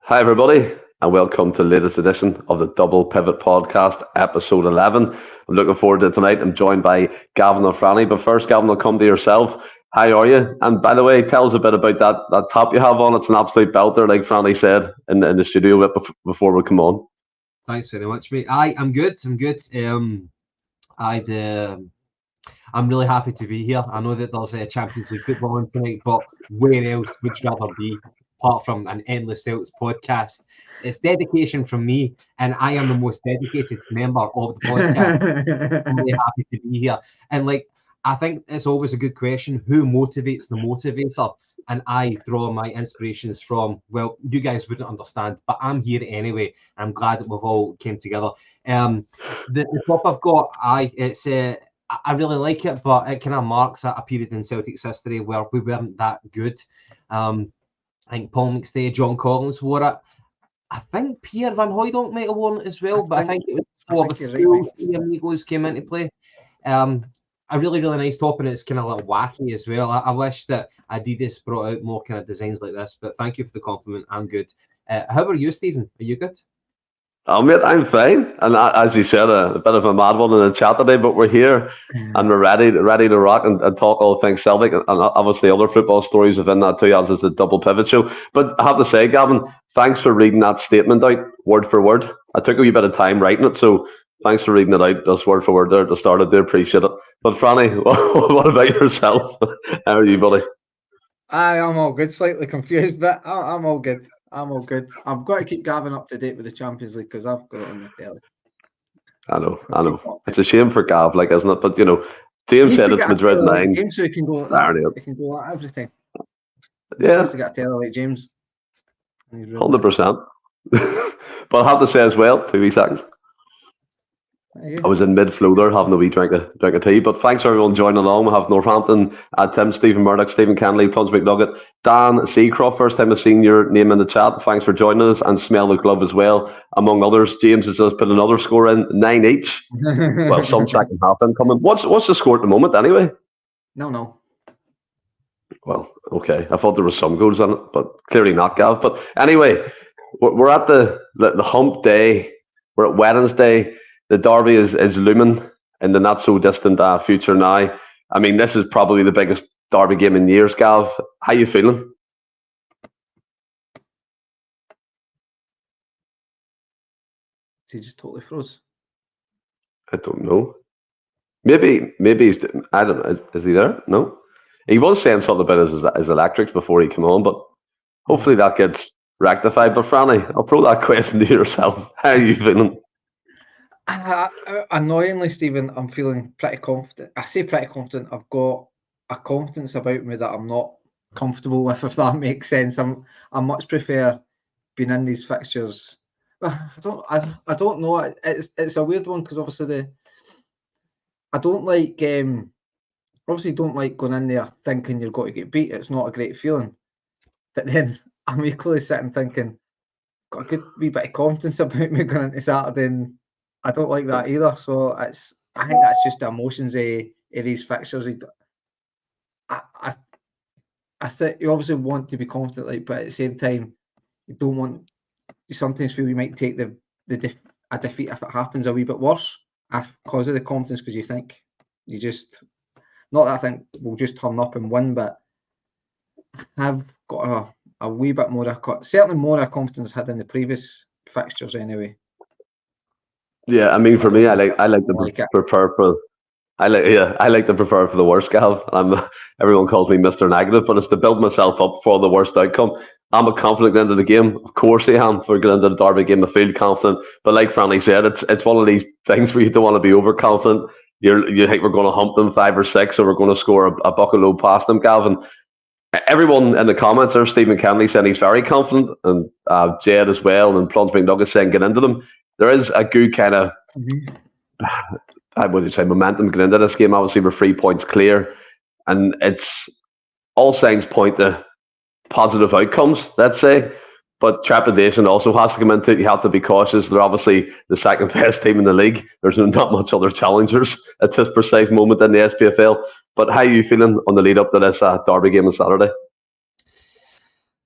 Hi, everybody, and welcome to the latest edition of the Double Pivot Podcast, episode 11. I'm looking forward to it tonight. I'm joined by Gavin and Franny, but first, Gavin, I'll come to yourself. How are you? And by the way, tell us a bit about that top you have on. It's an absolute belter, like Franny said in the studio before we come on. Thanks very much, mate. I'm good. I'm really happy to be here. I know that there's a Champions League football on tonight, but where else would you rather be apart from an Endless Celts podcast? It's dedication from me, and I am the most dedicated member of the podcast. I'm really happy to be here. And I think it's always a good question, who motivates the motivator? And I draw my inspirations from, well, you guys wouldn't understand, but I'm here anyway. I'm glad that we've all came together. The top I've got, I really like it, but it kind of marks a period in Celtic's history where we weren't that good. I think Paul McStay, John Collins wore it. I think Pierre Van Hooijdonk might have worn it as well, but I think it was before the full three amigos came into play. A really, really nice top, and it's kind of a little wacky as well. I wish that Adidas brought out more kind of designs like this, but thank you for the compliment. I'm good. How are you, Stephen? Are you good? Oh, mate, I'm fine. And as you said, a bit of a mad one in the chat today, but we're here and we're ready to rock and talk all things Celtic and obviously other football stories within that too, as is the Double Pivot Show. But I have to say, Gavin, thanks for reading that statement out word for word. I took a wee bit of time writing it, so thanks for reading it out just word for word there at the start. I do appreciate it. But Franny, what about yourself? How are you, buddy? I'm all good, slightly confused, but I'm all good. I'm all good. I've got to keep Gavin up to date with the Champions League because I've got it on the telly. I know. It's a shame for Gav, isn't it? But James said it's Madrid 9. James, so he can go. He can go every time. Yeah, he has to get a telly like James. 100%. But I have to say as well, 2 wee seconds. I was in mid-flow there having a wee drink of tea. But thanks everyone joining along. We have Northampton, Tim, Stephen Murdoch, Stephen Kenley, Plunge McNugget, Dan Seacroft. First time I've seen your name in the chat. Thanks for joining us, and Smell the Glove as well, among others. James has just put another score in, 9 each. Well, some second half incoming. What's the score at the moment anyway? No. Well, okay. I thought there was some goals in it, but clearly not, Gav. But anyway, we're at the hump day. We're at Wednesday. The derby is looming in the not-so-distant future now. I mean, this is probably the biggest derby game in years, Gav. How you feeling? He just totally froze. I don't know. Maybe he's... I don't know. Is he there? No? He was saying something about his electrics before he came on, but hopefully that gets rectified. But Franny, I'll throw that question to yourself. How are you feeling? Annoyingly, Stephen, I'm feeling pretty confident. I say pretty confident. I've got a confidence about me that I'm not comfortable with, if that makes sense. I much prefer being in these fixtures. I don't know. It's a weird one because obviously I don't like going in there thinking you're going to get beat. It's not a great feeling. But then I'm equally sitting thinking, got a good wee bit of confidence about me going into Saturday, and I don't like that either. So I think that's just the emotions of these fixtures. I think you obviously want to be confident, but at the same time, you don't want. You sometimes feel you might take a defeat if it happens a wee bit worse because of the confidence, because you think you just. Not that I think we'll just turn up and win, but I've got a wee bit more, certainly more confidence had in the previous fixtures anyway. Yeah, I mean, for me, I like to prepare for. I like to prepare for the worst, Gav. Everyone calls me Mr. Negative, but it's to build myself up for the worst outcome. I'm a confident at the end of the game. Of course I am. For going into the derby game, I feel confident. But like Franny said, it's one of these things where you don't want to be overconfident. You think we're going to hump them 5 or 6, or we're going to score a bucket load past them, Gavin. Everyone in the comments there, Stephen Kenley saying he's very confident, and Jed as well, and Plunge McNugget saying get into them. There is a good kind of, I would say, momentum going into this game. Obviously, we're 3 points clear, and it's all signs point to positive outcomes, let's say. But trepidation also has to come into it. You have to be cautious. They're obviously the second best team in the league. There's not much other challengers at this precise moment in the SPFL. But how are you feeling on the lead up to this derby game on Saturday?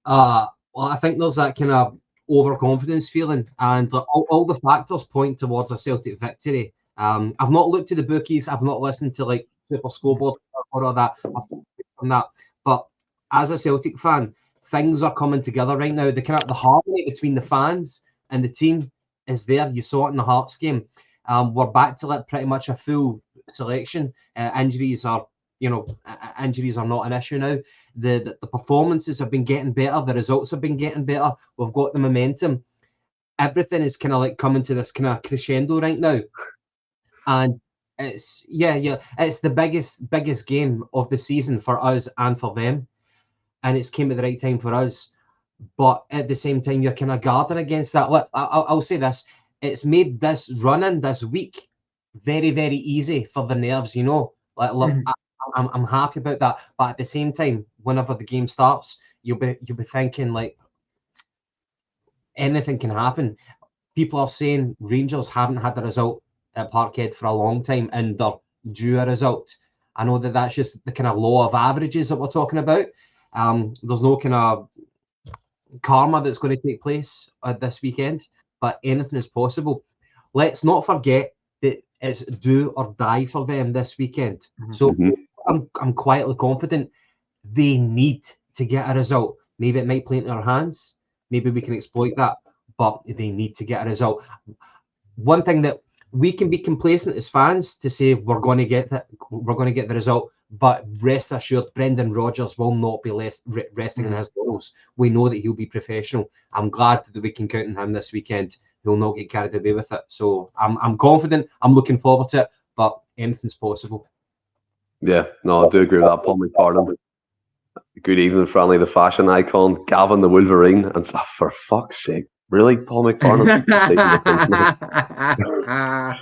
Well, I think there's that kind of overconfidence feeling, and all the factors point towards a Celtic victory. I've not looked at the bookies. I've not listened to like Super Scoreboard or all that. From that, but as a Celtic fan, things are coming together right now. The harmony between the fans and the team is there. You saw it in the Hearts game. We're back to like pretty much a full selection. Injuries are not an issue now. The performances have been getting better. The results have been getting better. We've got the momentum. Everything is kind of like coming to this kind of crescendo right now. And it's it's the biggest game of the season for us and for them. And it's came at the right time for us. But at the same time, you're kind of guarding against that. Look, I'll say this. It's made this run-in this week very, very easy for the nerves, you know. Like, look, I'm happy about that. But at the same time, whenever the game starts, you'll be thinking, like, anything can happen. People are saying Rangers haven't had the result at Parkhead for a long time, and they're due a result. I know that that's just the kind of law of averages that we're talking about. There's no kind of karma that's going to take place this weekend, but anything is possible. Let's not forget that it's do or die for them this weekend. So I'm quietly confident they need to get a result. Maybe it might play into our hands. Maybe we can exploit that, but they need to get a result. One thing that we can be complacent as fans to say we're going to get the result, but rest assured, Brendan Rodgers will not be resting in his laurels. We know that he'll be professional. I'm glad that we can count on him this weekend. He'll not get carried away with it. So I'm confident. I'm looking forward to it, but anything's possible. Yeah, no, I do agree with that. Paul McPartland. Good evening, Franley, the fashion icon. Gavin, the Wolverine. And for fuck's sake, really, Paul McPartland?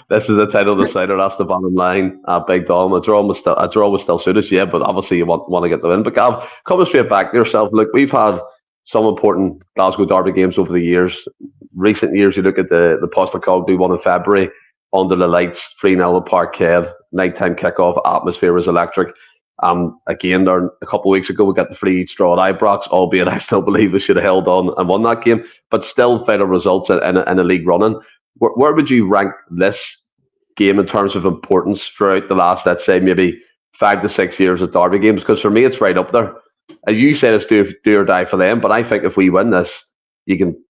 This is the title decider. That's the bottom line. Big Dom. A draw was still suit us, yeah, but obviously you want to get the win. But Gav, coming straight back to yourself, look, we've had some important Glasgow Derby games over the years. Recent years, you look at the Postlecoglou one in February, under the lights, 3-0 at Parkhead, nighttime kickoff, atmosphere was electric. Again, there a couple of weeks ago, we got the free draw at Ibrox, albeit I still believe we should have held on and won that game, but still final results in a league running. Where would you rank this game in terms of importance throughout the last, let's say, maybe 5 to 6 years of Derby games? Because for me, it's right up there. As you said, it's do or die for them, but I think if we win this, you can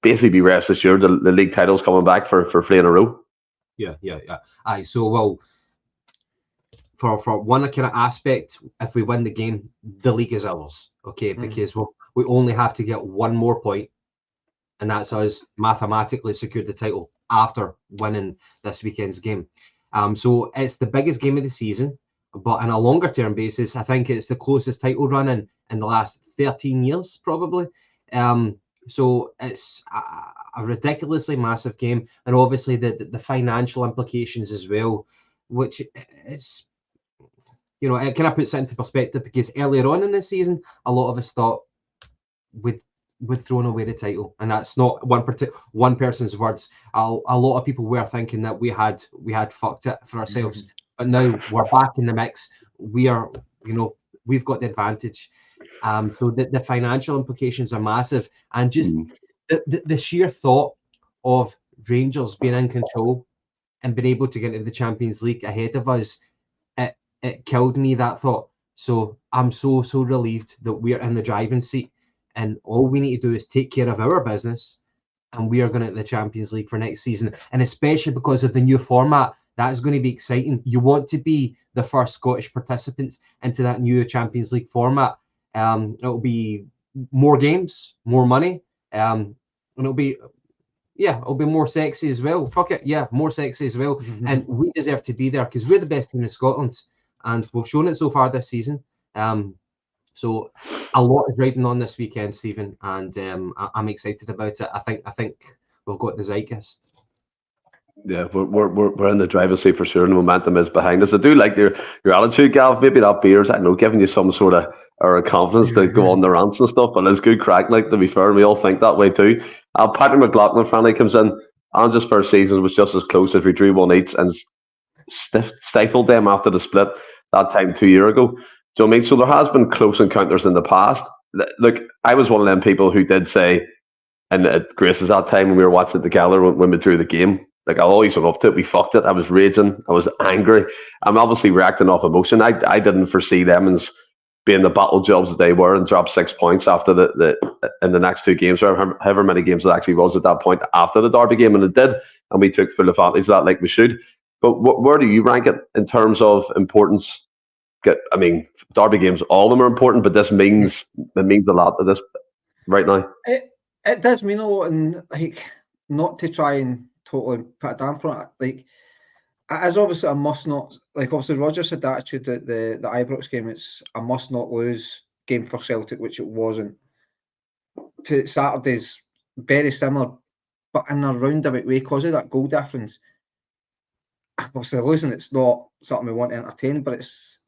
basically be rest assured the league title's coming back for 3 in a row. Yeah. Aye, so, well, for one kind of aspect, if we win the game, the league is ours, okay? Because we only have to get one more point, and that's us mathematically secure the title after winning this weekend's game. So it's the biggest game of the season, but on a longer term basis, I think it's the closest title run in the last 13 years, probably. So it's a ridiculously massive game, and obviously the financial implications as well, which is, you know, it kind of puts it into perspective, because earlier on in the season, a lot of us thought we'd thrown away the title, and that's not one person's words. A lot of people were thinking that we had fucked it for ourselves, but now we're back in the mix. We are, you know, we've got the advantage. So the financial implications are massive, and just the sheer thought of Rangers being in control and being able to get into the Champions League ahead of us, it killed me, that thought. So I'm so relieved that we're in the driving seat, and all we need to do is take care of our business, and we are going to the Champions League for next season. And especially because of the new format, that's going to be exciting. You want to be the first Scottish participants into that new Champions League format. It'll be more games, more money, and it'll be more sexy as well. Fuck it, yeah, more sexy as well. And we deserve to be there because we're the best team in Scotland, and we've shown it so far this season. So a lot is riding on this weekend, Stephen, and I'm excited about it. I think we've got the zeitgeist. Yeah, we're in the driver's seat for sure, and the momentum is behind us. I do like your attitude, Gav. Maybe that beer's, I don't know, giving you some sort of confidence to go on the rants and stuff, but it's good crack, like, to be fair, and we all think that way too. Patrick McLaughlin finally comes in. Ange's first season was just as close as we drew one each and stifled them after the split that time 2 years ago. So I mean, so there has been close encounters in the past. Look, I was one of them people who did say and at Grace's that time when we were watching it together when we drew the game. Like, I always went up to it. We fucked it. I was raging. I was angry. I'm obviously reacting off emotion. I didn't foresee them as being the battle jobs that they were and dropped 6 points after in the next 2 games, or however many games it actually was at that point after the Derby game, and it did. And we took full advantage of that like we should. But where do you rank it in terms of importance? I mean, Derby games, all of them are important, but this means a lot to this right now. It does mean a lot, and like, not to try and totally put a damper on it. Like, as obviously a must not, like, obviously Rodgers had the attitude at the Ibrox game. It's a must not lose game for Celtic, which it wasn't. To Saturday's very similar, but in a roundabout way because of that goal difference. Obviously losing, it's not something we want to entertain, but it's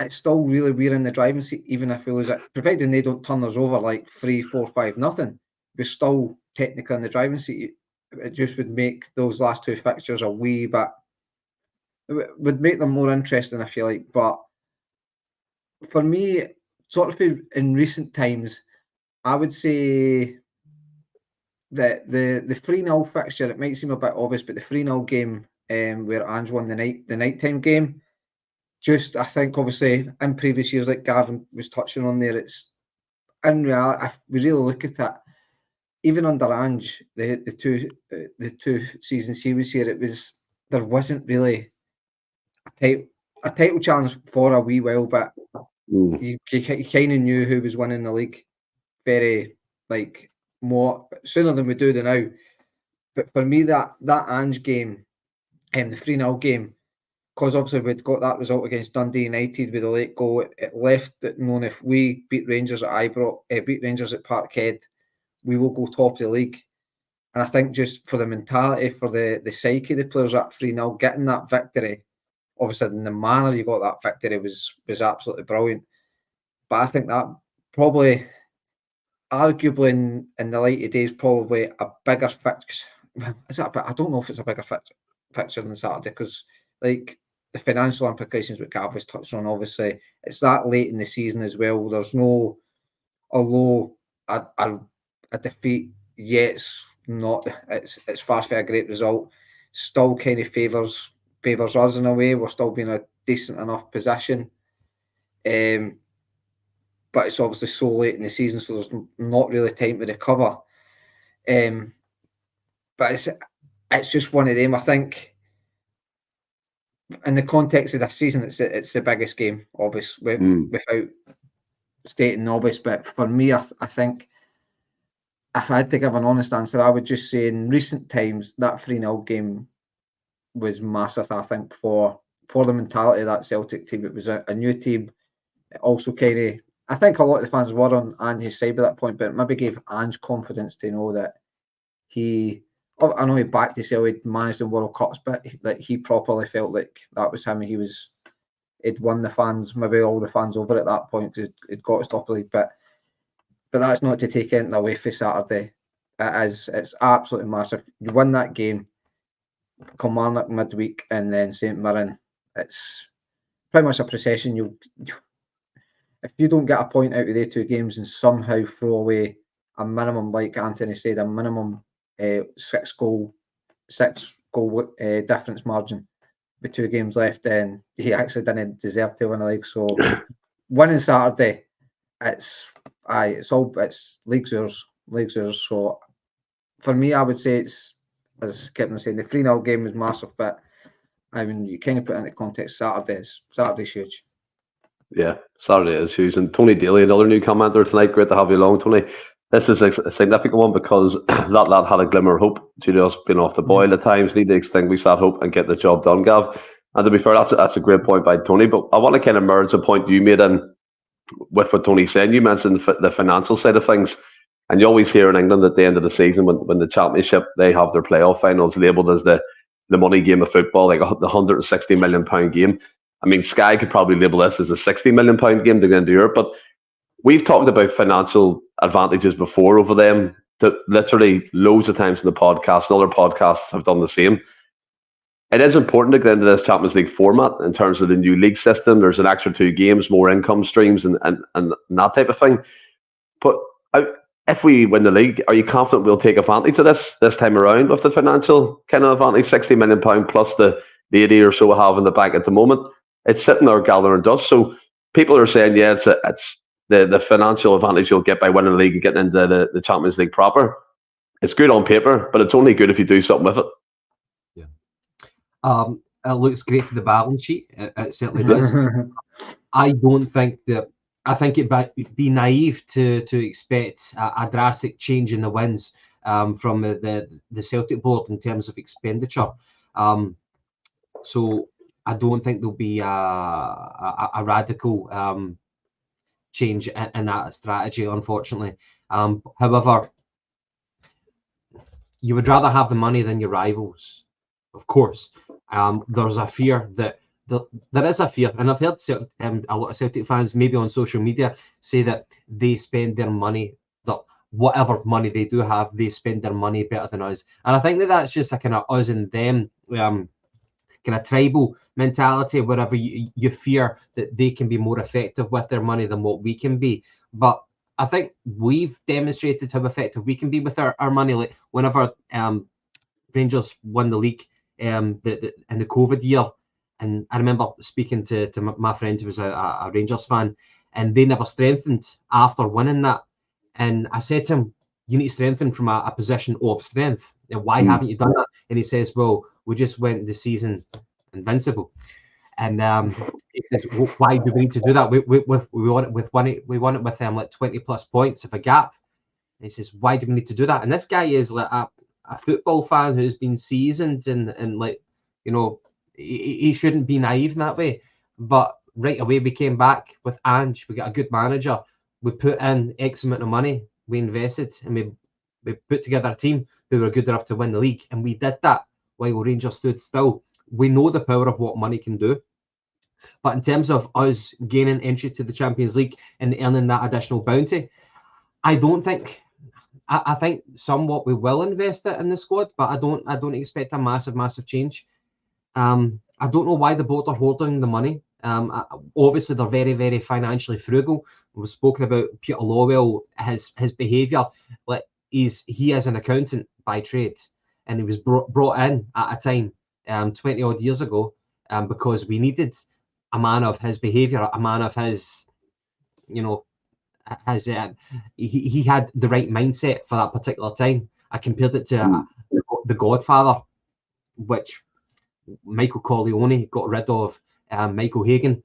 still really we're in the driving seat, even if we lose it. Provided they don't turn us over like 3-4-5-0, we're still technically in the driving seat. It just would make those last 2 fixtures a wee bit, it would make them more interesting, I feel like. But for me, sort of in recent times, I would say that the 3-0 fixture, it might seem a bit obvious, but the 3-0 game where Ange won the nighttime game, just, I think, obviously, in previous years, like Gavin was touching on there, it's in reality, if we really look at it, even under Ange, the two seasons he was here, there wasn't really a title challenge for a wee while, but you kind of knew who was winning the league very, like, more sooner than we do now. But for me, that Ange game, the 3-0 game, because obviously we'd got that result against Dundee United with a late goal, it left it known if we beat Rangers at beat Rangers at Parkhead, we will go top of the league. And I think just for the mentality, for the psyche of the players at 3-0, getting that victory, obviously in the manner you got that victory was absolutely brilliant. But I think that probably, arguably in the light of days, probably a bigger fixture. I don't know if it's a bigger fixture than Saturday, because like the financial implications what Gav was touched on, obviously it's that late in the season as well. There's no, although a defeat, it's far from a great result, still kind of favours us in a way. We're still being a decent enough position, but it's obviously so late in the season, so there's not really time to recover. But it's just one of them. I think in the context of this season, it's the biggest game, obviously, without stating obvious. But for me, I think if I had to give an honest answer, I would just say in recent times that 3-0 game was massive. I think for the mentality of that Celtic team, it was a new team. It also kind of, I think a lot of the fans were on Ange's side by that point, but it maybe gave Ange confidence to know that I know he backed himself, he'd managed in World Cups, but like he properly felt like that was him. He'd won the fans, maybe all the fans over at that point, because he'd got us top of the league. But that's not to take anything away for Saturday. It's absolutely massive. You win that game, Kilmarnock midweek, and then St Mirren. It's pretty much a procession. If you don't get a point out of the 2 games and somehow throw away a minimum, like Anthony said, a minimum 6 goal difference margin with 2 games left, then he actually didn't deserve to win the league. So winning Saturday, it's league's yours. So for me, I would say it's, as Kevin saying, the 3-0 game was massive, but I mean, you kind of put it into context. Saturday's huge. Yeah, Saturday is huge. And Tony Daly, another new commenter tonight. Great to have you along, Tony. This is a significant one because that lad had a glimmer of hope. Just been off the boil at times. Need to extinguish that hope and get the job done, Gav. And to be fair, that's a great point by Tony. But I want to kind of merge a point you made in with what Tony's saying. You mentioned the financial side of things. And you always hear in England at the end of the season when the championship, they have their playoff finals labelled as the money game of football, like the £160 million game. I mean, Sky could probably label this as a £60 million game to go into Europe. But we've talked about financial advantages before over them, literally loads of times in the podcast, and other podcasts have done the same. It is important to get into this Champions League format in terms of the new league system. There's an extra 2 games, more income streams, and that type of thing. But if we win the league, are you confident we'll take advantage of this time around with the financial kind of advantage, £60 million plus the 80 or so we have in the bank at the moment? It's sitting there gathering dust. So people are saying, yeah, it's the financial advantage you'll get by winning the league and getting into the Champions League proper. It's good on paper, but it's only good if you do something with it. Yeah. It looks great for the balance sheet. It certainly does. I don't think that. I think it'd be naive to expect a drastic change in the wins from the Celtic board in terms of expenditure. So I don't think there'll be a radical change in that strategy, unfortunately. However, you would rather have the money than your rivals, of course. There's a fear that there is a fear, and I've heard a lot of Celtic fans, maybe on social media, say that they spend their money, that whatever money they do have, they spend their money better than us. And I think that that's just a kind of us and them kind of tribal mentality, wherever you fear that they can be more effective with their money than what we can be. But I think we've demonstrated how effective we can be with our money. Like whenever Rangers won the league in the COVID year, and I remember speaking to my friend who was a Rangers fan, and they never strengthened after winning that. And I said to him, you need to strengthen from a position of strength. And why haven't you done that? And he says, well, we just went the season invincible. And he says, well, why do we need to do that? We won it with like 20 plus points of a gap. And he says, why do we need to do that? And this guy is like a football fan who's been seasoned and like, you know, he shouldn't be naive in that way. But right away we came back with Ange. We got a good manager. We put in X amount of money. We invested and we put together a team who were good enough to win the league. And we did that while Rangers stood still. We know the power of what money can do. But in terms of us gaining entry to the Champions League and earning that additional bounty, I don't think. I think somewhat we will invest it in the squad, but I don't expect a massive change. I don't know why the board are holding the money. Obviously, they're very, very financially frugal. We've spoken about Peter Lawwell, his behaviour. Like he is an accountant by trade, and he was brought in at a time 20 odd years ago because we needed a man of his behaviour, a man of his, you know, he had the right mindset for that particular time. I compared it to The Godfather, which Michael Corleone got rid of Michael Hagan,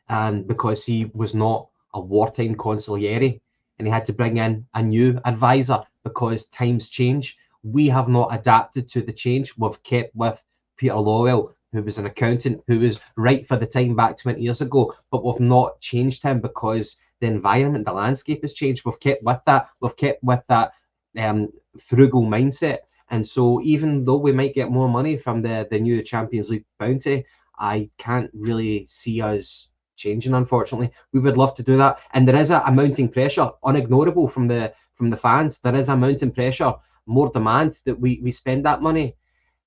and because he was not a wartime consigliere, and he had to bring in a new advisor because times change. We have not adapted to the change. We've kept with Peter Lawwell, who was an accountant, who was right for the time back 20 years ago, but we've not changed him because the environment, the landscape has changed. We've kept with that. We've kept with that frugal mindset. And so even though we might get more money from the new Champions League bounty, I can't really see us changing, unfortunately. We would love to do that. And there is a mounting pressure, unignorable from the fans. There is a mounting pressure, more demand that we spend that money.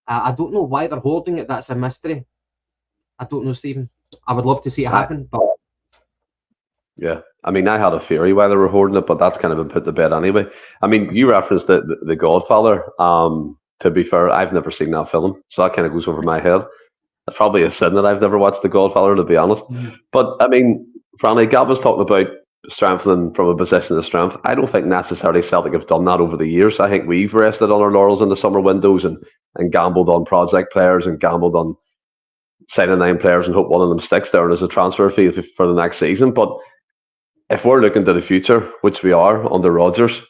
I don't know why they're holding it. That's a mystery. I don't know, Stephen. I would love to see it happen, but yeah, I mean, I had a theory why they were holding it, but that's kind of been put to bed anyway. I mean, you referenced the Godfather. To be fair, I've never seen that film, so that kind of goes over my head. It's probably a sin that I've never watched The Godfather, to be honest. But I mean, Franny, Gab was talking about strengthening from a position of strength. I don't think necessarily Celtic have done that over the years. I think we've rested on our laurels in the summer windows and gambled on project players and gambled on signing 9 players and hope one of them sticks there as a transfer fee for the next season. But if we're looking to the future, which we are under Rodgers,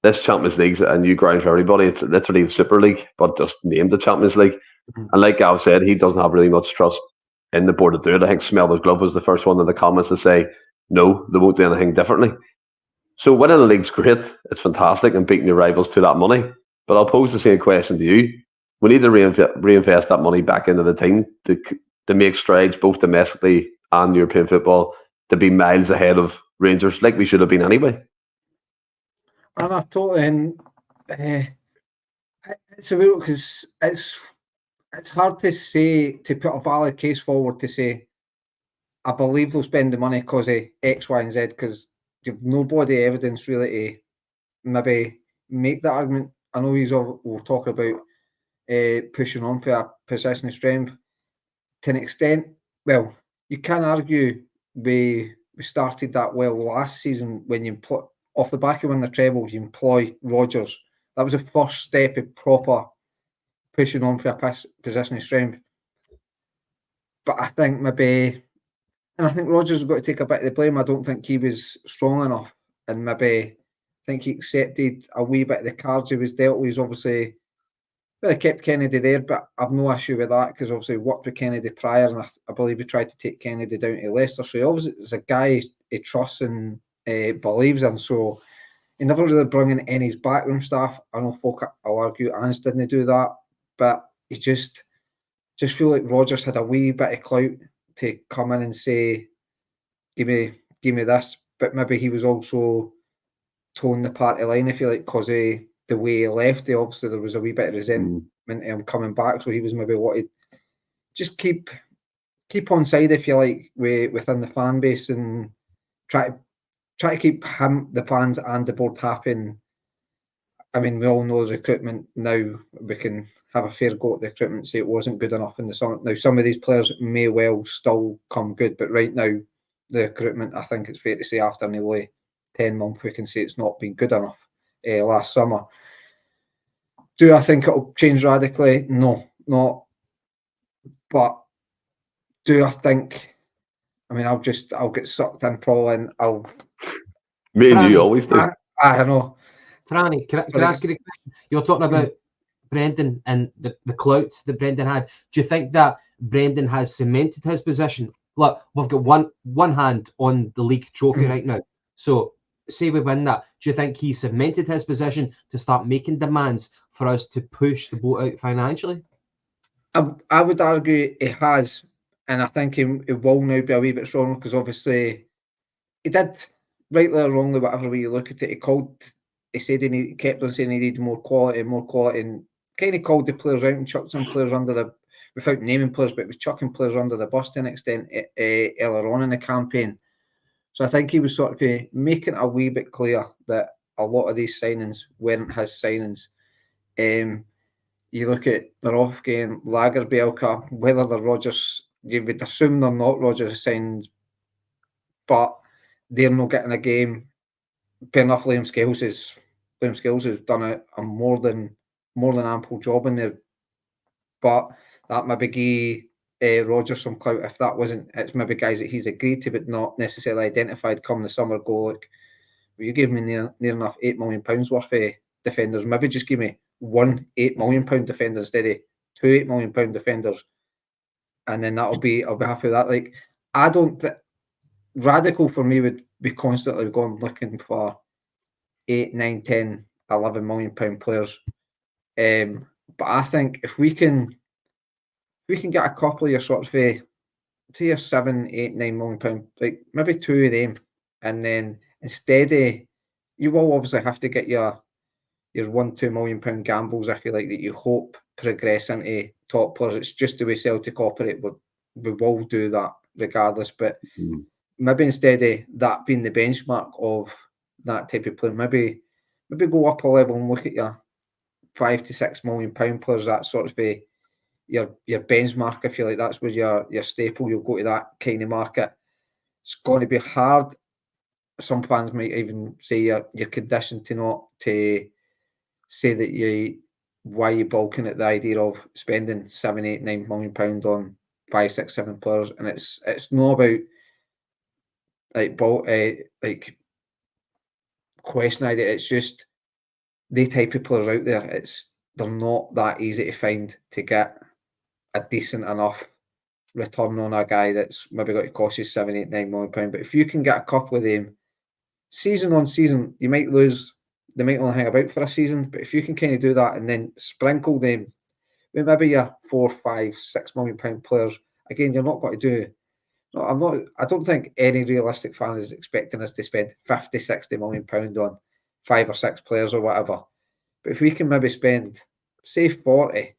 this Champions League's a new ground for everybody. It's literally the Super League, but just named the Champions League. And like Gav said, he doesn't have really much trust in the board to do it. I think Smell the Glove was the first one in the comments to say, no, they won't do anything differently. So winning the league's great. It's fantastic, and beating your rivals to that money. But I'll pose the same question to you. We need to reinvest that money back into the team to make strides both domestically and European football, to be miles ahead of Rangers, like we should have been anyway. And I totally, it's a bit, because it's hard to say, to put a valid case forward to say, I believe they'll spend the money because of X, Y, and Z, because you've no body evidence really to maybe make that argument. I know we'll talk about pushing on for a position of strength to an extent. Well, you can argue we started that well last season when you off the back of winning the treble, you employ Rodgers. That was the first step of proper pushing on for a position of strength. But I think maybe, and I think Rodgers has got to take a bit of the blame. I don't think he was strong enough, and maybe I think he accepted a wee bit of the cards he was dealt. He was obviously, well, he kept Kennedy there, but I've no issue with that because obviously he worked with Kennedy prior, and I believe he tried to take Kennedy down to Leicester. So he obviously is a guy he trusts and believes in. So he never really brought in any of his backroom staff. I know folk will argue Ans didn't do that, but he just feel like Rodgers had a wee bit of clout to come in and say, give me this. But maybe he was also towing the party line, if you like, because of the way he left. Obviously, there was a wee bit of resentment to him coming back. So he was maybe wanted just keep on side, if you like, within the fan base and try to keep him, the fans and the board happy. And, I mean, we all know the recruitment now. We can have a fair go at the recruitment, say it wasn't good enough in the summer. Now, some of these players may well still come good, but right now, the recruitment, I think it's fair to say, after nearly 10 months, we can say it's not been good enough last summer. Do I think it'll change radically? No, not. But do I think? I mean, I'll get sucked in probably, and I'll. Me and you always do. I know. Franny, can I ask you a question? You're talking about Brendan and the clout that Brendan had. Do you think that Brendan has cemented his position? Look, we've got one hand on the league trophy right now. So say we win that, do you think he cemented his position to start making demands for us to push the boat out financially? I would argue he has, and I think he will now be a wee bit stronger because obviously he did, rightly or wrongly, whatever way you look at it, he said he kept on saying he needed more quality, and kind of called the players out and chucked some players without naming players, but was chucking players under the bus to an extent earlier on in the campaign. So I think he was sort of making it a wee bit clear that a lot of these signings weren't his signings. You look at their off game, Lagerbielke, whether they're Rodgers, you would assume they're not Rodgers signings, but they're not getting a game. Fair enough, Liam Scales has done a more than ample job in there, but that maybe gave Rodgers some clout. If that wasn't, it's maybe guys that he's agreed to but not necessarily identified come the summer. Go, look, well, you gave me near enough £8 million worth of defenders. Maybe just give me one £8 million defender instead of two £8 million defenders, and then I'll be happy with that. Like, I don't. Radical for me would be constantly going looking for 8, 9, 10, 11 million pound players. But I think if we can get a couple of your sort of say your 7, 8, 9 million pound, like maybe two of them, and then instead of, you will obviously have to get your 1, 2 million pound gambles, if you like, that you hope progress into top players. It's just the way Celtic operate. We will do that regardless, but maybe instead of that being the benchmark of that type of player, maybe go up a level and look at your 5 to 6 million pound players. That sort of your benchmark, if you like. That's where your staple. You'll go to that kind of market. It's going to be hard. Some fans might even say you're conditioned to not to say that why you balking at the idea of spending 7, 8, 9 million pound on 5, 6, 7 players, and it's not about like question idea. It's just the type of players out there. They're not that easy to find to get a decent enough return on a guy that's maybe got to cost you 7, 8, 9 million pound. But if you can get a couple of them season on season, you might lose. They might only hang about for a season, but if you can kind of do that and then sprinkle them with maybe your 4, 5, 6 million pound players, again, you're not going to do. No, I don't think any realistic fan is expecting us to spend 50, 60 million pound on 5 or 6 players or whatever. But if we can maybe spend, say, 40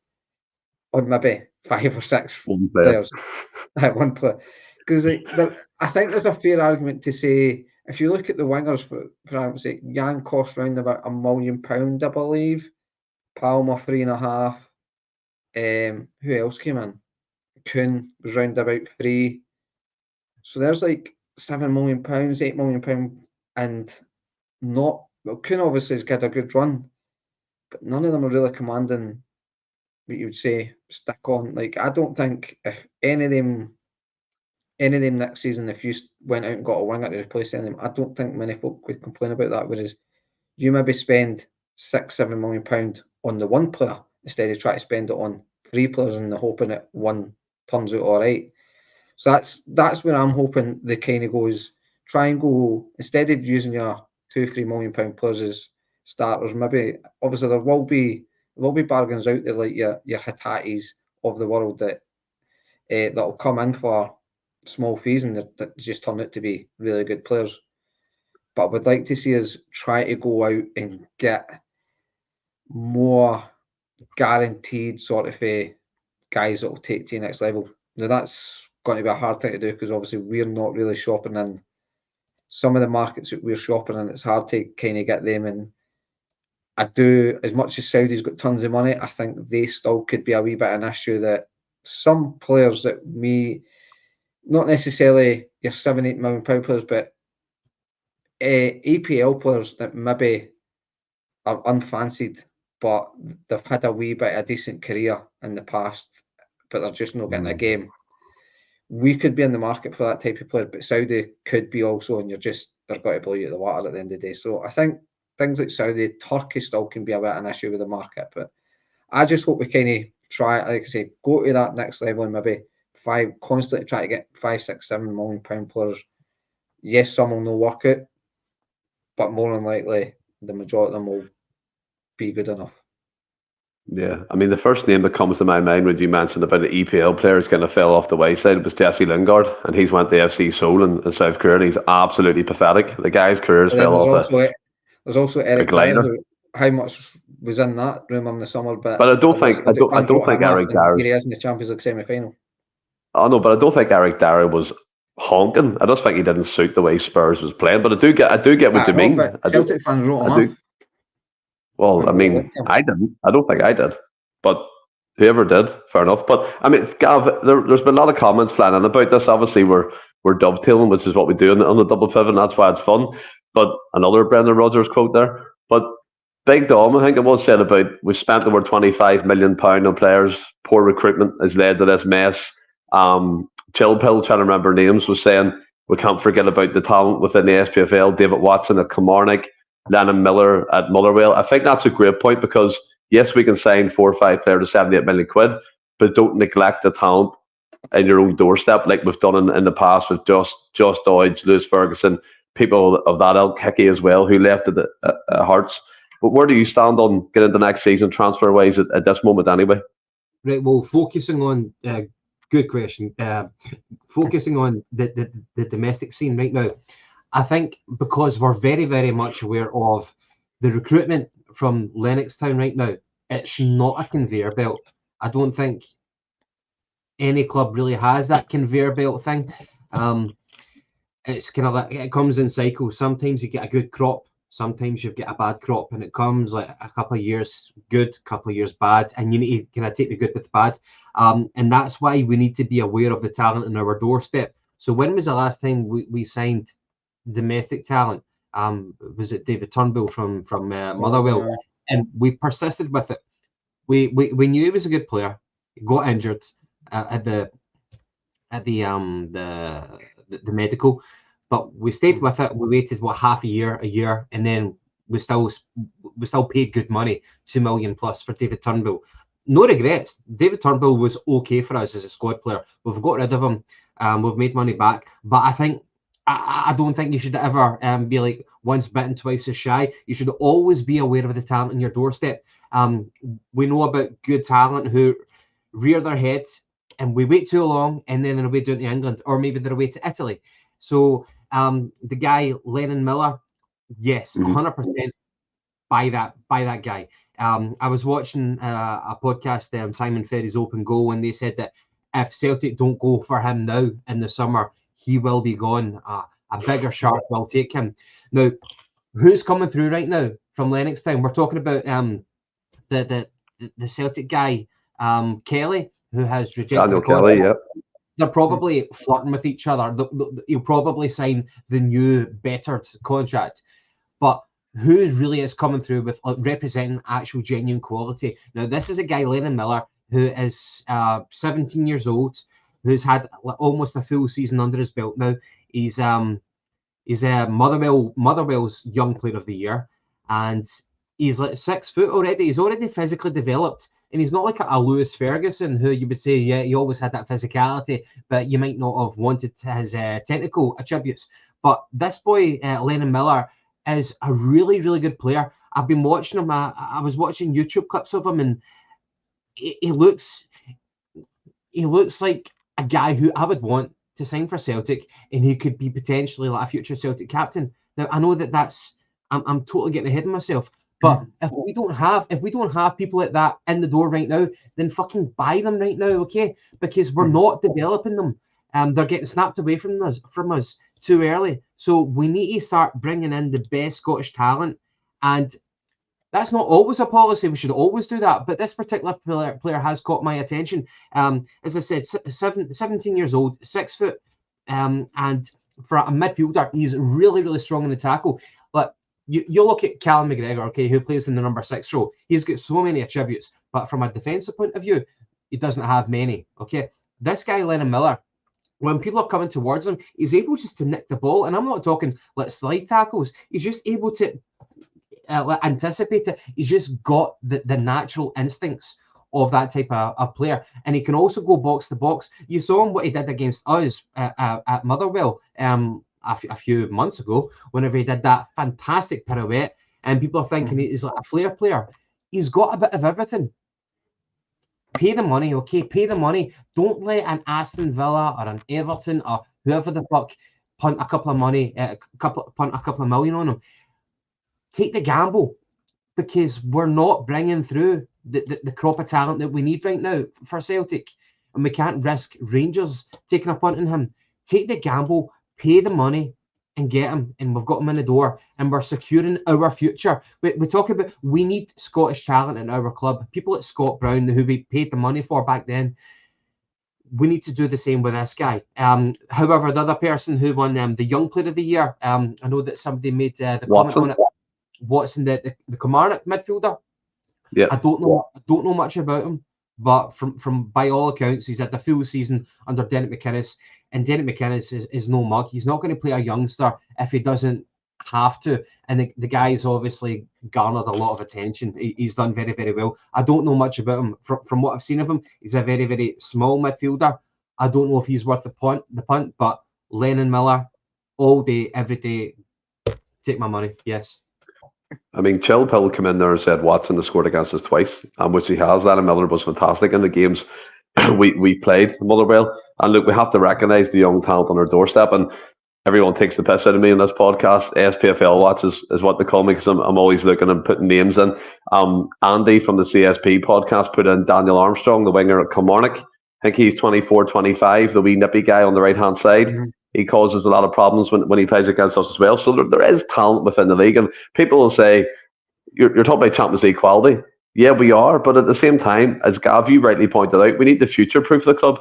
on maybe 5 or 6 players, one player, because I think there's a fair argument to say if you look at the wingers, for argument's sake, Jan cost around about £1 million, I believe. Palmer 3.5. Who else came in? Kuhn was round about 3. So there's like £7 million, £8 million, and Kuhn obviously has got a good run, but none of them are really commanding what you would say stick on. Like, I don't think if any of them next season, if you went out and got a winger to replace any of them, I don't think many folk would complain about that. Whereas you maybe spend £6-7 million on the one player instead of trying to spend it on 3 players and hoping that one turns out all right. So that's where I'm hoping the kind of goes. Try and go, instead of using your £2-3 million players as starters, maybe obviously there will be bargains out there like your Hitatis of the world that'll come in for small fees and that just turn out to be really good players. But I would like to see us try to go out and get more guaranteed sort of guys that will take to the next level. Now that's going to be a hard thing to do because obviously we're not really shopping in some of the markets that we're shopping in. It's hard to kind of get them in. I do, as much as Saudi's got tons of money, I think they still could be a wee bit an issue that some players that not necessarily your £7-8 million players, but EPL players that maybe are unfancied, but they've had a wee bit of a decent career in the past, but they're just not getting a game. We could be in the market for that type of player, but Saudi could be also, and they're going to blow you at the water at the end of the day. So I think things like Saudi, Turkey still can be a bit of an issue with the market, but I just hope we kind of try, like I say, go to that next level and maybe constantly try to get £5-6-7 million players. Yes, some will not work out, but more than likely, the majority of them will be good enough. Yeah, I mean, the first name that comes to my mind when you mentioned about the EPL players kind of fell off the wayside was Jesse Lingard, and he's went to FC Seoul in South Korea, and he's absolutely pathetic. The guy's careers fell off. There's also Eric Dyer. How much was in that rumour in the summer? But I don't think Eric Dyer. Here he is in the Champions League semi-final. I know, but I don't think Eric Dyer was honking. I just think he didn't suit the way Spurs was playing. But I do get what you mean. Celtic fans wrote him off. Well, I mean, I didn't. I don't think I did. But whoever did, fair enough. But I mean, Gav, there's been a lot of comments flying in about this. Obviously, we're dovetailing, which is what we do on the double pivot, and that's why it's fun. But another Brendan Rodgers quote there. But Big Dom, I think it was said about we spent over £25 million on players. Poor recruitment has led to this mess. Chill Pill, trying to remember names, was saying we can't forget about the talent within the SPFL. David Watson at Kilmarnock, Lennon Miller at Motherwell. I think that's a great point because yes, we can sign 4 or 5 players to £78 million, but don't neglect the talent in your own doorstep like we've done in the past with Josh Dodge, Lewis Ferguson, people of that ilk, Hickey as well, who left at Hearts. But where do you stand on getting the next season transfer-wise at this moment anyway? Right, well, focusing on... good question. Focusing on the domestic scene right now, I think because we're very, very much aware of the recruitment from Lennoxtown right now, it's not a conveyor belt. I don't think any club really has that conveyor belt thing. It's kind of like it comes in cycles. Sometimes you get a good crop, sometimes you get a bad crop, and it comes like a couple of years good, a couple of years bad, and you need to kind of take the good with the bad. And that's why we need to be aware of the talent on our doorstep. So when was the last time we signed domestic talent? Was it David Turnbull from Motherwell? Yeah. And we persisted with it. We knew he was a good player. He got injured at the medical, but we stayed with it. We waited half a year, and then we still paid good money, $2 million plus for David Turnbull. No regrets. David Turnbull was okay for us as a squad player. We've got rid of him. We've made money back, but I don't think you should ever be like once bitten, twice as shy. You should always be aware of the talent on your doorstep. We know about good talent who rear their heads, and we wait too long, and then they're away down to England, or maybe they're away to Italy. So the guy Lennon Miller, yes, 100% buy that guy. I was watching a podcast, Simon Ferry's Open Goal, and they said that if Celtic don't go for him now in the summer, he will be gone. a bigger shark will take him. Now, who's coming through right now from Lennoxtown? We're talking about the Celtic guy, Kelly, who has rejected Daniel the contract. Kelly, yeah. They're probably flirting with each other. He'll probably sign the new, bettered contract. But who really is coming through with representing actual genuine quality? Now, this is a guy, Lennon Miller, who is 17 years old, who's had almost a full season under his belt now. He's Motherwell's Young Player of the Year, and he's like 6 foot already. He's already physically developed, and he's not like a Lewis Ferguson, who you would say, yeah, he always had that physicality, but you might not have wanted his technical attributes. But this boy, Lennon Miller, is a really, really good player. I've been watching him. I was watching YouTube clips of him, and he looks like a guy who I would want to sign for Celtic, and he could be potentially like a future Celtic captain. Now, I know that's I'm totally getting ahead of myself, but if we don't have people like that in the door right now, then fucking buy them right now, okay? Because we're not developing them. They're getting snapped away from us too early. So we need to start bringing in the best Scottish talent, and that's not always a policy. We should always do that, but this particular player has caught my attention. As I said, 17 years old, 6 foot, and for a midfielder, he's really, really strong in the tackle. But you look at Callum McGregor, okay, who plays in the number 6 row. He's got so many attributes, but from a defensive point of view, he doesn't have many. Okay, this guy Lennon Miller, when people are coming towards him, he's able just to nick the ball, and I'm not talking like slide tackles. He's just able to anticipate it. He's just got the natural instincts of that type of player, and he can also go box to box. You saw him what he did against us at Motherwell a few months ago, whenever he did that fantastic pirouette, and people are thinking he's like a flair player. He's got a bit of everything. Pay the money, okay? Pay the money. Don't let an Aston Villa or an Everton or whoever the fuck punt a couple of million on him. Take the gamble, because we're not bringing through the crop of talent that we need right now for Celtic, and we can't risk Rangers taking a punt on him. Take the gamble, pay the money, and get him, and we've got him in the door, and we're securing our future. We talk about we need Scottish talent in our club. People like Scott Brown, who we paid the money for back then. We need to do the same with this guy. However, the other person who won the Young Player of the Year, I know that somebody made the comment on it. Watson, the Kilmarnock midfielder. Yeah, I don't know much about him, but from by all accounts, he's had the full season under Derek McInnes, and Derek McInnes is no mug. He's not going to play a youngster if he doesn't have to. And the guy's obviously garnered a lot of attention. He's done very, very well. I don't know much about him. From what I've seen of him, he's a very, very small midfielder. I don't know if he's worth the punt, but Lennon Miller, all day, every day, take my money. Yes. I mean, Chilphill came in there and said Watson has scored against us twice, which he has. Lennon Miller was fantastic in the games we played Motherwell. And look, we have to recognise the young talent on our doorstep. And everyone takes the piss out of me in this podcast. SPFL Watch is what they call me, because I'm always looking and putting names in. Andy from the CSP podcast put in Daniel Armstrong, the winger at Kilmarnock. I think he's 24, 25, the wee nippy guy on the right-hand side. Mm-hmm. He causes a lot of problems when he plays against us as well. So there is talent within the league. And people will say, you're talking about Champions League quality. Yeah, we are. But at the same time, as Gav, you rightly pointed out, we need to future-proof the club.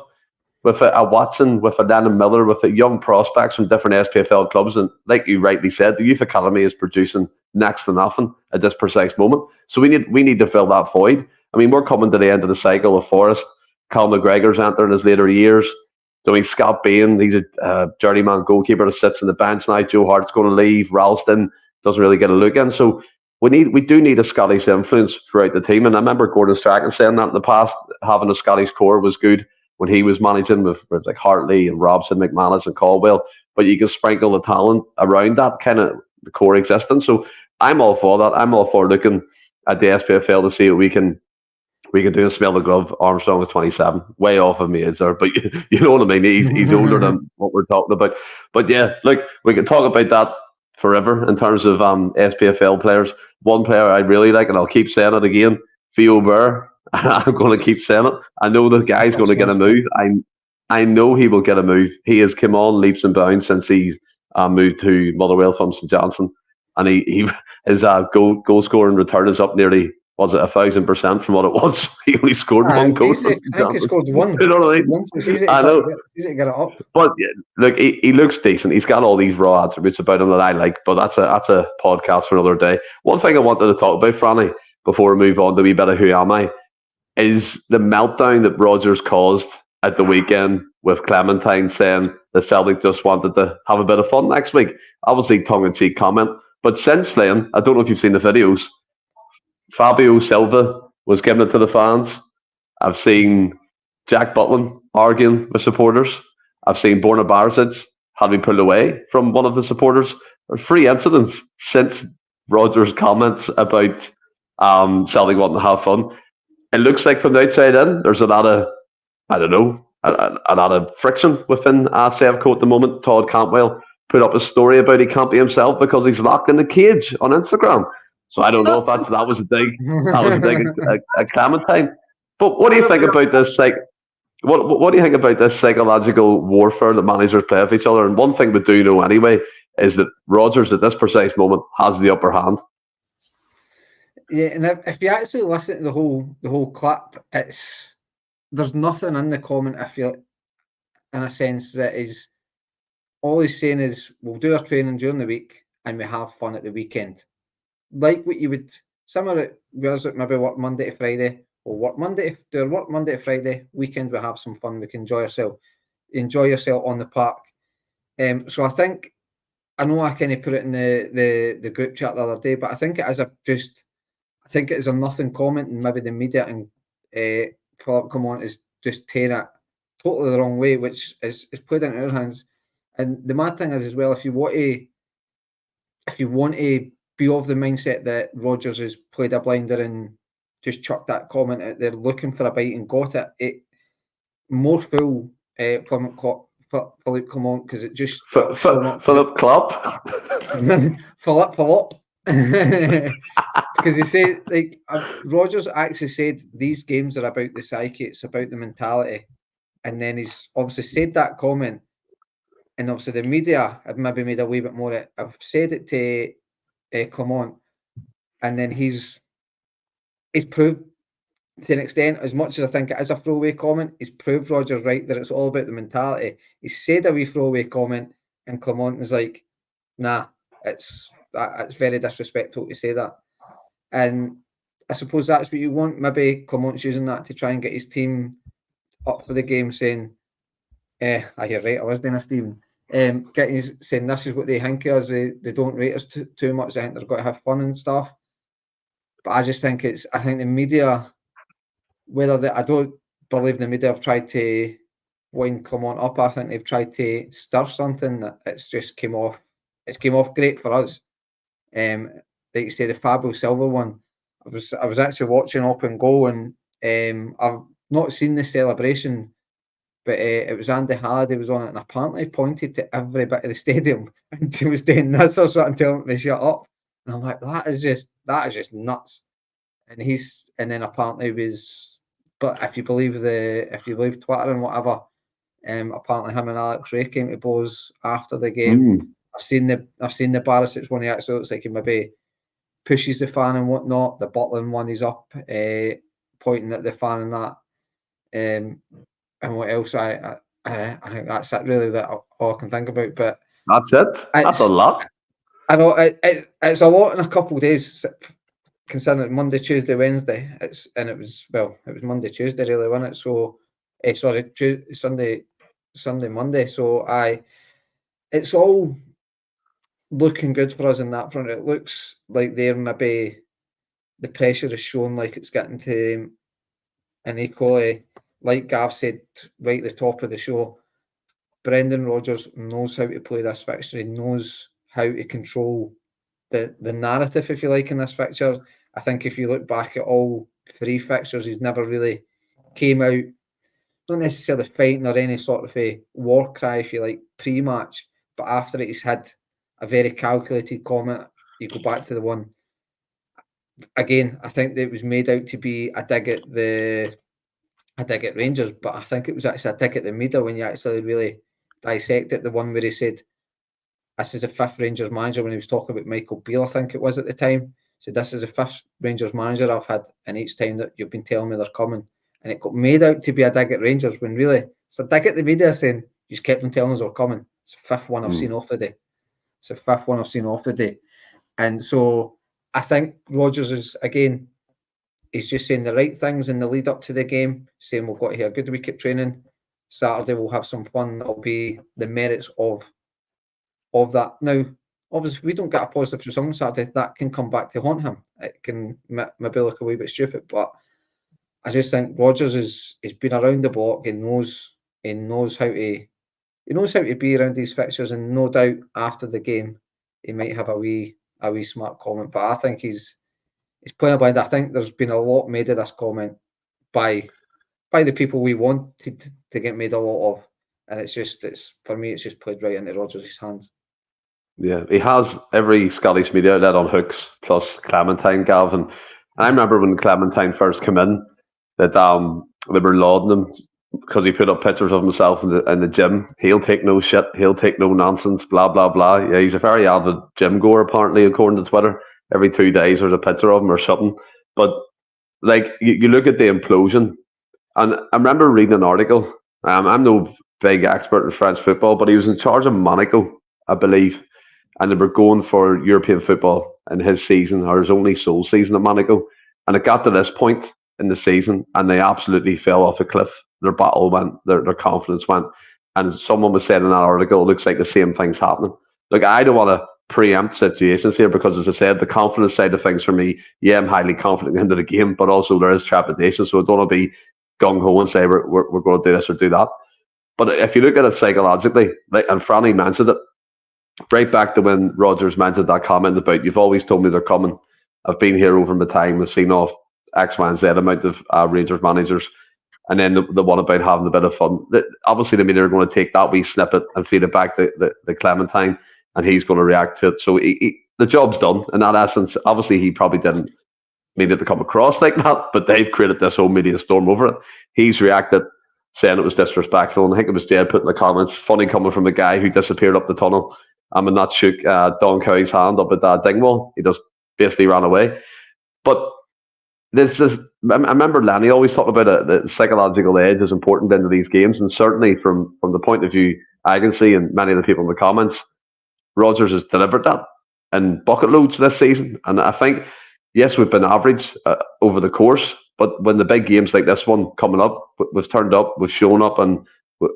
With a Watson, with a Lennon Miller, with a young prospects from different SPFL clubs. And like you rightly said, the Youth Academy is producing next to nothing at this precise moment. So we need to fill that void. I mean, we're coming to the end of the cycle of Forest. Cal McGregor's entering his later years. So he's Scott Bain, he's a journeyman goalkeeper that sits on the bench now. Joe Hart's going to leave. Ralston doesn't really get a look in. So we do need a Scottish influence throughout the team. And I remember Gordon Strachan saying that in the past, having a Scottish core was good when he was managing with like Hartley and Robson, McManus and Caldwell. But you can sprinkle the talent around that kind of core existence. So I'm all for that. I'm all for looking at the SPFL to see what we can do and smell the glove. Armstrong is 27, way off of me, is there? But you know what I mean. He's older than what we're talking about. But yeah, look, we can talk about that forever in terms of SPFL players. One player I really like, and I'll keep saying it again, Theo Burr. I'm going to keep saying it. I know the guy's going to get a move. I know he will get a move. He has come on leaps and bounds since he's moved to Motherwell from St Johnson, and his goal scoring return is up nearly, was it 1,000% from what it was? He only scored one goal. I think he scored one. You know what I mean? Once, it's easy I know. Easy to get it up. But yeah, look, he looks decent. He's got all these raw attributes about him that I like. But that's a podcast for another day. One thing I wanted to talk about, Franny, before we move on to a wee bit of Who Am I, is the meltdown that Rodgers caused at the weekend with Clementine saying the Celtic just wanted to have a bit of fun next week. Obviously, tongue-in-cheek comment. But since then, I don't know if you've seen the videos, Fabio Silva was giving it to the fans. I've seen Jack Butland arguing with supporters. I've seen Borna Barisic had been pulled away from one of the supporters. There's 3 incidents since Rodgers' comments about Celtic wanting to have fun. It looks like from the outside in, there's a lot of, I don't know, a lot of friction within Sevco at the moment. Todd Cantwell put up a story about he can't be himself because he's locked in the cage on Instagram. So I don't know if that was a dig at Clementine. But what do you think about this? What do you think about this psychological warfare that managers play with each other? And one thing we do know anyway is that Rodgers at this precise moment has the upper hand. Yeah, and if you actually listen to the whole clip, there's nothing in the comment, I feel, in a sense, that is, all he's saying is we'll do our training during the week and we have fun at the weekend. Like what you would, similar, whereas it maybe work Monday to Friday, or work Monday to Friday, weekend we have some fun, we can enjoy yourself on the park. So I think, I know I kind of put it in the group chat the other day, but I think it is a nothing comment, and maybe the media and Philip come on is just taking it totally the wrong way, which is played into our hands. And the mad thing is as well, if you want to be of the mindset that Rodgers has played a blinder and just chucked that comment out there looking for a bite and got it, more fool Philip come on, because it just Philip Klopp. Philip. Because he said, like, Rodgers actually said these games are about the psyche, it's about the mentality. And then he's obviously said that comment, and obviously the media have maybe made a wee bit more. I've said it to Clement, and then he's proved to an extent, as much as I think it is a throwaway comment, he's proved Rodgers right that it's all about the mentality. He said a wee throwaway comment, and Clement was like, nah, it's very disrespectful to say that. And I suppose that's what you want. Maybe Clement's using that to try and get his team up for the game, saying, I hear right, I was doing a Stephen. Saying this is what they think of us, they don't rate us too much, I think they've got to have fun and stuff. But I just think I think the media, I don't believe the media have tried to wind Clement up. I think they've tried to stir something that it's just came off great for us. Like you say, the Fabio Silva one, I was actually watching Up and Go, and I've not seen the celebration, but it was Andy Hardy was on it, and apparently pointed to every bit of the stadium and he was doing this or something, telling them to shut up. And I'm like, that is just nuts. And then apparently but if you believe Twitter and whatever, apparently him and Alex Ray came to blows after the game. I've seen the Barisic one. He actually looks like he maybe pushes the fan and whatnot. The Butland one, he's up pointing at the fan and that. And what else? I think that's it really, that all I can think about. But that's it. That's a lot. I know it's a lot in a couple of days, considering Monday, Tuesday, Wednesday. It was Monday, Tuesday really, wasn't it? So Sunday, Monday. So it's all looking good for us in that front. It looks like maybe the pressure is shown like it's getting to them, and equally, like Gav said right at the top of the show, Brendan Rodgers knows how to play this fixture. He knows how to control the narrative, if you like, in this fixture. I think if you look back at all 3 fixtures, he's never really came out, not necessarily fighting or any sort of a war cry, if you like, pre-match, but after it, he's had a very calculated comment. You go back to the one again. I think that it was made out to be a dig at Rangers, but I think it was actually a dig at the media when you actually really dissect it. The one where he said, this is the 5th Rangers manager when he was talking about Michael Beale, I think it was at the time. So this is the 5th Rangers manager I've had, and each time that you've been telling me they're coming, and it got made out to be a dig at Rangers when really it's a dig at the media saying you just kept on telling us they're coming. It's the 5th one I've seen off the day. It's the 5th one I've seen off the day. And so I think Rodgers is, again, he's just saying the right things in the lead up to the game, saying we've got to have a good week at training. Saturday we'll have some fun. That'll be the merits of that. Now, obviously, if we don't get a positive result on Saturday, that can come back to haunt him. It can maybe look a wee bit stupid, but I just think Rodgers is been around the block and knows how to be around these fixtures, and no doubt after the game he might have a wee smart comment. But I think he's playing a blind. I think there's been a lot made of this comment by the people we wanted to get made a lot of, and for me it's just played right into Rodgers' hands. Yeah, he has every Scottish media outlet on hooks, plus Clementine, Gavin. And I remember when Clementine first came in, that they were lauding him because he put up pictures of himself in the gym. He'll take no shit. He'll take no nonsense. Blah blah blah. Yeah, he's a very avid gym goer, apparently, according to Twitter. Every 2 days there's a picture of him or something. But like you look at the implosion, and I remember reading an article. I'm no big expert in French football, but he was in charge of Monaco, I believe, and they were going for European football in his season, or his only sole season at Monaco. And it got to this point in the season, and they absolutely fell off a cliff. Their battle went, their confidence went. And someone was saying in that article, it looks like the same thing's happening. Look, I don't want to preempt situations here because, as I said, the confidence side of things for me, yeah, I'm highly confident into the game, but also there is trepidation. So I don't want to be gung-ho and say we're going to do this or do that. But if you look at it psychologically, and Franny mentioned it, right back to when Rodgers mentioned that comment about, you've always told me they're coming. I've been here over my time. I've seen off X, Y, and Z amount of Rangers managers. And then the one about having a bit of fun. Obviously, the media are going to take that wee snippet and feed it back to the Clementine, and he's going to react to it. So the job's done in that essence. Obviously, he probably didn't mean it to come across like that, but they've created this whole media storm over it. He's reacted, saying it was disrespectful, and I think it was Jed put in the comments, funny coming from a guy who disappeared up the tunnel and not shook Don Cowie's hand up at Dingwall. He just basically ran away. But this is, I remember Lenny always talked about the psychological edge is important into these games, and certainly from the point of view I can see, and many of the people in the comments, Rodgers has delivered that in bucket loads this season. And I think, yes, we've been average over the course, but when the big games like this one coming up, we've turned up, we've shown up, and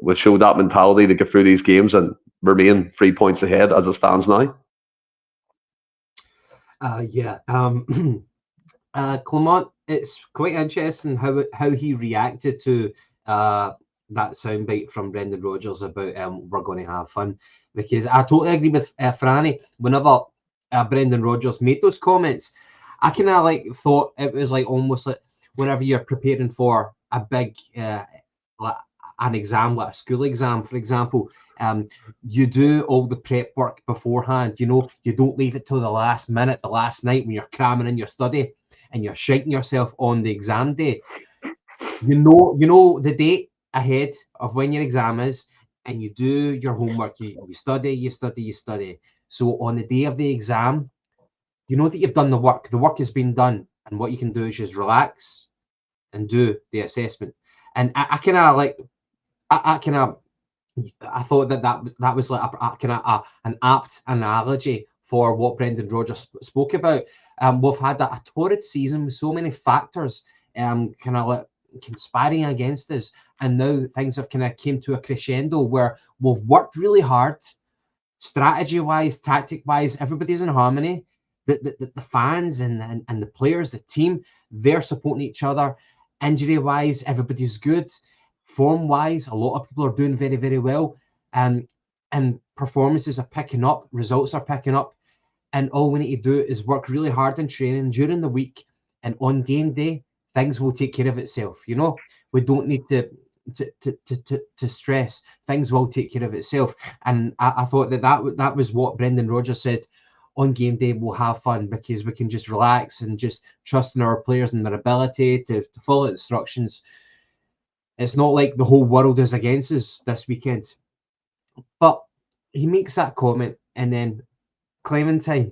we've showed that mentality to get through these games and remain 3 points ahead as it stands now. Clement, it's quite interesting how he reacted to that soundbite from Brendan Rodgers about we're going to have fun, because I totally agree with Franny. Whenever Brendan Rodgers made those comments, I kind of thought it was almost like whenever you're preparing for a big an exam, like a school exam, for example, you do all the prep work beforehand. You don't leave it till the last minute, the last night when you're cramming in your study and you're shiting yourself on the exam day. You know the date ahead of when your exam is, and you do your homework. You study. So on the day of the exam, you know that you've done the work. The work has been done, and what you can do is just relax and do the assessment. And I thought that was like an apt analogy for what Brendan Rodgers spoke about. We've had a torrid season with so many factors conspiring against us, and now things have kind of came to a crescendo where we've worked really hard, strategy-wise, tactic-wise. Everybody's in harmony. The fans and the players, the team, they're supporting each other. Injury-wise, everybody's good. Form-wise, a lot of people are doing very, very well. And performances are picking up, results are picking up. And all we need to do is work really hard in training during the week, and on game day, things will take care of itself. We don't need to stress. Things will take care of itself. And I thought that was what Brendan Rodgers said. On game day, we'll have fun because we can just relax and just trust in our players and their ability to follow instructions. It's not like the whole world is against us this weekend. But he makes that comment, And then Clementine,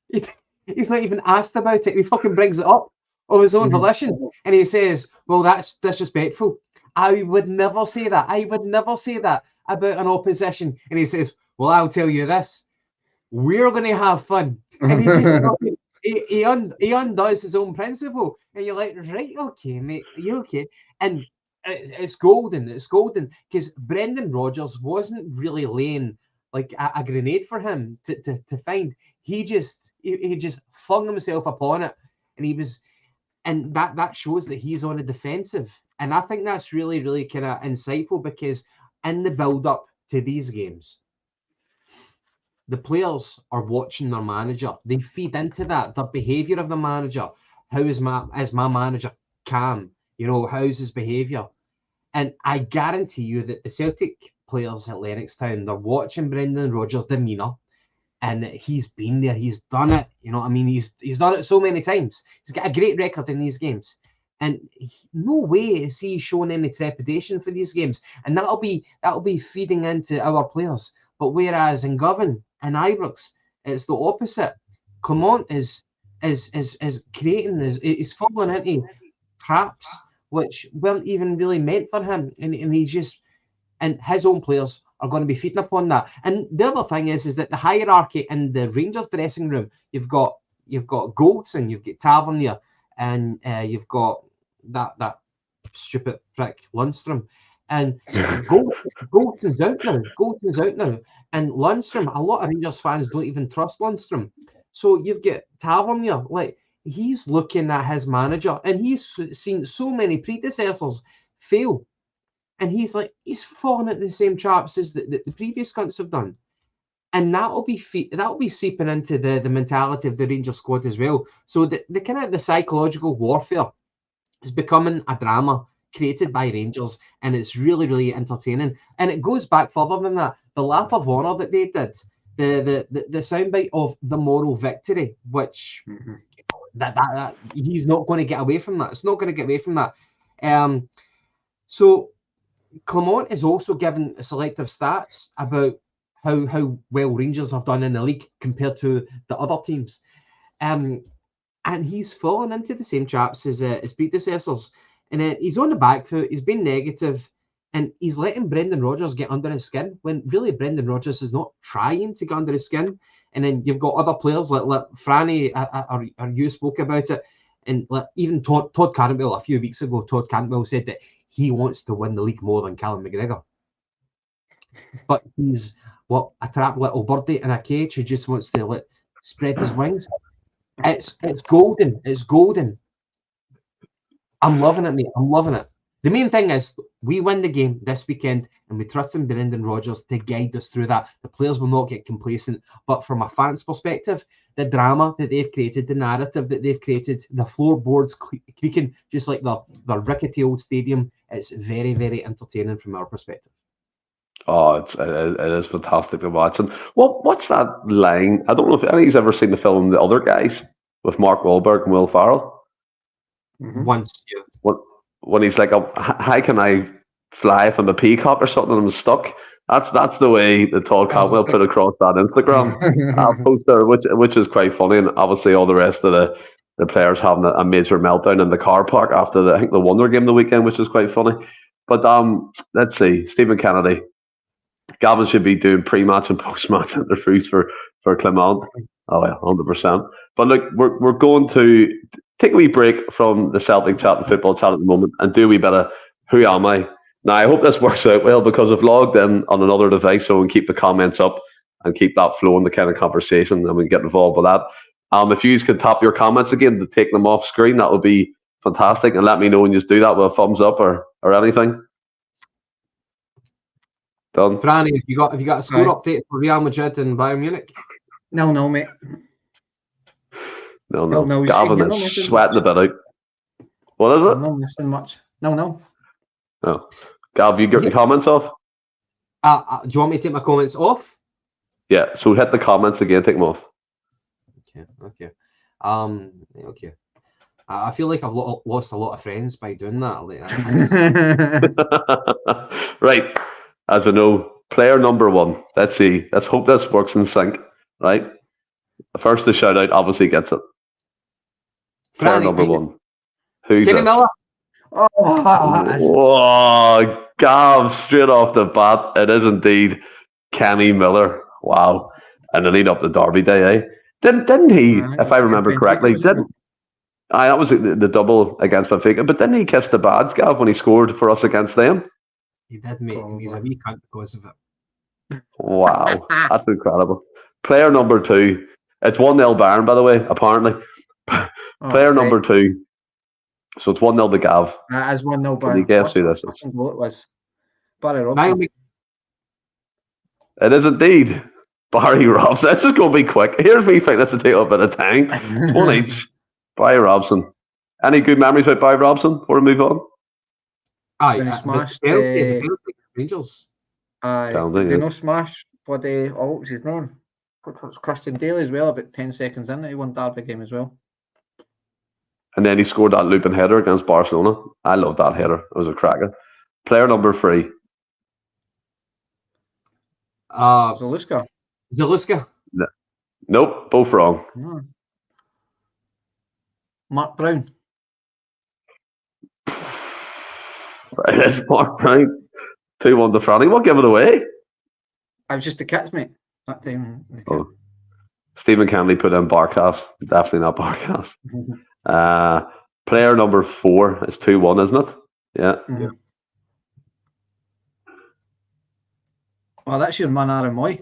he's not even asked about it. He fucking brings it up of his own volition, and he says, "Well, that's disrespectful. I would never say that. I would never say that about an opposition." And he says, "Well, I'll tell you this. We're going to have fun." And he just he undoes his own principle, and you're like, right, okay, mate, you okay? And it's golden. It's golden because Brendan Rodgers wasn't really laying like a grenade for him to find. He just flung himself upon it, and that shows that he's on a defensive. And I think that's really, really kind of insightful because in the build-up to these games, the players are watching their manager. They feed into that, the behaviour of the manager. How is my manager calm? How's his behaviour? And I guarantee you that the Celtic players at Lennoxtown, they're watching Brendan Rodgers' demeanour, and he's been there, he's done it. You know what I mean? He's done it so many times. He's got a great record in these games. And no way is he showing any trepidation for these games. And that'll be feeding into our players. But whereas in Govan and Ibrox, it's the opposite. Clement is creating this, he's falling into traps which weren't even really meant for him. And his own players are going to be feeding upon that. And the other thing is that the hierarchy in the Rangers dressing room, you've got Goldson, you've got Tavernier, and you've got that stupid prick Lundstrom. And Goldson's out now. And Lundstrom, a lot of Rangers fans don't even trust Lundstrom. So you've got Tavernier, like he's looking at his manager, and he's seen so many predecessors fail. And he's falling into the same traps as the previous cunts have done. And that'll be seeping into the mentality of the Rangers squad as well. So the kind of the psychological warfare is becoming a drama created by Rangers, and it's really, really entertaining. And it goes back further than that. The lap of honour that they did, the soundbite of the moral victory, which that he's not going to get away from that. It's not going to get away from that. So Clement is also given selective stats about how well Rangers have done in the league compared to the other teams. And he's fallen into the same traps as his predecessors. And he's on the back foot, he's been negative, and he's letting Brendan Rodgers get under his skin when really Brendan Rodgers is not trying to get under his skin. And then you've got other players like Franny, or you spoke about it, and even Todd Cantwell a few weeks ago, Todd Cantwell said that he wants to win the league more than Callum McGregor. But he's a trapped little birdie in a cage who just wants to spread his wings. It's golden. It's golden. I'm loving it, mate. I'm loving it. The main thing is we win the game this weekend, and we trust in Brendan Rodgers to guide us through that. The players will not get complacent. But from a fan's perspective, the drama that they've created, the narrative that they've created, the floorboards creaking just like the rickety old stadium, it's very, very entertaining from our perspective. Oh, it is fantastic to watch. And what's that line? I don't know if anybody's ever seen the film The Other Guys with Mark Wahlberg and Will Ferrell. Once, yeah. When he's like, how can I fly if I'm a peacock or something and I'm stuck? That's the way that Todd Cantwell put across that Instagram poster, which is quite funny. And obviously all the rest of the players having a major meltdown in the car park after the Wonder game the weekend, which is quite funny. But let's see, Stephen Kennedy. Gavin should be doing pre-match and post-match interviews for Clement. Oh yeah, 100%. But look, we're going to take a wee break from the Celtic chat and football chat at the moment and do a wee bit of Who Am I? Now, I hope this works out well because I've logged in on another device so we can keep the comments up and keep that flowing, the kind of conversation, and we can get involved with that. If you could tap your comments again to take them off screen, that would be fantastic. And let me know when you just do that with a thumbs up or anything. Done. Franny, have you got a score update for Real Madrid and Bayern Munich? No, mate. No. Gavin is sweating a bit out. What is it? I'm not missing much. No. Oh. Gav, you got your comments off? Do you want me to take my comments off? Yeah, so hit the comments again, take them off. Okay. Okay. I feel like I've lost a lot of friends by doing that. Right. As we know, Player number 1. Let's see. Let's hope this works in sync, right? The first to shout out obviously gets it. Player number 1. Who's Kenny this? Miller. Oh, Gav, straight off the bat. It is indeed Kenny Miller. Wow. And the lead up to Derby Day, eh? Didn't he, if I remember correctly, that was the double against Benfica, but didn't he kiss the bads, Gav, when he scored for us against them? He did, mate. He's a wee cunt because of it. Wow. That's incredible. Player number 2. It's 1-0 Bayern, by the way, apparently. Player number 2. So it's 1-0 to Gav. As 1-0 Bayern. Can you guess who this is? It was Barry Robson. It is indeed Barry Robson. This is going to be quick. Here's me think this will take a bit of time. It's 1 each. Barry Robson. Any good memories about Barry Robson before we move on? When he smashed the Rangers. They no smash what was his name? It was Christian Daly as well, about 10 seconds in it. He won Derby game as well. And then he scored that looping header against Barcelona. I love that header. It was a cracker. Player number 3. Zaluska. No. Nope, both wrong. No. Mark Brown. Right, it's Mark Brown. 2-1 to Franny. We'll give it away. I was just a catch, mate. That time. Oh. Stephen Kennedy put in Barcast. Definitely not Barcast. Player number 4 is 2-1, isn't it? Yeah. Mm-hmm. Well, that's your man, Aaron Moy.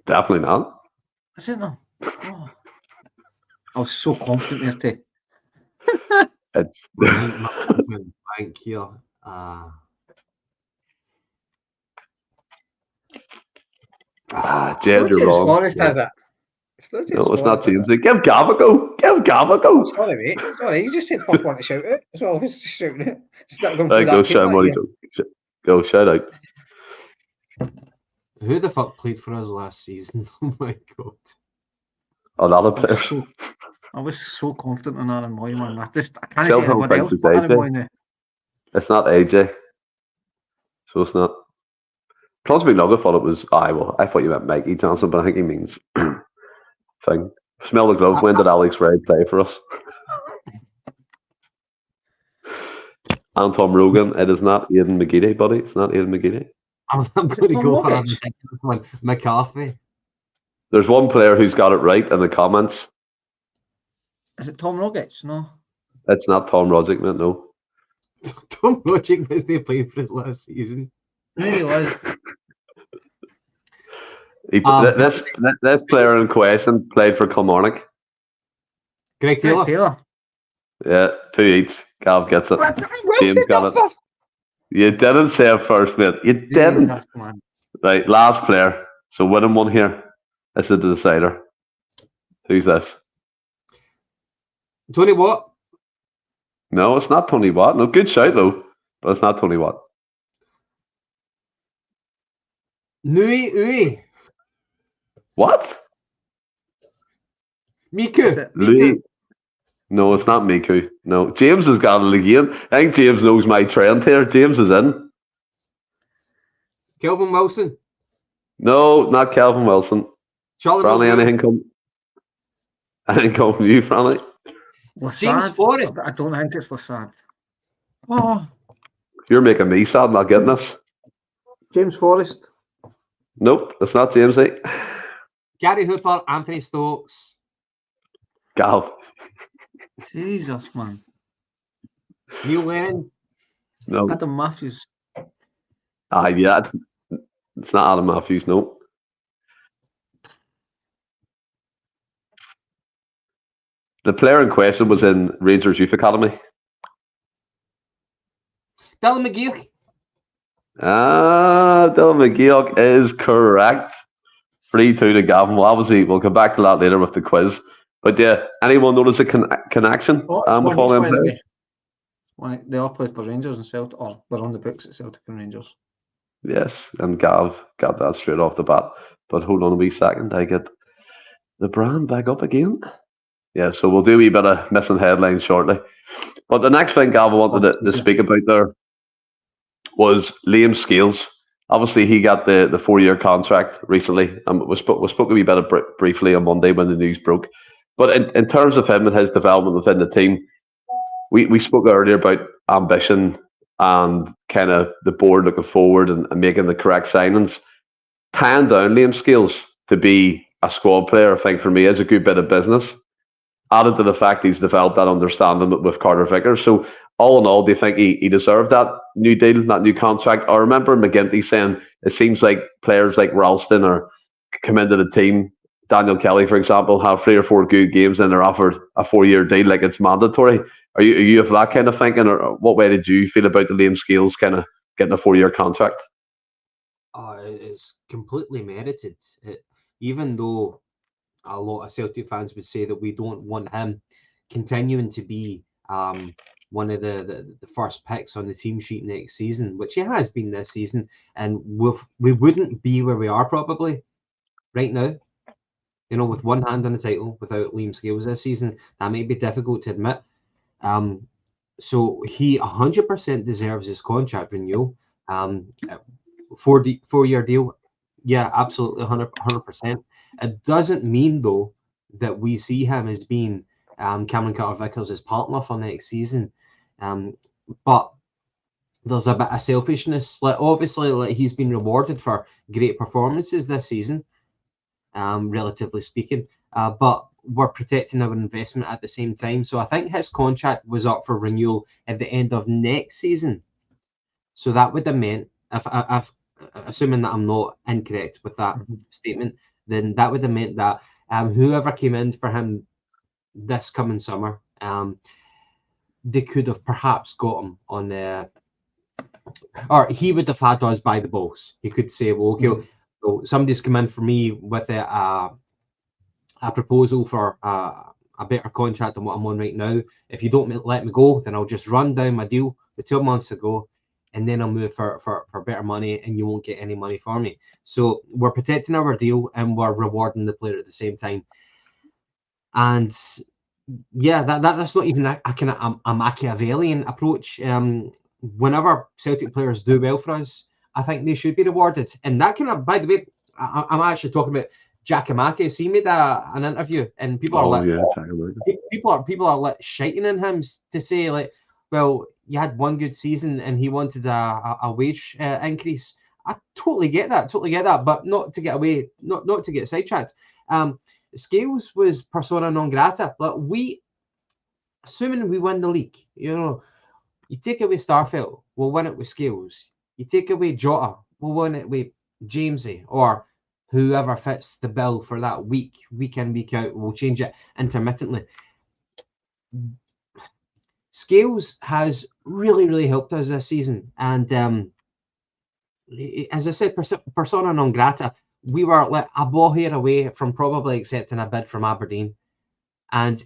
Definitely not. Is it no? Oh. I was so confident there, too. It's bank here. James, you're wrong. Forrest has it. It's not James. Give Gav a go. Sorry, mate. Sorry, you just said first one to shout it. So I was just shouting it. Go shout out. Go shout out. Who the fuck played for us last season? Oh my god. A lot of players. I was so confident in Aaron Moy, man. I can't Still say anybody else but Aaron Moy now. It's not AJ. So it's not. Clons McNugget thought it was I thought you meant Mikey Johnson, but I think he means thing. Smell the gloves. When did Alex Ray play for us? And Tom Rogan. It is not Aidan McGeady, buddy. It's not Aidan McGeady. I'm going to go for this one. McCarthy. There's one player who's got it right in the comments. Is it Tom Rogic? No. It's not Tom Rogic, man. No. Tom Rogic was they playing for us last season. No, he was. This player in question played for Kilmarnock. Greg Taylor. Yeah, 2 each. Gav gets it. James got it. You didn't say it first, mate. You didn't. Right, last player. So winning one here. This is the decider. Who's this? Tony Watt. No, it's not Tony Watt. No, good shout though, but it's not Tony Watt. Nui Ui. What? Miku. No, it's not Miku. No, James has got it again. I think James knows my trend here. James is in. Kelvin Wilson. No, not Kelvin Wilson. Charlie Franny, anything come from you, Franny? James Forrest. I don't think it's Lassard. Oh. You're making me sad not getting this. James Forrest. Nope, it's not James. Gary Hooper, Anthony Stokes. Gav. Jesus, man. Neil Lennon. No. Adam Matthews. Yeah, it's not Adam Matthews, no. The player in question was in Rangers Youth Academy. Dylan McGeoch. Dylan McGeoch is correct. 3-2 to Gavin. Well, obviously, we'll come back to that later with the quiz. But yeah, anyone notice a connection? They all played for Rangers and Celtic, or were on the books at Celtic and Rangers. Yes, and Gav got that straight off the bat. But hold on a wee second, I get the brand back up again. Yeah, so we'll do a wee bit of missing headlines shortly. But the next thing Gav wanted to speak about there was Liam Scales. obviously he got the 4-year contract recently. We spoke a wee bit briefly on Monday when the news broke. But in terms of him and his development within the team, we spoke earlier about ambition and kind of the board looking forward and making the correct signings. Tying down Liam Scales to be a squad player, I think for me is a good bit of business. Added to the fact he's developed that understanding with Carter Vickers. So all in all, do you think he deserved that new deal, that new contract? I remember McGinty saying it seems like players like Ralston or come into the team. Daniel Kelly, for example, have 3 or 4 good games and they're offered a 4-year deal like it's mandatory. Are you of that kind of thinking, or what way did you feel about the Liam Scales kind of getting a 4-year contract? It's completely merited. Even though a lot of Celtic fans would say that we don't want him continuing to be one of the first picks on the team sheet next season, which he has been this season, and we wouldn't be where we are probably right now. You know, with one hand on the title without Liam Scales this season, that may be difficult to admit. So he 100% deserves his contract renewal. 4-year deal. Yeah, absolutely, 100%. It doesn't mean, though, that we see him as being Cameron Carter-Vickers' partner for next season. But there's a bit of selfishness. Like, obviously, like, he's been rewarded for great performances this season, relatively speaking. But we're protecting our investment at the same time. So I think his contract was up for renewal at the end of next season. So that would have meant, if assuming that I'm not incorrect with that statement, then that would have meant that whoever came in for him this coming summer, they could have perhaps got him on or he would have had us buy the balls. He could say, well, okay, so somebody's come in for me with a proposal for a better contract than what I'm on right now. If you don't let me go, then I'll just run down my deal with 2 months ago, and then I'll move for better money, and you won't get any money for me. So we're protecting our deal and we're rewarding the player at the same time. And yeah, that's not even a kind of a Machiavellian approach. Whenever Celtic players do well for us, I think they should be rewarded. And that kind of, by the way, I'm actually talking about Giacomakis. He made an interview, and people are like, people are like shiting in him to say, like, well, you had one good season and he wanted a wage increase. I totally get that, but not to get away, not to get sidetracked. Scales was persona non grata. Like, assuming we win the league, you know, you take away Starfelt, we'll win it with Scales. You take away Jota, we'll win it with Jamesy, or whoever fits the bill for that week in, week out. We'll change it intermittently. Scales has really, really helped us this season. And as I said, persona non grata, we were like a ball hair away from probably accepting a bid from Aberdeen. And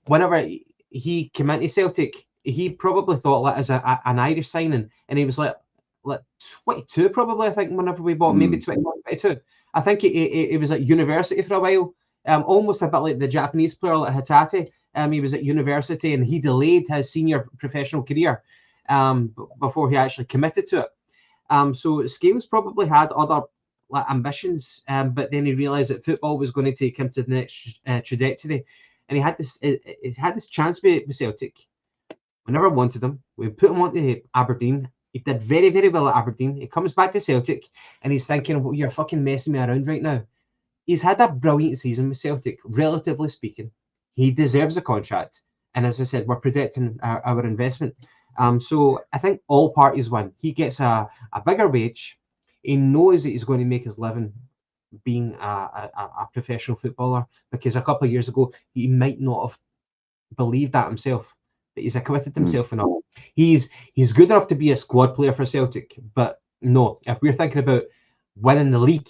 whenever he came into Celtic, he probably thought that as an Irish signing. And he was like 22 probably, I think, whenever we bought, maybe 21, 22. I think he was at university for a while, almost a bit like the Japanese player like Hatate. He was at university and he delayed his senior professional career before he actually committed to it. So Scales probably had other ambitions, but then he realised that football was going to take him to the next trajectory. And he had this chance with Celtic. We never wanted him. We put him onto Aberdeen. He did very, very well at Aberdeen. He comes back to Celtic and he's thinking, well, you're fucking messing me around right now. He's had a brilliant season with Celtic, relatively speaking. He deserves a contract. And as I said, we're protecting our investment. So I think all parties win. He gets a bigger wage. He knows that he's going to make his living being a professional footballer, because a couple of years ago, he might not have believed that himself. But he's acquitted himself enough. He's good enough to be a squad player for Celtic. But no, if we're thinking about winning the league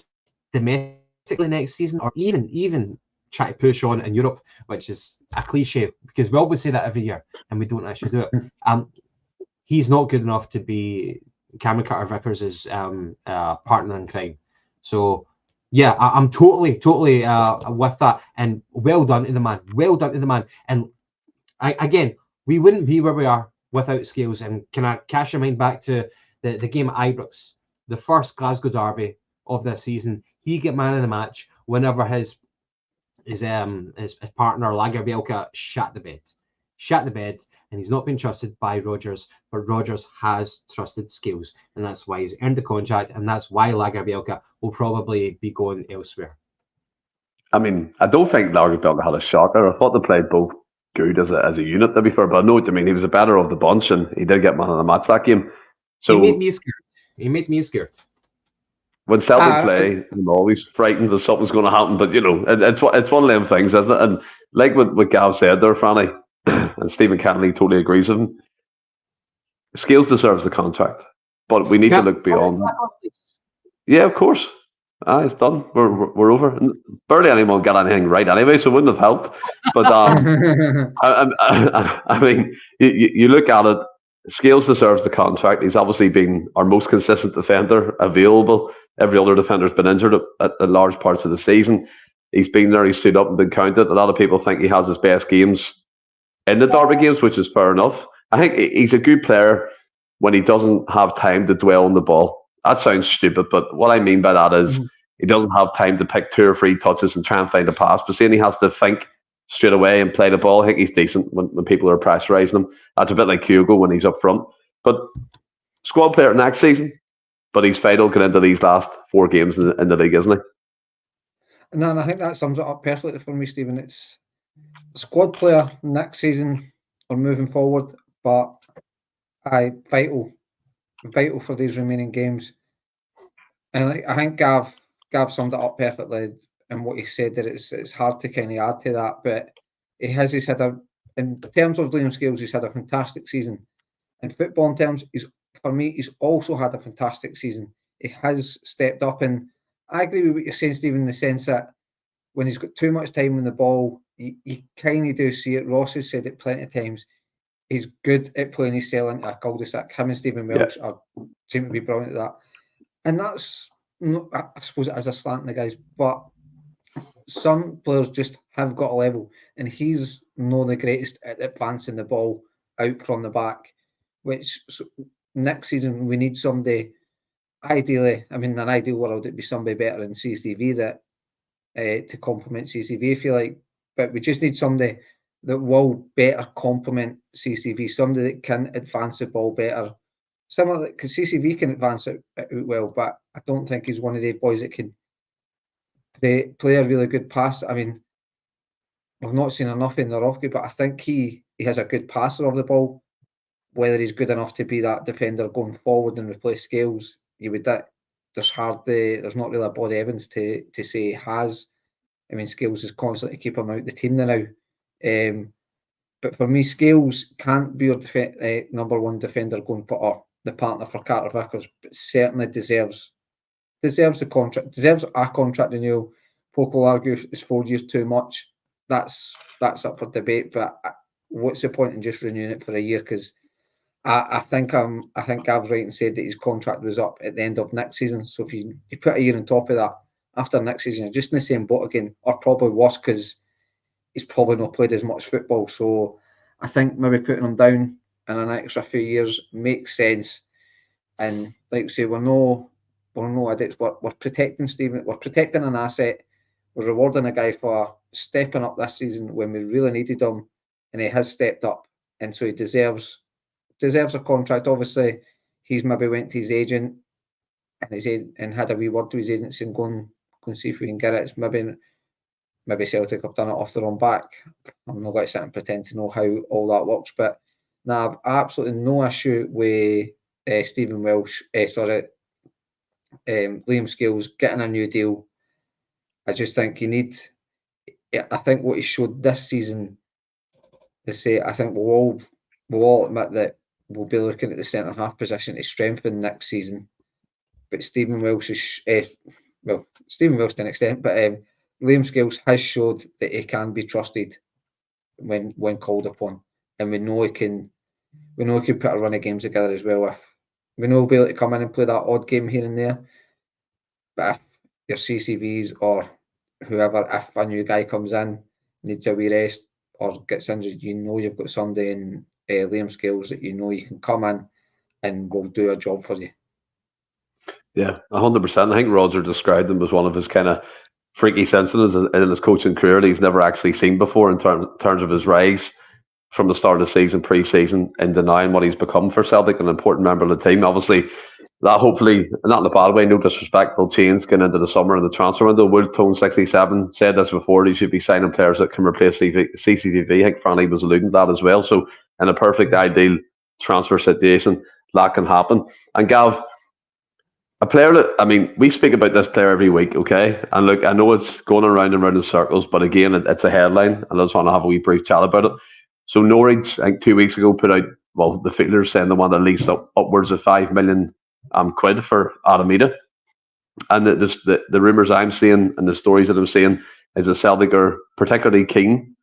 domestically next season, or even try to push on in Europe, which is a cliche because we always say that every year and we don't actually do it. He's not good enough to be Cameron Carter-Vickers' partner in crime. So yeah, I'm totally with that, and well done to the man. And again, we wouldn't be where we are without Scales. And can I cast your mind back to the game at Ibrox? the first Glasgow derby of this season, he get man of the match whenever his partner Lagerbielke shat the bed, and he's not been trusted by Rodgers, but Rodgers has trusted Scales, and that's why he's earned the contract, and that's why Lagerbielke will probably be going elsewhere. I mean, I don't think Lagerbielke had a shot there. I thought they played both good as a unit, to be fair, but I know what you mean. He was the better of the bunch, and he did get man of the match that game. So he made me scared. When Celtic play, I'm always frightened that something's going to happen. But it's one of them things, isn't it? And like what Gav said there, Franny, and Stephen Kennedy totally agrees with him. Scales deserves the contract, but we need to look beyond that. Yeah, of course. It's done. We're over. And barely anyone got anything right anyway, so it wouldn't have helped. But I mean, you look at it. Scales deserves the contract. He's obviously been our most consistent defender available. Every other defender's been injured at large parts of the season. He's been there. He's stood up and been counted. A lot of people think he has his best games in the derby games, which is fair enough. I think he's a good player when he doesn't have time to dwell on the ball. That sounds stupid, but what I mean by that is he doesn't have time to pick 2 or 3 touches and try and find a pass. But seeing he has to think straight away and play the ball, I think he's decent when people are pressurising him. That's a bit like Hugo when he's up front. But squad player next season, but he's vital going into these last 4 games in the league, isn't he? And I think that sums it up perfectly for me, Stephen. It's squad player next season or moving forward, but vital for these remaining games. And I think Gav summed it up perfectly in what he said, that it's hard to kind of add to that, but he's had in terms of Liam Scales, he's had a fantastic season. In football terms, for me, he's also had a fantastic season. He has stepped up, and I agree with what you're saying, Stephen, in the sense that when he's got too much time on the ball, you kind of do see it. Ross has said it plenty of times. He's good at playing his cell into a cul-de-sac. Him and Stephen Welsh seem to be brilliant at that. And that's, I suppose it is a slant in the guys, but some players just have got a level, and he's not the greatest at advancing the ball out from the back, which next season we need somebody, ideally, I mean, in an ideal world, it'd be somebody better in CCV that to complement CCV, if you like, but we just need somebody that will better complement CCV, somebody that can advance the ball better. Similar, because CCV can advance it well, but I don't think he's one of the boys that can play a really good pass. I mean, I've not seen enough in the Rocky, but I think he has a good passer of the ball. Whether he's good enough to be that defender going forward and replace Scales, there's not really a body evidence to say he has. I mean, Scales is constantly keep him out the team now. But for me, Scales can't be your number one defender going for the partner for Carter Vickers, but certainly deserves a contract renewal. Folk will argue it's 4 years too much. That's up for debate. But what's the point in just renewing it for a year? Because I think Gav's right and said that his contract was up at the end of next season. So if you put a year on top of that, after next season, you're just in the same boat again, or probably worse, because he's probably not played as much football. So I think maybe putting him down in an extra few years makes sense. And like we say, we're no addicts. We're protecting Stephen. We're protecting an asset. We're rewarding a guy for stepping up this season when we really needed him, and he has stepped up, and so he deserves a contract. Obviously, he's maybe went to his agent and had a wee word to his agent saying, go and see if we can get it. It's maybe Celtic have done it off their own back. I'm not going to sit and pretend to know how all that works, but absolutely no issue with Stephen Welsh. Liam Scales getting a new deal. I just think I think what he showed this season, I think we'll all admit that we'll be looking at the centre half position to strengthen next season. But Stephen Welsh Stephen Welsh to an extent, but Liam Scales has showed that he can be trusted when called upon, and we know he can put a run of games together as well. We know he'll be able to come in and play that odd game here and there. But if your CCVs or whoever, if a new guy comes in, needs a wee rest or gets injured, you've got somebody in Liam Scales that you can come in and will do a job for you. Yeah, 100%. I think Roger described him as one of his kind of freaky sensibilities in his coaching career that he's never actually seen before in terms of his rise from the start of the season, pre-season, and denying what he's become for Celtic, an important member of the team. Obviously, that hopefully, not in a bad way, no disrespect, will change going into the summer and the transfer window. Will Tone 67 said this before, he should be signing players that can replace CCTV. I think Franny was alluding to that as well. So, in a perfect, ideal transfer situation, that can happen. And Gav, a player that, I mean, we speak about this player every week, okay? And look, I know it's going around and round in circles, but again, it's a headline, and I just want to have a wee brief chat about it. So Norwich, I think 2 weeks ago, put out, well, the feelers saying they want at least upwards of 5 million quid for Adam Idah. And the rumours I'm seeing and the stories that I'm seeing is that Celtic are particularly keen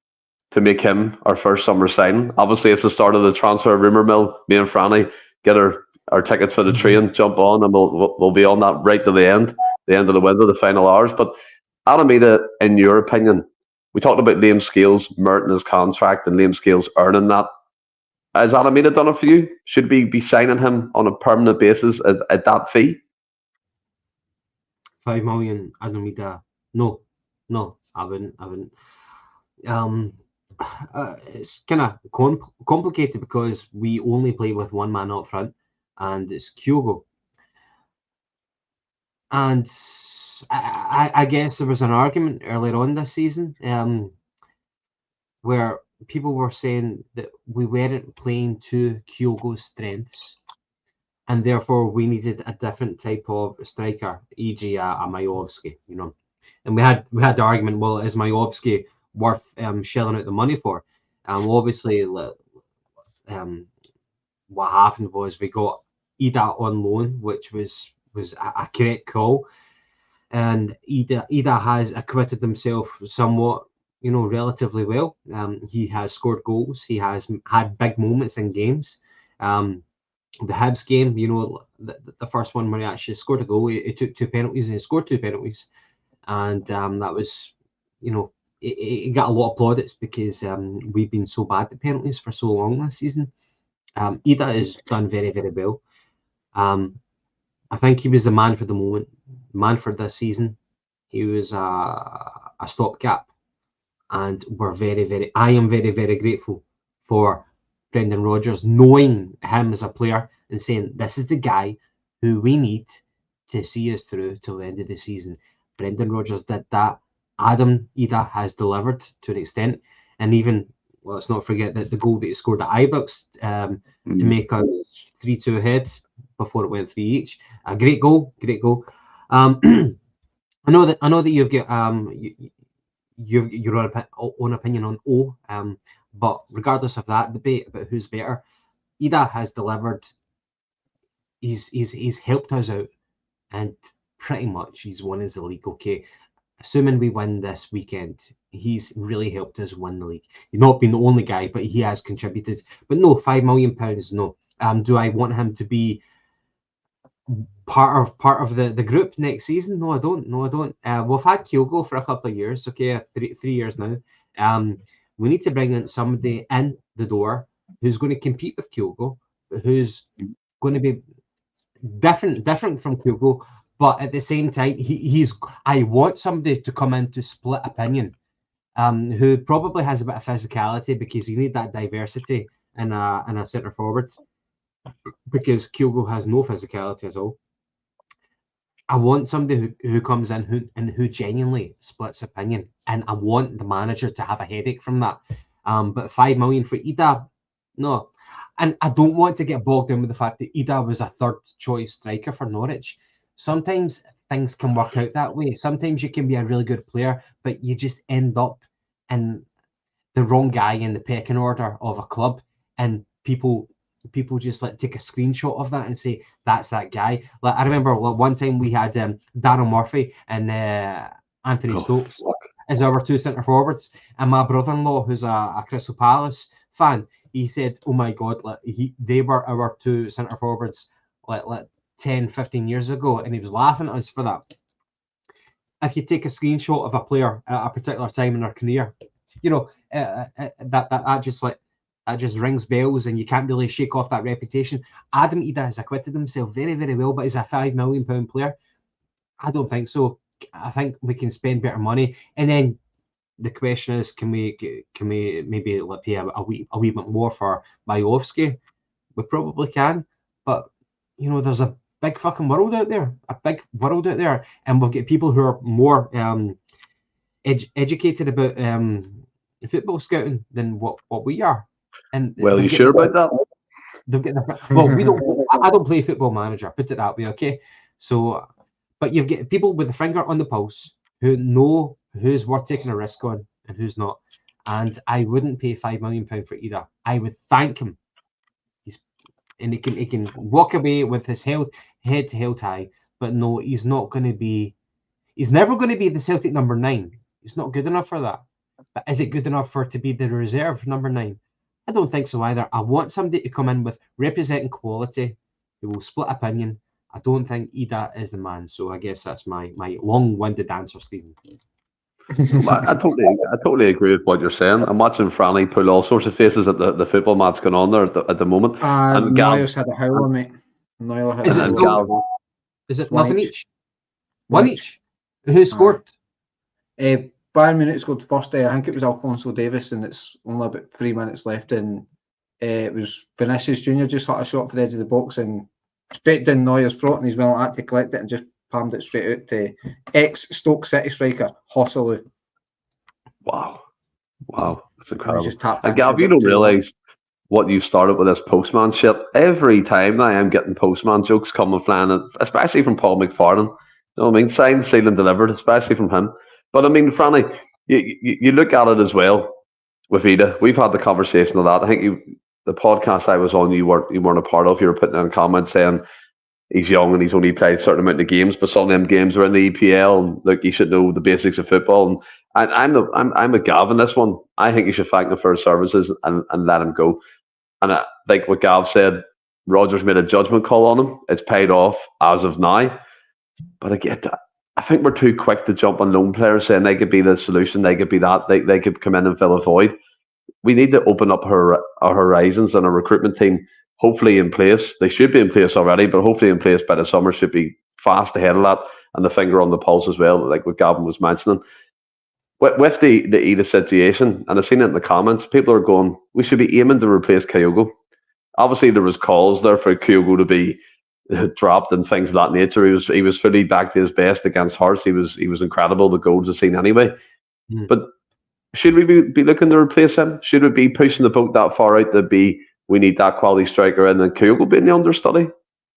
to make him our first summer signing. Obviously, it's the start of the transfer rumour mill. Me and Franny get our tickets for the train, jump on, and we'll be on that right to the end of the window, the final hours. But Adam Idah, in your opinion, we talked about Liam Scales meriting his contract and Liam Scales earning that. Has Adam Idah done it for you? Should we be signing him on a permanent basis at that fee? 5 million, Adam Idah. No, I wouldn't. It's kind of complicated because we only play with one man up front, and it's Kyogo. And I guess there was an argument earlier on this season where people were saying that we weren't playing to Kyogo's strengths, and therefore we needed a different type of striker, e.g. a Majowski, you know. And we had the argument, well, is Majowski worth shelling out the money for? Obviously, what happened was we got Idah on loan, which was a correct call, and Idah has acquitted himself somewhat, you know, relatively well. He has scored goals. He has had big moments in games. The Hibs game, you know, the first one where he actually scored a goal, he took 2 penalties and he scored 2 penalties, and that was, you know, it got a lot of plaudits because we've been so bad at penalties for so long this season. Idah has done very, very well. I think he was the man for the moment, man for this season. He was a stopgap, and I am very, very grateful for Brendan Rodgers knowing him as a player and saying, this is the guy who we need to see us through till the end of the season. Brendan Rodgers did that. Adam Idah has delivered to an extent, and even, well, let's not forget that the goal that he scored at Ibrox to make us 3-2 ahead before it went 3 each. A great goal. I know that you've got your own opinion on O, but regardless of that debate about who's better, Idah has delivered. He's helped us out, and pretty much he's won us the league. Okay, assuming we win this weekend, he's really helped us win the league. He's not been the only guy, but he has contributed. But no, £5 million, no. Do I want him to be part of the group next season? No, I don't. We've had Kyogo for a couple of years. Okay, three years now. We need to bring in somebody in the door who's going to compete with Kyogo, who's going to be different from Kyogo, but at the same time, I want somebody to come in to split opinion, who probably has a bit of physicality, because you need that diversity in a centre forward, because Kyogo has no physicality at all. I want somebody who comes in who genuinely splits opinion, and I want the manager to have a headache from that. But 5 million for Idah, no. And I don't want to get bogged down with the fact that Idah was a third choice striker for Norwich. Sometimes things can work out that way. Sometimes you can be a really good player, but you just end up in the wrong guy in the pecking order of a club, and people just like take a screenshot of that and say that's that guy. Like, I remember one time we had Darren Murphy and Anthony Stokes as our 2 centre forwards, and my brother-in-law, who's a Crystal Palace fan, he said, oh my god, like they were our 2 centre forwards like 10, 15 years ago, and he was laughing at us for that. If you take a screenshot of a player at a particular time in their career, you know, that just like that just rings bells, and you can't really shake off that reputation. Adam Idah has acquitted himself very, very well, but he's a £5 million player. I don't think so. I think we can spend better money. And then the question is, can we maybe pay a wee bit more for Majowski? We probably can, but there's a big fucking world out there, and we've got people who are more educated about football scouting than what we are. And well, you sure about that? We don't. I don't play Football Manager. Put it that way, okay? So, but you've got people with the finger on the pulse who know who's worth taking a risk on and who's not. And I wouldn't pay £5 million for Idah. I would thank him. He can walk away with his head to held high. But no, he's not going to be. He's never going to be the Celtic number 9. He's not good enough for that. But is it good enough to be the reserve number 9? I don't think so either. I want somebody to come in with representing quality who will split opinion. I don't think Idah is the man. So I guess that's my long-winded answer, Stephen. I totally agree with what you're saying. I'm watching Franny pull all sorts of faces at the football match going on there at the moment. And Noyer's had a howler, mate. Noyer had is a howler. Is it nothing each? One each? Who scored? Bayern Munich scored first. I think it was Alphonso Davies, and it's only about 3 minutes left. And it was Vinicius Junior just hit a shot for the edge of the box and straight down Neuer's throat, and he's well had to collect it and just palmed it straight out to ex-Stoke City striker Hosselu. Wow, that's incredible. And Gav, you don't realise what you've started with this postman shit. Every time now I'm getting postman jokes coming flying, especially from Paul McFarlane. You know what I mean? Signed, sealed and delivered, especially from him. But I mean, Franny, you look at it as well with Idah. We've had the conversation of that. I think the podcast I was on, you weren't a part of. You were putting in comments saying he's young and he's only played a certain amount of games, but some of them games are in the EPL. And look, he should know the basics of football. And I'm a Gav in this one. I think you should thank him for his services and let him go. And like what Gav said, Rodgers made a judgment call on him. It's paid off as of now. But again, I think we're too quick to jump on loan players saying they could be the solution, they could be that, they could come in and fill a void. We need to open up our horizons, and our recruitment team hopefully in place. They should be in place already, but hopefully in place by the summer, should be fast ahead of that, and the finger on the pulse as well, like what Gavin was mentioning. With the Idah situation, and I've seen it in the comments, people are going, we should be aiming to replace Kyogo. Obviously, there was calls there for Kyogo to be dropped and things of that nature. He was fully back to his best against Hearts. He was incredible. The goals I've seen anyway. But should we be looking to replace him? Should we be pushing the boat that far out we need that quality striker and then Kyogo being the understudy?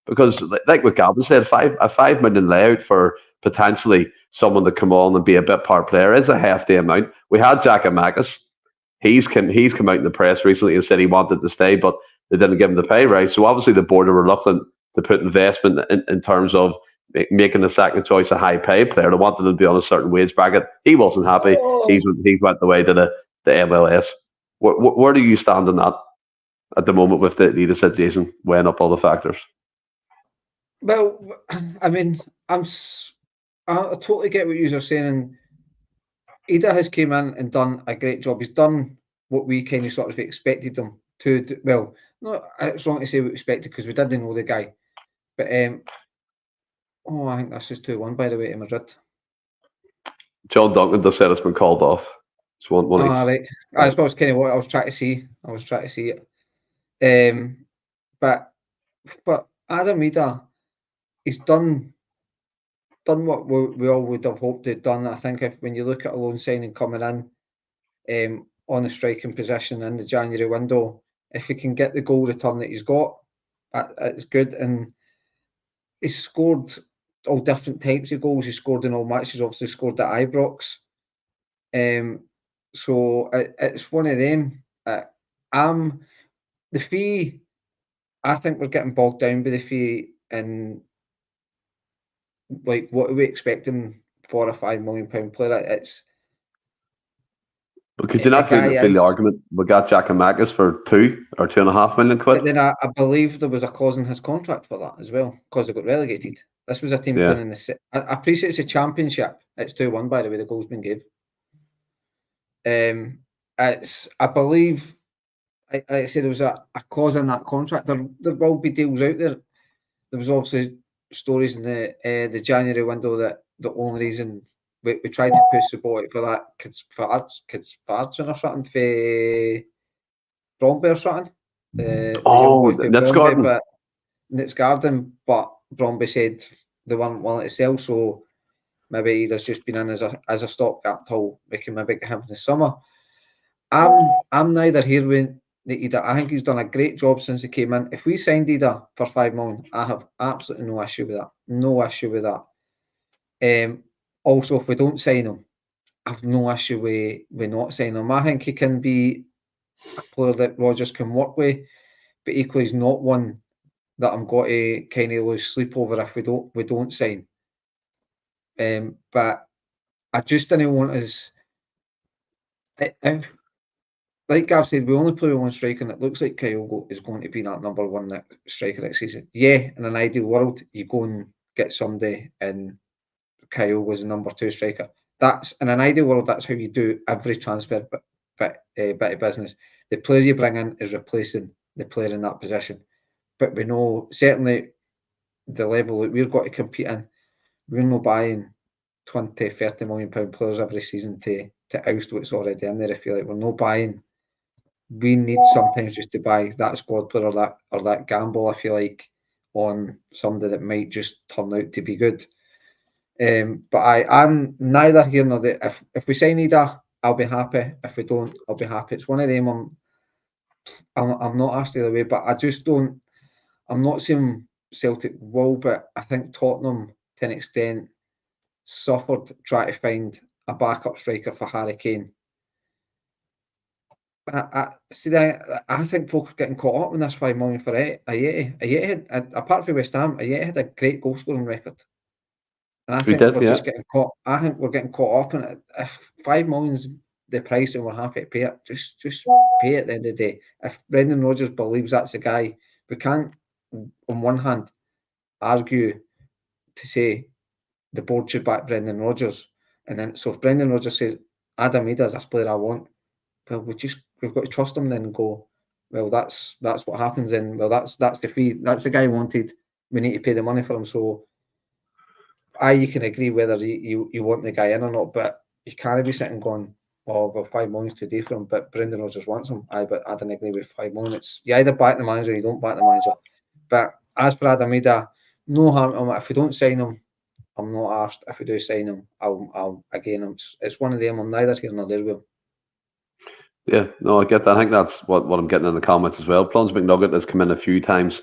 Because like what Gavin said, a 5 million layout for potentially someone to come on and be a bit part player is a hefty amount. We had Giakoumakis. He's come out in the press recently and said he wanted to stay, but they didn't give him the pay rise. So obviously the board are reluctant to put investment in terms of making the second choice a high paid player. They wanted him to be on a certain wage bracket. He wasn't happy. He went the way to the MLS. Where do you stand on that at the moment with the Idah situation, weighing up all the factors? Well, I mean, I totally get what you're saying. And Idah has came in and done a great job. He's done what we kind of sort of expected him to do. Well, no, it's wrong to say we expected because we didn't know the guy. But I think that's just 2-1, by the way, to Madrid. John Duncan just said it's been called off. It's one each. Right. I suppose kind of what I was trying to see. it. But Adam Idah, he's done what we all would have hoped he'd done. I think when you look at a loan signing coming in on the striking position in the January window, if he can get the goal return that he's got, it's good. And he's scored all different types of goals. He's scored in all matches. He's obviously scored at Ibrox. So it's one of them. The fee, I think we're getting bogged down by the fee, and like what are we expecting for a £5 million player? But could you not feel the argument? We got Giakoumakis for 2 or £2.5 million. But then I believe there was a clause in his contract for that as well, because they got relegated. This was a team playing in the. I appreciate it's a championship. It's 2-1, by the way. The goal's been given. I believe I said there was a clause in that contract. There will be deals out there. There was obviously stories in the January window that the only reason we tried to push the ball out for that kids or something for Bromby or something. The young boy for Bromby, but Nick's Garden, but Bromby said they weren't willing to sell, so maybe Idah's just been in as a stopgap till we can maybe get him in the summer. I'm neither here with the Idah. I think he's done a great job since he came in. If we signed Idah for $5 million, I have absolutely no issue with that. No issue with that. Also, if we don't sign him, I have no issue with not signing him. I think he can be a player that Rodgers can work with, but equally he's not one that I'm going to kind of lose sleep over if we don't sign. But I just didn't want us. Like Gav said, we only play with one striker, and it looks like Kyogo is going to be that number one striker next season. Yeah, in an ideal world, you go and get somebody, and Kyogo is the number 2 striker. That's in an ideal world. That's how you do every transfer bit of business. The player you bring in is replacing the player in that position. But we know certainly the level that we've got to compete in. We're not buying 20, 30 million pound players every season to oust what's already in there. I feel like we're not buying. We need sometimes just to buy that squad player or that gamble, I feel like, on somebody that might just turn out to be good. But I'm neither here nor there. If we sign Idah, I'll be happy. If we don't, I'll be happy. It's one of them. I'm not asked the other way, but I just don't. I'm not saying Celtic will, but I think Tottenham, to an extent, suffered trying to find a backup striker for Harry Kane. I think folk are getting caught up in this $5 million for Ayeti. Ayeti, apart from West Ham, Ayeti had a great goal scoring record. And I think we're just getting caught. I think we're getting caught up in it. If $5 million's the price and we're happy to pay it, just pay it at the end of the day. If Brendan Rodgers believes that's a guy, we can't, on one hand, argue to say the board should back Brendan Rodgers. And then, so if Brendan Rodgers says, Adam Idah's this player I want, well, we've got to trust him then and go, well, that's what happens then. Well, that's the fee. That's the guy wanted. We need to pay the money for him. So, you can agree whether you want the guy in or not, but you can't be sitting going, oh, well, $5 million today for him, but Brendan Rodgers wants him. But I don't agree with $5 million. It's you either back the manager or you don't back the manager. But as for Adam Idah, no harm to him. If we don't sign him, I'm not asked. If we do sign him, I'll again. It's one of them. I'm neither here nor there with him. Yeah, no, I get that. I think that's what I'm getting in the comments as well. Plunge McNugget has come in a few times,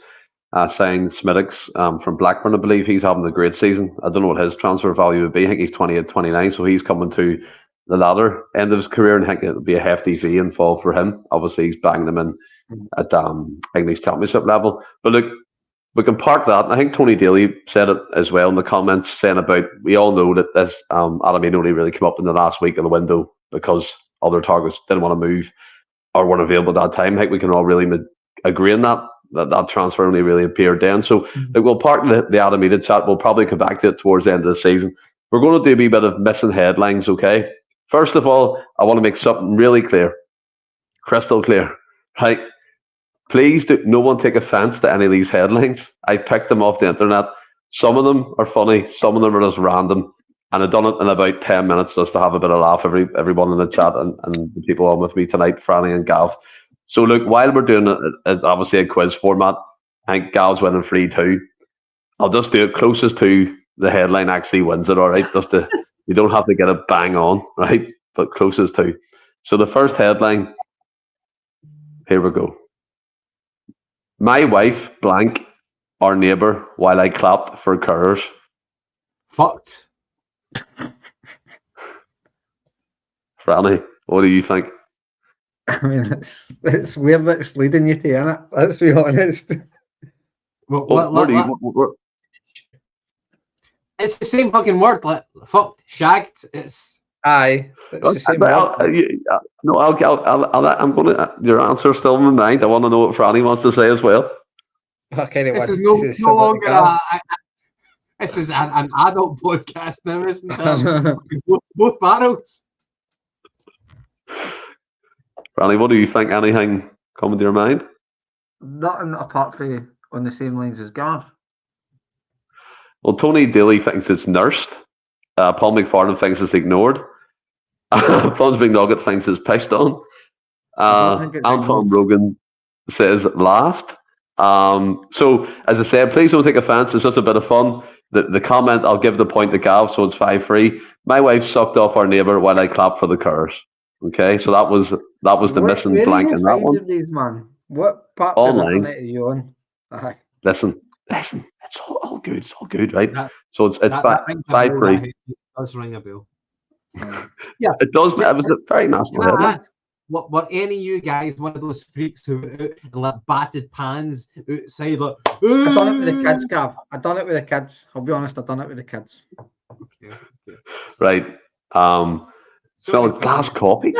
signed Smittix from Blackburn. I believe he's having a great season. I don't know what his transfer value would be. I think he's 28, 29, so he's coming to the latter end of his career, and I think it'll be a hefty fee involved for him. Obviously, he's banging them in at English Championship level. But look, we can park that. I think Tony Daly said it as well in the comments, saying about, we all know that this Adam only really came up in the last week of the window because other targets didn't want to move or weren't available at that time. I think we can all really agree on that transfer only really appeared then. So we'll park the Adam Idah chat. We'll probably come back to it towards the end of the season. We're going to do a wee bit of missing headlines, okay? First of all, I want to make something really clear, crystal clear, right? Please do no one take offense to any of these headlines. I picked them off the internet. Some of them are funny, some of them are just random. And I've done it in about 10 minutes just to have a bit of laugh, everyone in the chat and the people on with me tonight, Franny and Gav. So look, while we're doing it, obviously a quiz format, I think Gav's winning 3-2. I'll just do it closest to the headline actually wins it, all right? You don't have to get it bang on, right? But closest to. So the first headline, here we go. My wife blank our neighbour while I clapped for carers. Fucked. Franny, what do you think? I mean, it's weird that it's leading you to in it. Let's be honest. It's the same fucking word. Like, fucked, shagged. It's aye. It's the same I'm gonna. Your answer's still in my mind. I want to know what Franny wants to say as well. This is no longer this is an adult podcast now, isn't it? both barrels. Franny, what do you think? Anything coming to your mind? Nothing apart from on the same lines as Gav. Well, Tony Daly thinks it's nursed. Paul McFarlane thinks it's ignored. Fonz McNugget thinks it's pissed on. I don't think it's Anton ignored. Rogan says laughed. So, as I said, please don't take offense. It's just a bit of fun. The comment, I'll give the point to Gav, so it's 5-3. My wife sucked off our neighbour while I clapped for the curs. Okay, so that was the missing blank in that one. These, man? What part Online. of the internet are you on? Aye. Listen, it's all good. It's all good, right? So it's that 5-3. It does ring a bell. Yeah, it does. It was a very nasty headline. Were any of you guys one of those freaks who were out and like batted pans outside? Like, I done it with the kids, Gav. I done it with the kids. I'll be honest, I done it with the kids. Okay. Right. Smelling glass coffee.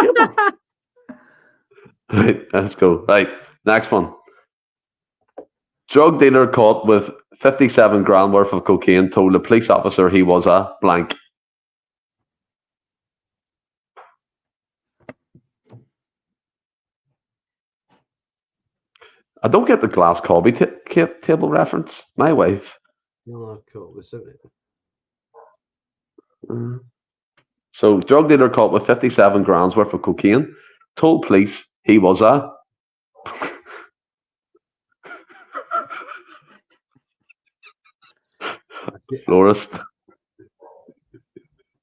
Right, let's go. Right, next one. Drug dealer caught with 57 grand worth of cocaine told a police officer he was a blank. I don't get the glass coffee table reference. My wife. So, drug dealer caught with 57 grams worth of cocaine told police he was a florist.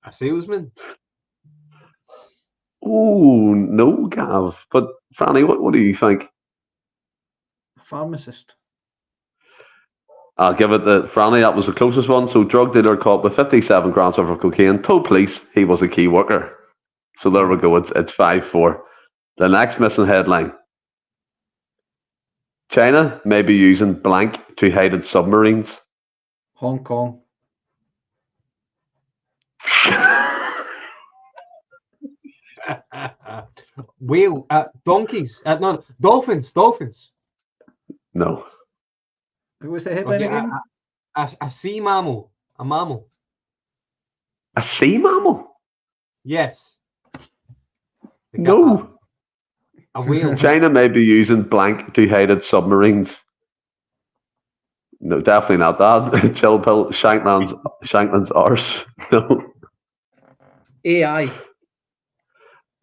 A salesman? Oh, no, Gav. But, Franny, what do you think? A pharmacist. I'll give it the Franny. That was the closest one. So, drug dealer caught with 57 grams worth of cocaine told police he was a key worker. So, there we go. It's 5-4. The next missing headline. China may be using blank to hide its submarines. Hong Kong. Whale, donkeys, no, dolphins. No. What was the headline again? A sea mammal, a mammal. A sea mammal? Yes. No. A whale. China may be using blank to hide its submarines. No, definitely not that. Chill pill, Shankland's arse. No. AI.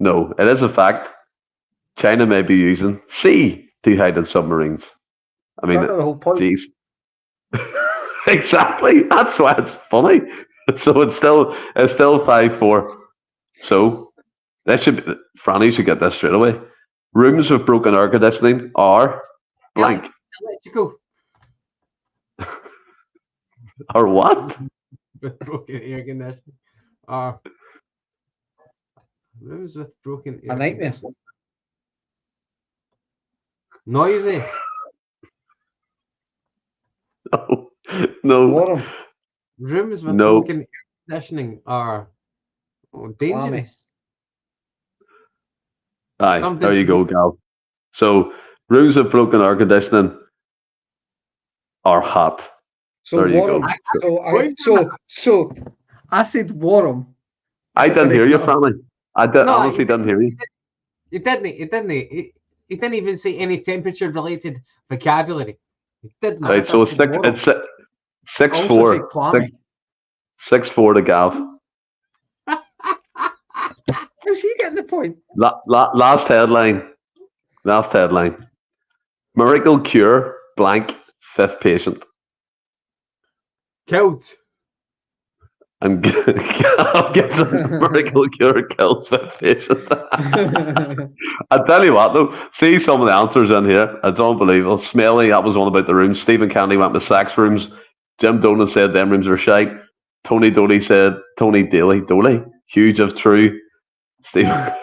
No, it is a fact. China may be using sea to hide its submarines. I mean, the whole point. Geez. Exactly. That's why it's funny. So it's still 5-4. So Franny should get this straight away. Rooms with broken air conditioning are blank. Electrical. Or what? With broken air conditioning are rooms with broken air. A nightmare. Noisy. No. Warm. Rooms with broken air conditioning are dangerous. Aye, there you go, Gal. So, rooms with broken air conditioning are hot. So there you warm. go. So I said warm. I didn't hear you, Franny. I honestly didn't hear you. He didn't. He didn't even say any temperature-related vocabulary. He didn't. Right, so it's 6-4. 6-4 to Gav. How's he getting the point? Last headline. Miracle cure blank 5th patient. Killed. And Gav gets a miracle cure kills 5th patient. I tell you what though, see some of the answers in here. It's unbelievable. Smelly, that was one about the rooms. Stephen Kennedy went with sex rooms. Jim Dolan said them rooms are shite. Tony Daly said Tony Daly. Huge of true. Stephen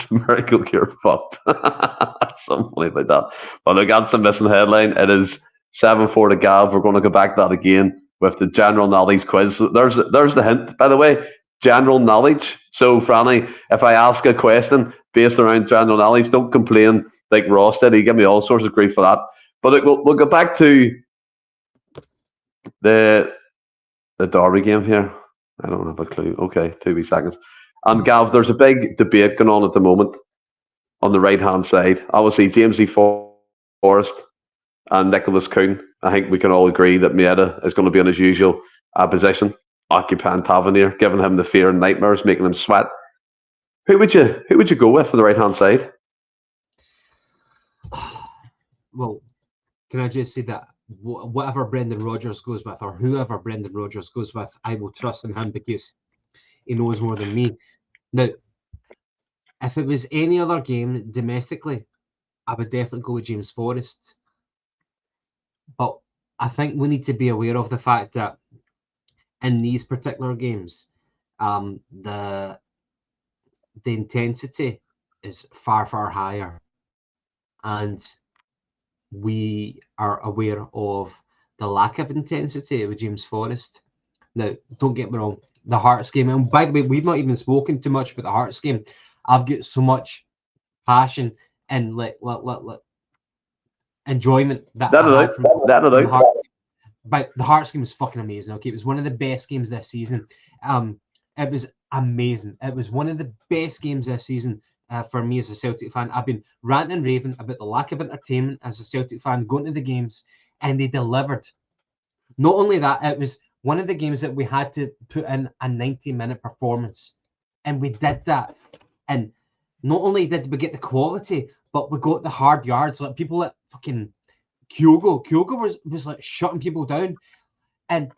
miracle cure fucked. That's something funny about that. But look, that's the missing headline. It is 7-4 to Gav. We're going to go back to that again with the general knowledge quiz. There's the hint, by the way. General knowledge. So, Franny, if I ask a question based around general knowledge, don't complain like Ross did. He gave me all sorts of grief for that. But look, we'll go back to the Derby game here. I don't have a clue. Okay, 2 wee seconds. And Gav, there's a big debate going on at the moment on the right-hand side. Obviously, James E. Forrest and Nicholas Kuhn. I think we can all agree that Maeda is going to be in his usual position, occupying Tavernier, giving him the fear and nightmares, making him sweat. Who would you go with for the right-hand side? Well, can I just say that whatever Brendan Rodgers goes with, or whoever Brendan Rodgers goes with, I will trust in him because he knows more than me. Now, if it was any other game domestically, I would definitely go with James Forrest. But I think we need to be aware of the fact that in these particular games, the intensity is far, far higher. And we are aware of the lack of intensity with James Forrest. Now, don't get me wrong, the Hearts game, and by the way, we've not even spoken too much about the Hearts game. I've got so much passion and enjoyment that I had from the Hearts game. But the Hearts game was fucking amazing. Okay, it was one of the best games this season. It was amazing. It was one of the best games this season for me as a Celtic fan. I've been ranting and raving about the lack of entertainment as a Celtic fan going to the games, and they delivered. Not only that, it was one of the games that we had to put in a 90-minute performance, and we did that. And not only did we get the quality, but we got the hard yards. Like people like fucking Kyogo was like shutting people down, and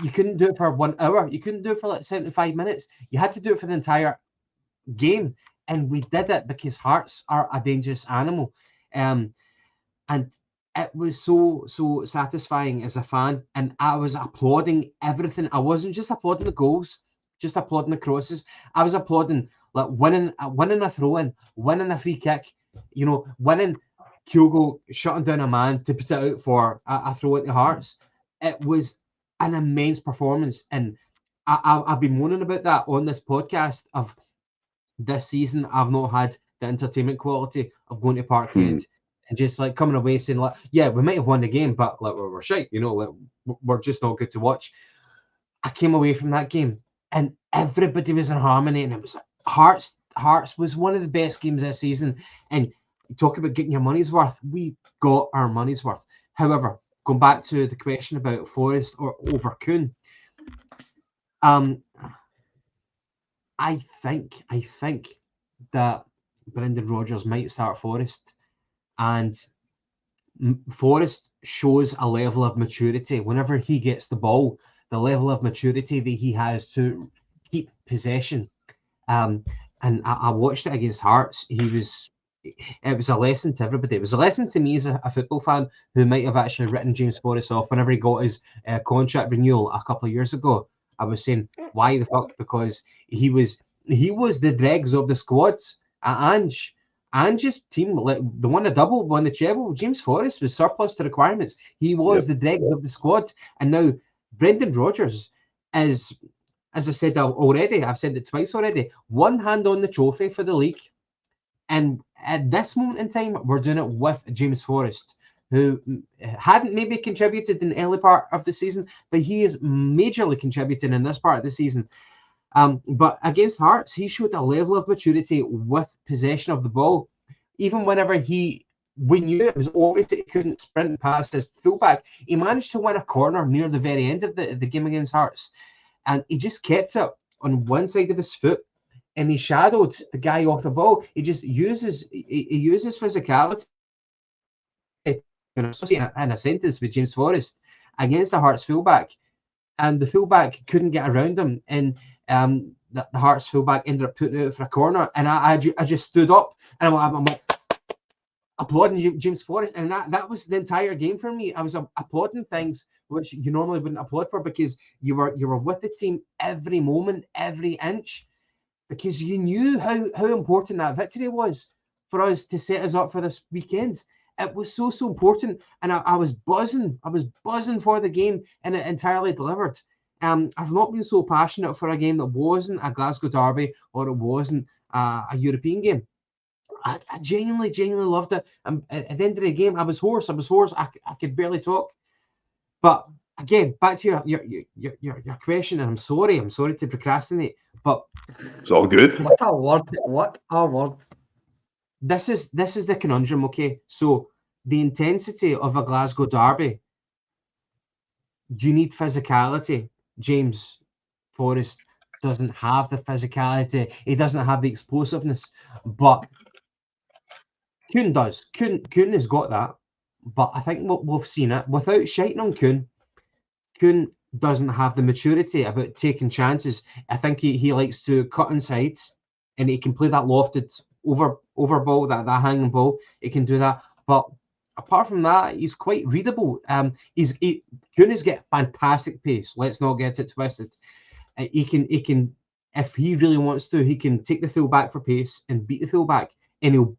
you couldn't do it for 1 hour. You couldn't do it for like 75 minutes. You had to do it for the entire game, and we did it because Hearts are a dangerous animal. And it was so satisfying as a fan, and I was applauding everything. I wasn't just applauding the goals, just applauding the crosses. I was applauding like winning a throw-in, winning a free kick, winning Kyogo shutting down a man to put it out for a throw into Hearts. It was an immense performance, and I've been moaning about that on this podcast of this season. I've not had the entertainment quality of going to Parkhead and just like coming away saying like, yeah, we might have won the game, but like we're shite, like we're just not good to watch. I came away from that game and everybody was in harmony, and it was Hearts was one of the best games this season. And talk about getting your money's worth. We got our money's worth. However, going back to the question about Forrest or over Kuhn, I think that Brendan Rodgers might start Forrest, and Forrest shows a level of maturity whenever he gets the ball, the level of maturity that he has to keep possession. And I watched it against Hearts. It was a lesson to everybody. It was a lesson to me as a football fan who might have actually written James Forrest off whenever he got his contract renewal a couple of years ago. I was saying, why the fuck? Because he was the dregs of the squads. Ange's team, like the one the double, won the treble. James Forrest was surplus to requirements. He was the dregs of the squad. And now Brendan Rodgers is, as I said already, I've said it twice already, one hand on the trophy for the league. And at this moment in time, we're doing it with James Forrest, who hadn't maybe contributed in the early part of the season, but he is majorly contributing in this part of the season. But against Hearts, he showed a level of maturity with possession of the ball. Even whenever we knew it was obvious that he couldn't sprint past his fullback, he managed to win a corner near the very end of the game against Hearts. And he just kept it on one side of his foot, and he shadowed the guy off the ball. He just uses physicality in a sentence with James Forrest against the Hearts fullback, and the fullback couldn't get around him, and the Hearts fullback ended up putting it out for a corner, and I just stood up and I'm like applauding James Forrest, and that was the entire game for me. I was applauding things which you normally wouldn't applaud for, because you were with the team every moment, every inch, because you knew how important that victory was for us to set us up for this weekend. It was so important, and I was buzzing. I was buzzing for the game, and it entirely delivered. I've not been so passionate for a game that wasn't a Glasgow derby or it wasn't a European game. I genuinely loved it. At the end of the game, I was hoarse. I could barely talk. But again, back to your question, and I'm sorry to procrastinate, but it's all good. What a word! this is the conundrum, okay? So the intensity of a Glasgow derby, you need physicality. James Forrest doesn't have the physicality. He doesn't have the explosiveness, but Kuhn does. Kuhn has got that, but I think we've seen it without shiting on Kuhn. Kuhn doesn't have the maturity about taking chances. I think he likes to cut inside, and he can play that lofted over ball, that hanging ball. He can do that, but apart from that, he's quite readable. Kuhn has got fantastic pace. Let's not get it twisted. He can, if he really wants to, he can take the full back for pace and beat the full back, and he'll,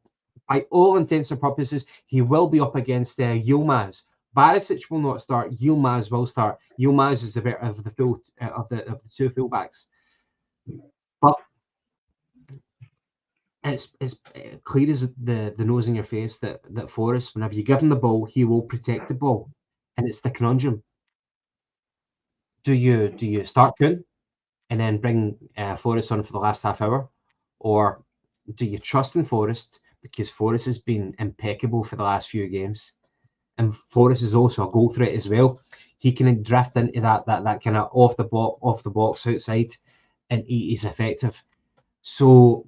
by all intents and purposes, he will be up against Yilmaz. Barisic will not start. Yilmaz will start. Yilmaz is the better of the two fullbacks, but it's clear as the nose in your face that Forrest, whenever you give him the ball, he will protect the ball, and it's the conundrum. Do you start Kuhn and then bring Forrest on for the last half hour, or do you trust in Forrest because Forrest has been impeccable for the last few games, and Forrest is also a goal threat as well. He can drift into that kind of off the box outside, and he's effective. So,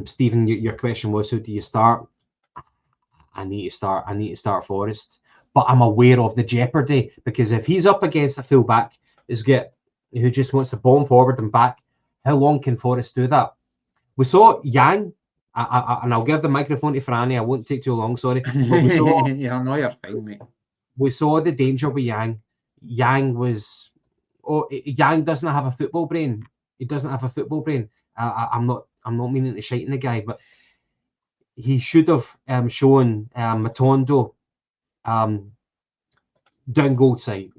Stephen, your question was, who do you start? I need to start Forrest, but I'm aware of the jeopardy, because if he's up against a fullback who just wants to bomb forward and back, how long can Forrest do that? We saw Yang, and I'll give the microphone to Franny. I won't take too long, sorry. But we saw, yeah, no, you're fine, mate. We saw the danger with Yang. Yang doesn't have a football brain. He doesn't have a football brain. I'm not meaning to shite in the guy, but he should have shown Matondo down goal side,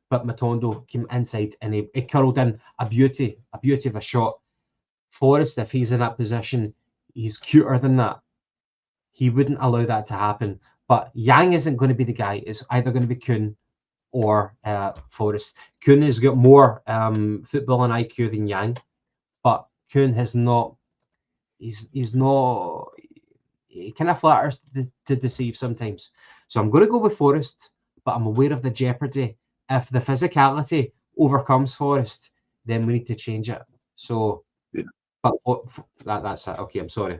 but Matondo came inside and he curled in a beauty of a shot. Forrest, if he's in that position, he's cuter than that. He wouldn't allow that to happen. But Yang isn't going to be the guy. It's either going to be Kuhn or Forrest. Kuhn has got more football and IQ than Yang, but Kuhn has not. He's not. He kind of flatters to deceive sometimes. So I'm going to go with Forrest, but I'm aware of the jeopardy. If the physicality overcomes Forrest, then we need to change it. So, yeah. But that's it. Okay, I'm sorry.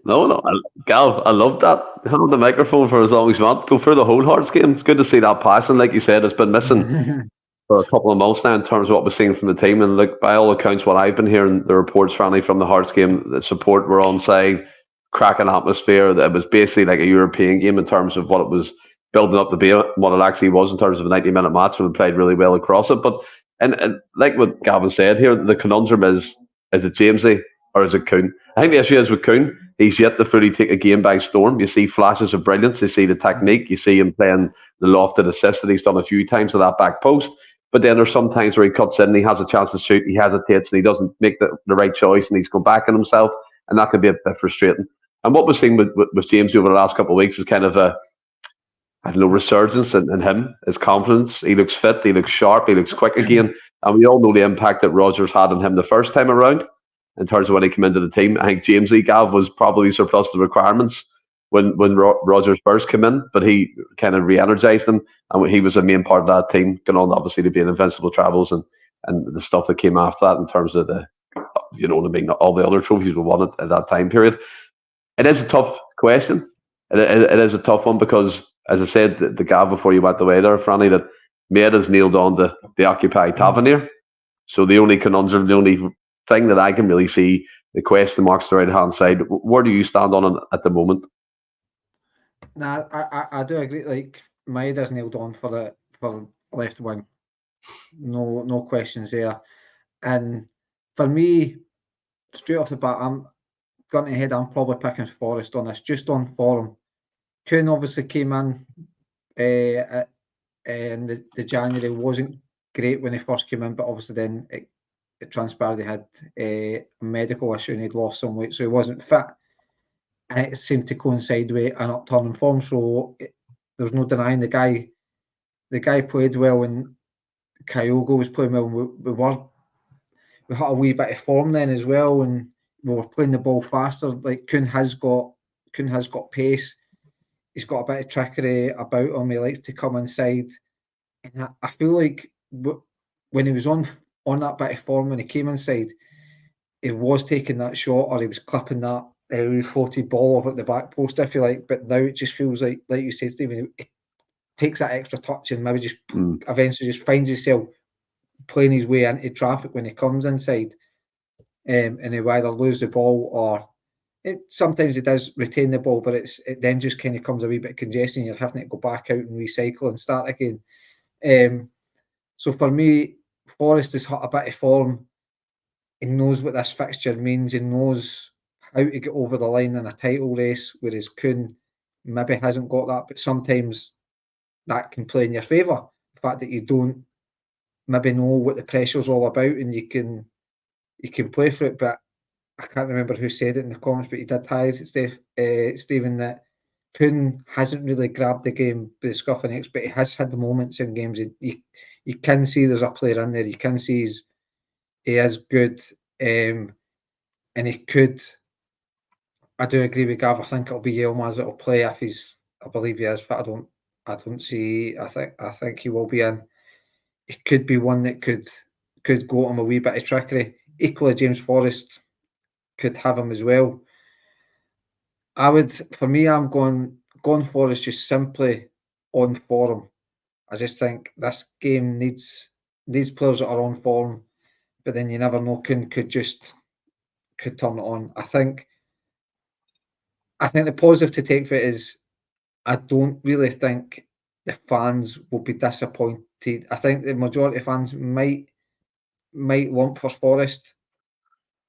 No, Gav, I love that. Hold the microphone for as long as you want. Go through the whole Hearts game. It's good to see that passing. Like you said, it's been missing for a couple of months now in terms of what we're seeing from the team. And look, by all accounts, what I've been hearing, the reports finally from the Hearts game, the support were on side, cracking atmosphere. It was basically like a European game in terms of what it was building up to be, what it actually was in terms of a 90-minute match, and we played really well across it. But and like what Gavin said here, the conundrum is it Jamesy or is it Kuhn? I think the issue is with Kuhn, he's yet to fully take a game by storm. You see flashes of brilliance, you see the technique, you see him playing the lofted assist that he's done a few times to that back post. But then there's some times where he cuts in and he has a chance to shoot, he hesitates and he doesn't make the right choice and he's gone back on himself, and that can be a bit frustrating. And what we've seen with James over the last couple of weeks is kind of a resurgence in him, his confidence. He looks fit, he looks sharp, he looks quick again. And we all know the impact that Rodgers had on him the first time around in terms of when he came into the team. I think James Gav was probably surplus the requirements when Rodgers first came in, but he kind of re-energized him, and he was a main part of that team, going on obviously to be in Invincible travels and the stuff that came after that in terms of all the other trophies we won at that time period. It is a tough question. It is a tough one because, as I said, the Gav before you went away there, Franny, that Maida's nailed on the Occupy Tavernier. So the only conundrum, the only thing that I can really see, the question marks the right hand side. Where do you stand on it at the moment? Nah, I do agree. Like, Maida's nailed on for left wing. No questions there. And for me, straight off the bat, I'm going ahead. I'm probably picking Forrest on this, just on form. Kuhn obviously came in in the January, wasn't great when he first came in, but obviously then it transpired he had a medical issue and he'd lost some weight, so he wasn't fit. And it seemed to coincide with an upturn in form, so there's no denying the guy played well and Kyogo was playing well. We had a wee bit of form then as well, and we were playing the ball faster. Like Kuhn has got pace. He's got a bit of trickery about him. He likes to come inside, and I feel like when he was on that bit of form, when he came inside, he was taking that shot or he was clipping that floated ball over at the back post, if you like. But now it just feels like you said, Stephen, it takes that extra touch and maybe just eventually just finds himself playing his way into traffic when he comes inside, and he'll either lose the ball or sometimes he does retain the ball, but it then just kind of comes a wee bit congestion. You're having to go back out and recycle and start again. So for me, Forrest has hit a bit of form. He knows what this fixture means. He knows how to get over the line in a title race, whereas Kuhn maybe hasn't got that. But sometimes that can play in your favour. The fact that you don't maybe know what the pressure's all about, and you can play for it. But I can't remember who said it in the comments, but he did highlight it, Stephen, that Kuhn hasn't really grabbed the game by the scruff of the necks, but he has had the moments in games. You can see there's a player in there. You can see he is good, and he could. I do agree with Gav. I think it'll be Yilmaz that'll play if he's. I believe he is, but I don't see. I think he will be in. It could be one that could go on a wee bit of trickery. Equally, James Forrest could have him as well. For me, I'm going Forrest just simply on form. I just think this game needs players that are on form, but then you never know. Could turn it on. I think the positive to take for it is I don't really think the fans will be disappointed. I think the majority of fans might lump for Forrest,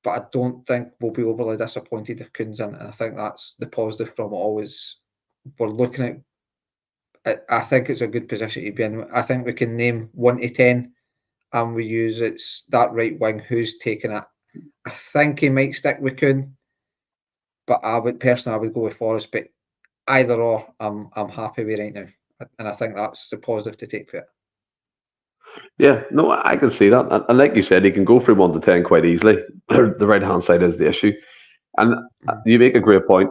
but I don't think we'll be overly disappointed if Kuhn's in. And I think that's the positive from it all. Is we're looking at. I think it's a good position to be in. I think we can name 1 to 10, and we use it's that right wing who's taking it. I think he might stick with Kuhn, but I would go with Forrest. But either or, I'm happy with right now, and I think that's the positive to take for it. Yeah, no, I can see that. And like you said, he can go from 1 to 10 quite easily. The right-hand side is the issue. And you make a great point.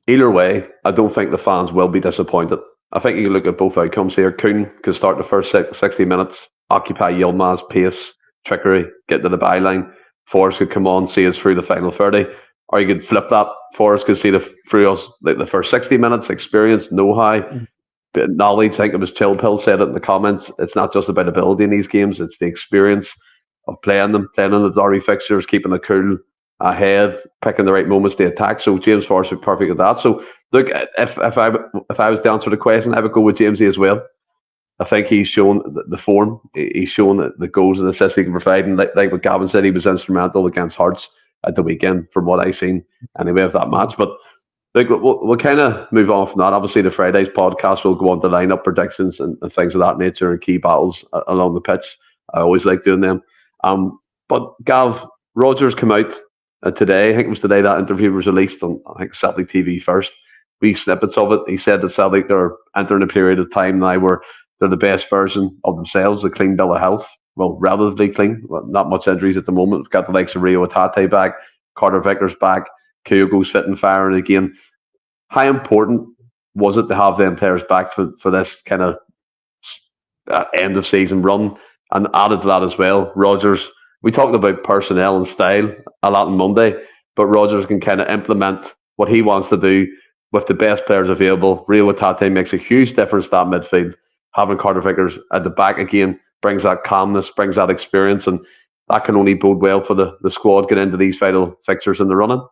Either way, I don't think the fans will be disappointed. I think you can look at both outcomes here. Kuhn could start the first 60 minutes, occupy Yilmaz's pace, trickery, get to the byline. Forrest could come on, see us through the final 30. Or you could flip that. Forrest could see through us like the first 60 minutes, experience, know-how, knowledge. I think it was Chill Pill said it in the comments. It's not just about ability in these games, it's the experience of playing in the Derby fixtures, keeping it cool, ahead, picking the right moments to attack. So James Forrest would be perfect at that. So look, if I was to answer the question, I would go with Jamesy as well. I think he's shown the form, he's shown the goals and assists he can provide, and like what Gavin said, he was instrumental against Hearts at the weekend from what I've seen anyway of that match. But like, we'll kind of move on from that. Obviously, the Friday's podcast will go on to lineup predictions and things of that nature and key battles along the pitch. I always like doing them. But Gav, Rodgers came out today. I think it was today that interview was released on Celtic TV first. Wee snippets of it. He said that Celtic are entering a period of time now where they're the best version of themselves, a clean bill of health. Well, relatively clean. Well, not much injuries at the moment. We've got the likes of Rio Atate back, Carter Vickers back, Kyogo's fit and firing again. How important was it to have them players back for this kind of end of season run? And added to that as well, Rodgers, we talked about personnel and style a lot on Monday, but Rodgers can kind of implement what he wants to do with the best players available. Rio Atate makes a huge difference to that midfield. Having Carter Vickers at the back again brings that calmness, brings that experience, and that can only bode well for the squad get into these vital fixtures in the running.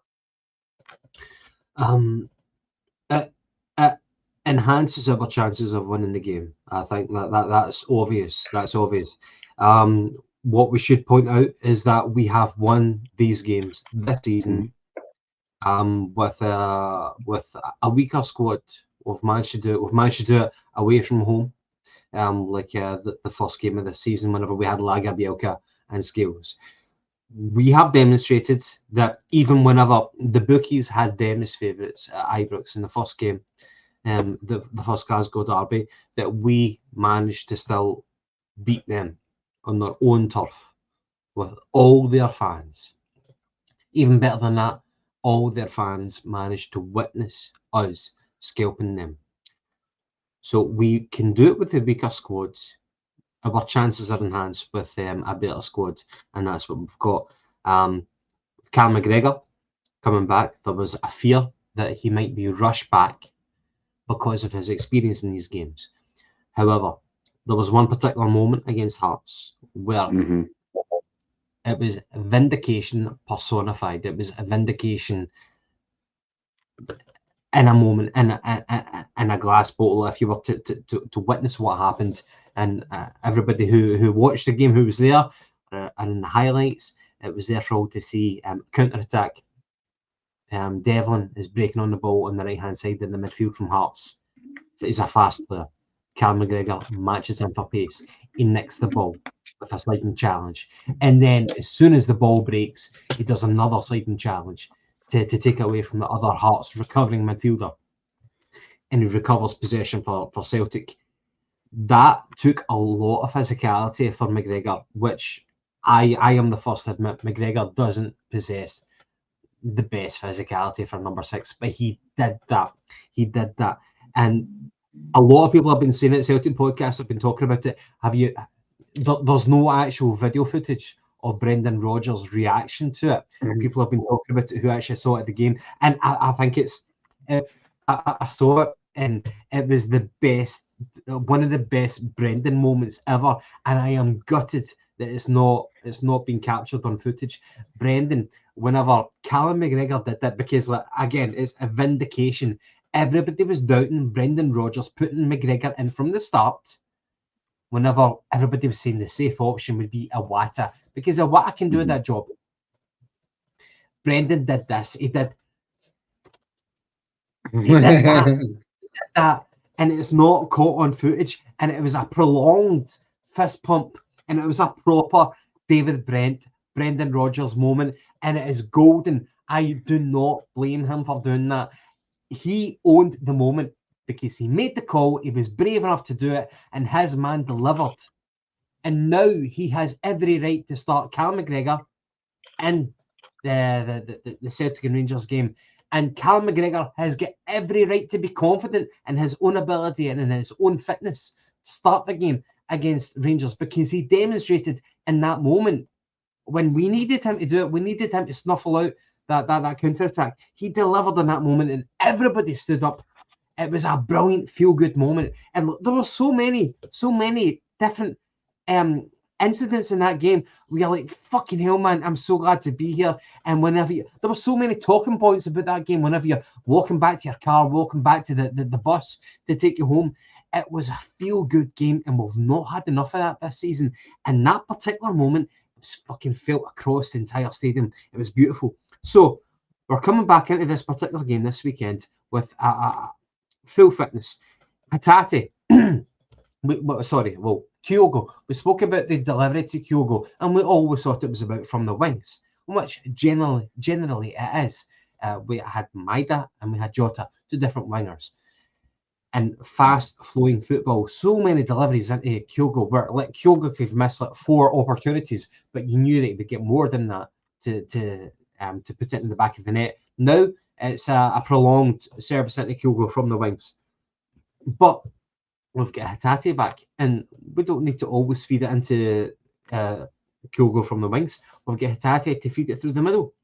It enhances our chances of winning the game. I think that's obvious. That's obvious. What we should point out is that we have won these games this season with a weaker squad. We've managed to do it away from home, the first game of the season whenever we had Lager, Bielka and Scales. We have demonstrated that even whenever the bookies had them as favourites at Ibrox in the first game, the first Glasgow derby, that we managed to still beat them on their own turf with all their fans. Even better than that, all their fans managed to witness us scalping them. So we can do it with the weaker squads. Our chances are enhanced with a better squad, and that's what we've got. Cal McGregor coming back, there was a fear that he might be rushed back because of his experience in these games. However, there was one particular moment against Hearts where it was vindication personified. It was a vindication in a moment, in a glass bottle, if you were to witness what happened. And everybody who watched the game, who was there, and in the highlights, it was there for all to see. Counter-attack. Devlin is breaking on the ball on the right-hand side in the midfield from Hearts. He's a fast player. Cal McGregor matches him for pace. He nicks the ball with a sliding challenge. And then as soon as the ball breaks, he does another sliding challenge to take away from the other Hearts recovering midfielder. And he recovers possession for Celtic. That took a lot of physicality for McGregor, which I am the first to admit McGregor doesn't possess the best physicality for number 6, but he did that. He did that. And a lot of people have been saying it, Celtic Podcast have been talking about it. There's no actual video footage of Brendan Rodgers' reaction to it. People have been talking about it who actually saw it at the game. And I think I saw it, and it was the best, one of the best Brendan moments ever. And I am gutted that it's not been captured on footage. Brendan, whenever Callum McGregor did that, because again, it's a vindication. Everybody was doubting Brendan Rodgers putting McGregor in from the start. Whenever everybody was saying the safe option would be Iwata, because Iwata can do that job. Brendan did this. He did that, and it's not caught on footage. And it was a prolonged fist pump, and it was a proper Brendan Rodgers moment, and it is golden. I do not blame him for doing that. He owned the moment because he made the call, he was brave enough to do it, and his man delivered. And now he has every right to start Cal McGregor in the Celtic and Rangers game. And Cal McGregor has got every right to be confident in his own ability and in his own fitness to start the game against Rangers, because he demonstrated in that moment when we needed him to do it, we needed him to snuffle out that counter-attack. He delivered in that moment and everybody stood up. It was a brilliant feel-good moment. And there were so many different incidents in that game where you're like, fucking hell, man, I'm so glad to be here. And there were so many talking points about that game whenever you're walking back to your car, walking back to the bus to take you home. It was a feel-good game, and we've not had enough of that this season. And that particular moment was fucking felt across the entire stadium. It was beautiful. So we're coming back into this particular game this weekend with full fitness. Hatate, Kyogo. We spoke about the delivery to Kyogo, and we always thought it was about from the wings, which generally it is. We had Idah and we had Jota, two different wingers. And fast-flowing football, so many deliveries into Kyogo, where Kyogo could miss 4 opportunities, but you knew that he would get more than that to put it in the back of the net. Now it's a prolonged service into Kyogo from the wings. But we've got Hatate back, and we don't need to always feed it into Kyogo from the wings. We've got Hatate to feed it through the middle.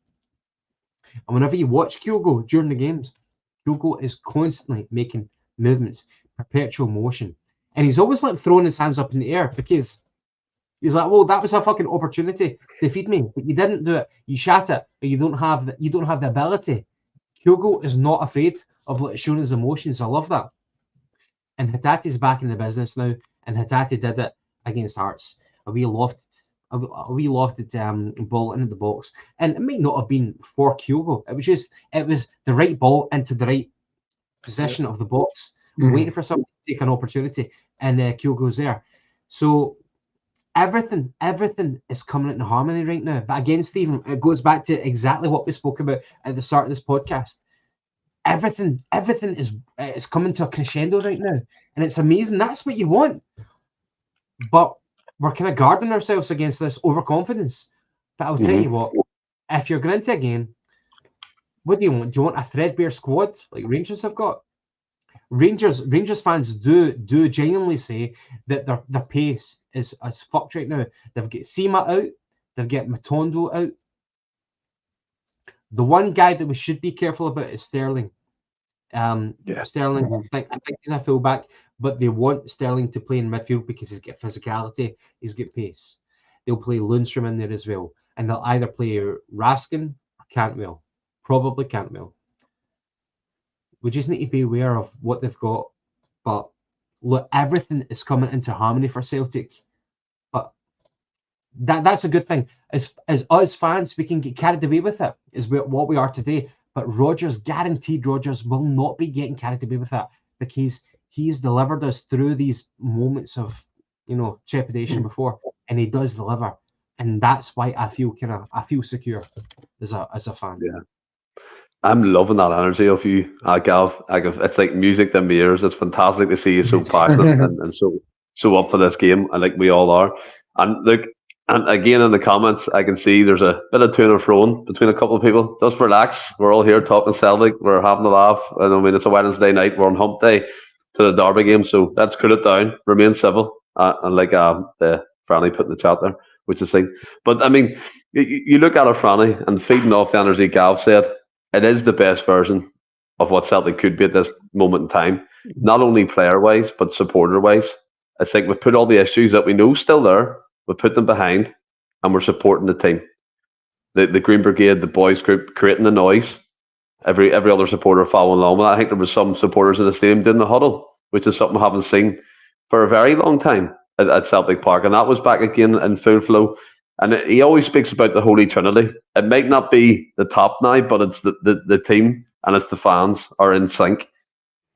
And whenever you watch Kyogo during the games, Kyogo is constantly making movements, perpetual motion. And he's always throwing his hands up in the air, because he's like, well, that was a fucking opportunity to feed me, but you didn't do it. You shat it, or you don't have the ability. Kyogo is not afraid of showing his emotions. I love that. And Hatate's back in the business now, and Hatate did it against Hearts. A wee lofted ball into the box, and it might not have been for Kyogo. It was the right ball into the right position of the box, waiting for someone to take an opportunity, and Kyogo's there. So everything is coming into harmony right now. But again, Stephen, it goes back to exactly what we spoke about at the start of this podcast. Everything is coming to a crescendo right now, and it's amazing. That's what you want. But we're kind of guarding ourselves against this overconfidence. But I'll tell you what, if you're going into a game, what do you want? Do you want a threadbare squad like Rangers have got? Rangers fans do genuinely say that their pace is fucked right now. They've got Sima out, they've got Matondo out. The one guy that we should be careful about is Sterling. Sterling, I think he's a fullback, but they want Sterling to play in midfield because he's got physicality, he's got pace. They'll play Lundstrom in there as well, and they'll either play Raskin or Cantwell. Probably Cantwell. We just need to be aware of what they've got. But look, everything is coming into harmony for Celtic. But that's a good thing. As us fans, we can get carried away with it, is what we are today. But guaranteed Rodgers will not be getting carried away with that, because he's delivered us through these moments of, trepidation before, and he does deliver. And that's why I feel secure as a fan. Yeah. I'm loving that energy of you, Gav. It's like music to my ears. It's fantastic to see you so passionate and so up for this game, and like we all are. And look, and again in the comments, I can see there's a bit of to and fro between a couple of people. Just relax. We're all here talking Celtic. We're having a laugh. And I mean, it's a Wednesday night. We're on hump day to the derby game, so let's cool it down. Remain civil. And like the Franny put in the chat there, which is thing. But I mean, you look at it, Franny, and feeding off the energy Gav said, it is the best version of what Celtic could be at this moment in time, not only player-wise, but supporter-wise. It's like we've put all the issues that we know still there, we put them behind, and we're supporting the team. The Green Brigade, the boys group, creating the noise. Every other supporter following along with that. I think there was some supporters in the stadium doing the huddle, which is something I haven't seen for a very long time at Celtic Park, and that was back again in full flow. And he always speaks about the Holy Trinity. It might not be the top now, but it's the team and it's the fans are in sync.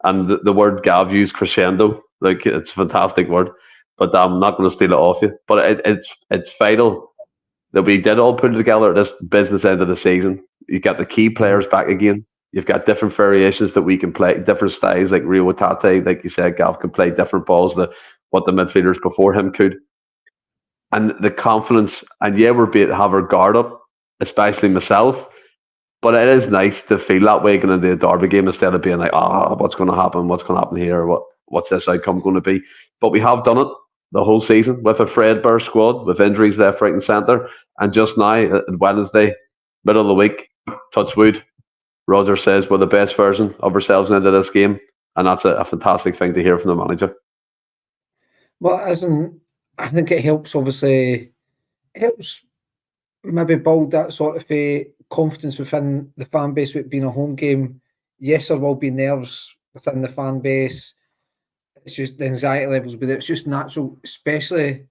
And the word Gav used, crescendo, like it's a fantastic word. But I'm not going to steal it off you. But it's vital that we did all put it together at this business end of the season. You've got the key players back again. You've got different variations that we can play, different styles, like Rio Tate, like you said, Gav can play different balls than what the midfielders before him could. And the confidence, and yeah, we're being have our guard up, especially myself. But it is nice to feel that way going into the derby game instead of being like, what's going to happen? What's going to happen here? What's this outcome going to be? But we have done it the whole season with a Fredbear squad, with injuries left, right, and centre. And just now, Wednesday, middle of the week, touch wood, Roger says we're the best version of ourselves into this game. And that's a fantastic thing to hear from the manager. Well, I think it helps, obviously, maybe build that sort of confidence within the fan base with it being a home game. Yes, there will be nerves within the fan base. It's just the anxiety levels, but it's just natural, especially.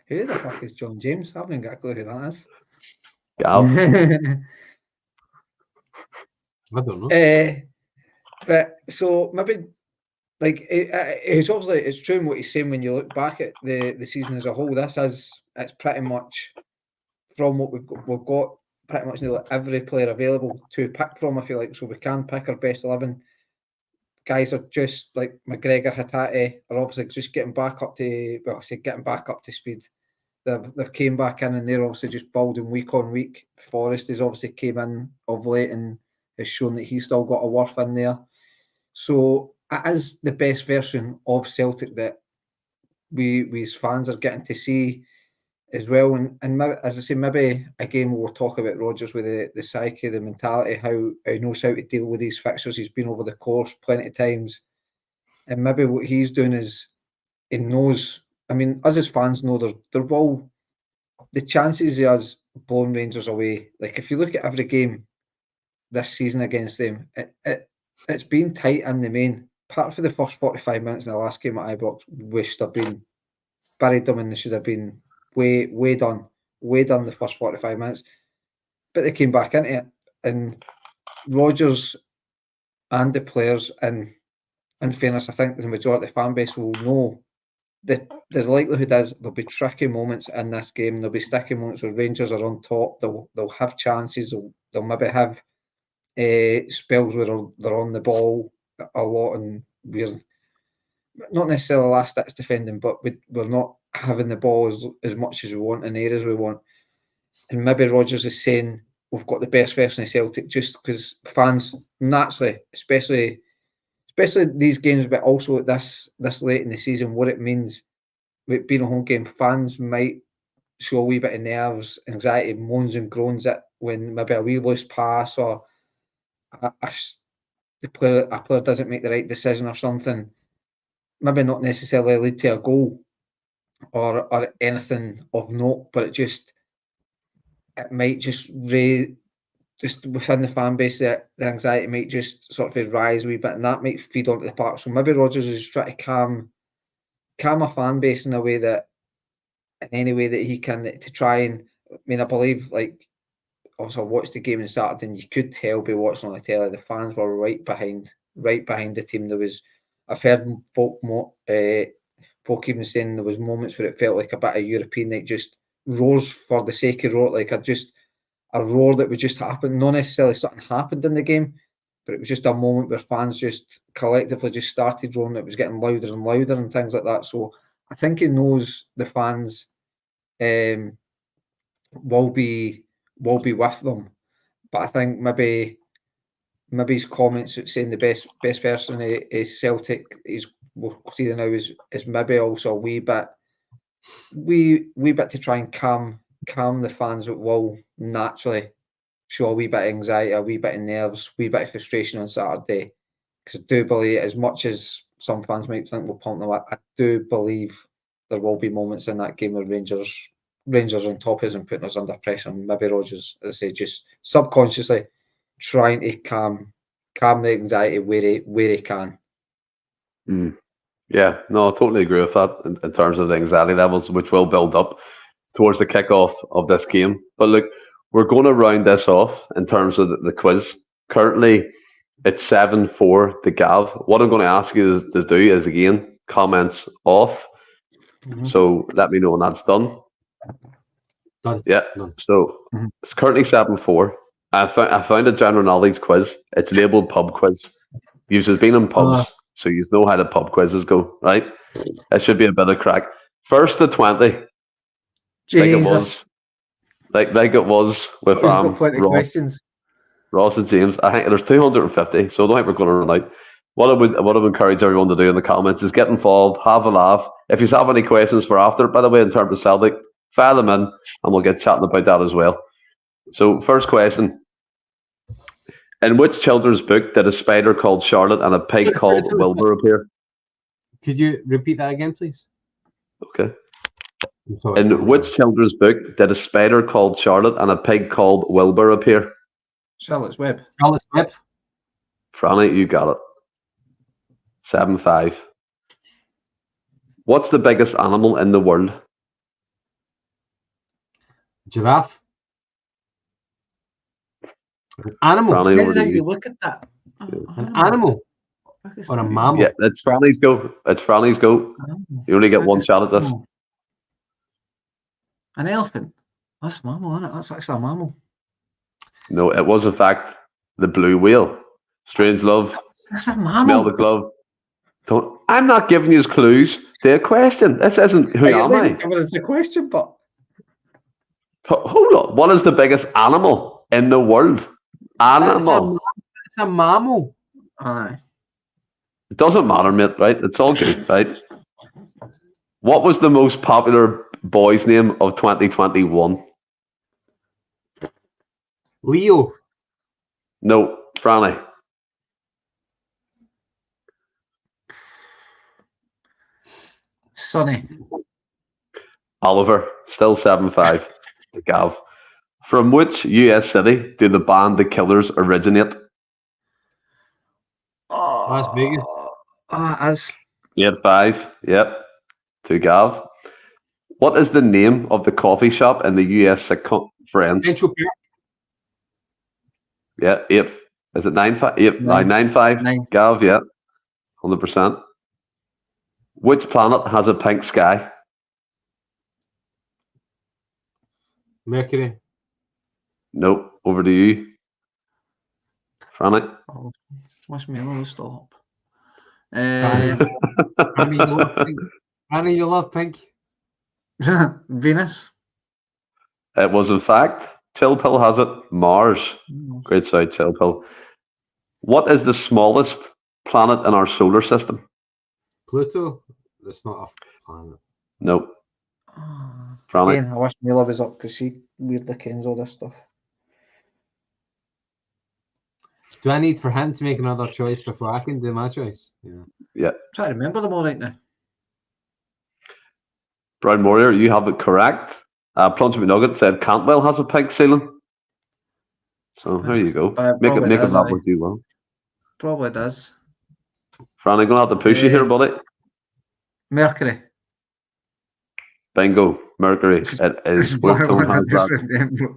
Who the fuck is John James? I haven't got a clue who that is. I don't know. But so maybe. Like it's obviously it's true in what he's saying when you look back at the season as a whole. It's pretty much from what we've got pretty much nearly every player available to pick from. I feel like so we can pick our best 11. Guys are just like McGregor, Hatate are obviously just getting back up to speed. They've came back in and they're obviously just building week on week. Forrest has obviously came in of late and has shown that he's still got a worth in there. So it is the best version of Celtic that we as fans are getting to see as well. And maybe, as I say, maybe again we'll talk about Rodgers with the psyche, the mentality, how he knows how to deal with these fixtures. He's been over the course plenty of times. And maybe what he's doing is he knows, I mean, us as fans know there will, the chances of us blowing Rangers away, like if you look at every game this season against them, it's been tight in the main. Apart from the first 45 minutes in the last game at Ibrox, we should have been buried them and they should have been way done the first 45 minutes. But they came back into it. And Rodgers and the players, and in fairness, I think the majority of the fan base will know that the likelihood is there'll be tricky moments in this game. There'll be sticky moments where Rangers are on top. They'll have chances. They'll maybe have spells where they're on the ball a lot and we're not necessarily last ditch defending, but we're not having the ball as much as we want in areas we want. And maybe Rodgers is saying we've got the best version of Celtic just because fans naturally, especially these games, but also at this late in the season, what it means with being a home game, fans might show a wee bit of nerves, anxiety, moans and groans at when maybe a wee loose pass or a player doesn't make the right decision or something. Maybe not necessarily lead to a goal or anything of note, but it might just raise, just within the fan base, the anxiety might just sort of rise a wee bit, and that might feed onto the park. So maybe Rodgers is trying to calm a fan base in a way that, in any way that he can, to try and. I mean, I believe, like, also I watched the game on Saturday, and you could tell by watching on the telly the fans were right behind the team. I've heard folk even saying there was moments where it felt like a bit of European, like just roars for the sake of roar, like a roar that would just happen. Not necessarily something happened in the game, but it was just a moment where fans just collectively just started roaring. It was getting louder and louder and things like that. So I think he knows the fans will be with them. But I think maybe his comments saying the best person is Celtic we'll see now is maybe also a wee bit to try and calm the fans that will naturally show a wee bit of anxiety, a wee bit of nerves, a wee bit of frustration on Saturday. Because I do believe, as much as some fans might think we'll pump them up, I do believe there will be moments in that game where Rangers on top of us and putting us under pressure, and maybe Rodgers, as I say, just subconsciously trying to calm the anxiety where he can. Yeah, no, I totally agree with that in terms of the anxiety levels, which will build up towards the kickoff of this game. But look, we're going to round this off in terms of the quiz. Currently, it's 7-4 to Gav. What I'm going to ask you to do is, again, comments off. Mm-hmm. So let me know when that's done. Done. Yeah. Done. So It's currently 7-4. I found a general knowledge quiz. It's labelled pub quiz. You've been in pubs, so you know how the pub quizzes go, right? It should be a bit of crack. First to 20. Jesus. Like it was with Ross and James. I think there's 250, so I don't think we're going to run out. What I would encourage everyone to do in the comments is get involved, have a laugh. If you have any questions for after, by the way, in terms of Celtic, file them in, and we'll get chatting about that as well. So, first question. In which children's book did a spider called Charlotte and a pig called Wilbur appear? Could you repeat that again, please? Okay. In which children's book did a spider called Charlotte and a pig called Wilbur appear? Charlotte's Web. Charlotte's Web. Franny, you got it. 7-5. What's the biggest animal in the world? Giraffe. An animal. Depends how you look at that. An animal. Or a mammal. Yeah, it's Franny's go. You only get one shot at this. An elephant. That's mammal, isn't it? That's actually a mammal. No, it was in fact the blue whale. Strange love. That's a mammal. Smell the glove. I'm not giving you clues. They're a question. This isn't who am I? It's a question, but hold on. What is the biggest animal in the world? Animal. It's a mammal. Aye. It doesn't matter, mate, right? It's all good, right? What was the most popular boy's name of 2021? Leo. No, Franny. Sonny. Oliver. Still 7-5 to Gav. From which US city do the band The Killers originate? Las Vegas. As 8-5. Yep. To Gav. What is the name of the coffee shop in the US sitcom Friends? Central Park. Yeah, 8. Is it 9-5? 9-5. 9. Gav, yeah. 100%. Which planet has a pink sky? Mercury. Nope. Over to you. Franny. Oh, what's me? I'll stop. Annie, you love pink. Venus. It was, in fact, Chill Pill has it, Mars. Great side, Chill Pill. What is the smallest planet in our solar system? Pluto? It's not a planet. Nope. Again, I wish Mila was up because she weirdly kens all this stuff. Do I need for him to make another choice before I can do my choice? Yeah. Try to remember them all right now. Brown Warrior, you have it correct. Plunge McNugget said Cantwell has a pink ceiling. So there you go. Make it that would do well. Probably does. Fran, I'm going to have to push you here, buddy. Mercury. Bingo. Mercury. It is.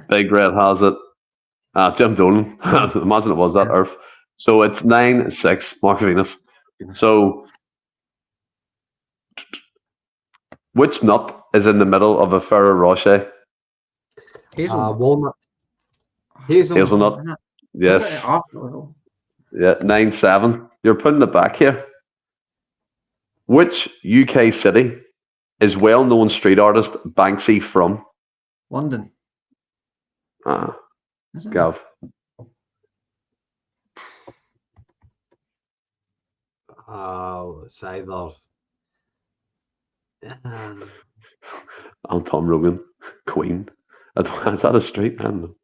Big Red has it. Jim Dolan. Imagine it was that Earth. So it's 9-6. Mark Venus. So which nut is in the middle of a Ferrero Rocher? Hazelnut. Walnut. Hazelnut. Yes. Yeah, 9-7. You're putting it back here. Which UK city is well-known street artist Banksy from? London. Gav. It's either. I'm Tom Rogan. Queen. Is that a street? I don't know.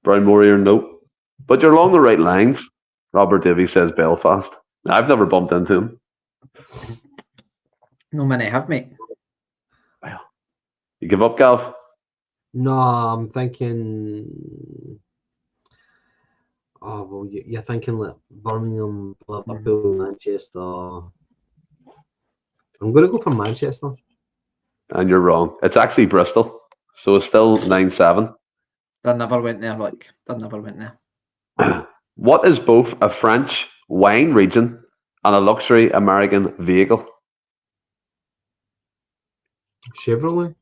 Brown Warrior, no. But you're along the right lines. Robert Davies says Belfast. I've never bumped into him. No many have, mate. Well, you give up, Gav? No, I'm thinking. Oh, well, you're thinking like Birmingham, Liverpool, Manchester. I'm going to go for Manchester. And you're wrong. It's actually Bristol. So it's still 9-7. That never went there. What is both a French wine region and a luxury American vehicle? Chevrolet?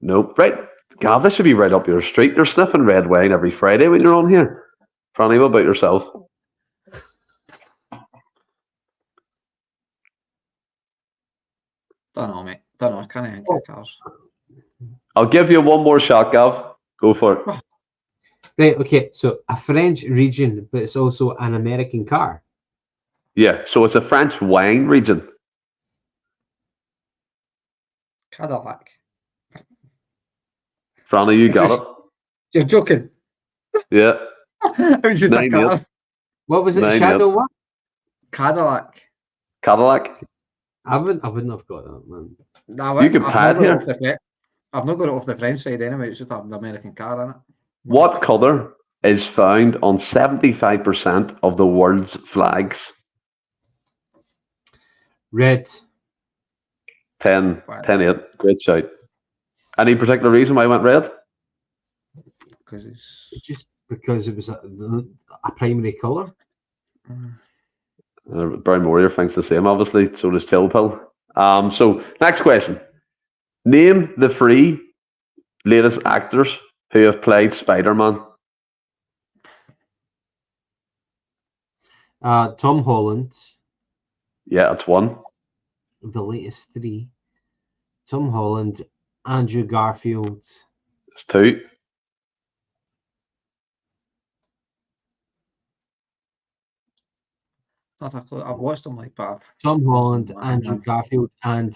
Nope. Right. Gav, this should be right up your street. You're sniffing red wine every Friday when you're on here. Franny, what about yourself? Don't know, mate. Don't know. I can't think of cars. I'll give you one more shot, Gav. Go for it. Right, okay. So a French region, but it's also an American car. Yeah, so it's a French wine region. Cadillac. Franny, you got it. You're joking. Yeah. It was just a car. What was it? Shadow what? Cadillac. I wouldn't have got that, man. No, you could pad here. I've not got it off the French side anyway. It's just an American car, isn't it? What colour is found on 75% of the world's flags? Red. 10-8. Great shout. Any particular reason why I went red? Because it was a primary colour. Brown Warrior thinks the same, obviously. So does Chill Pill. So, next question. Name the 3 latest actors who have played Spider-Man. Tom Holland. Yeah, that's 1. The latest 3. Tom Holland, Andrew Garfield. It's 2. Not a clue. I've watched them like that. Tom Holland, Andrew Garfield, and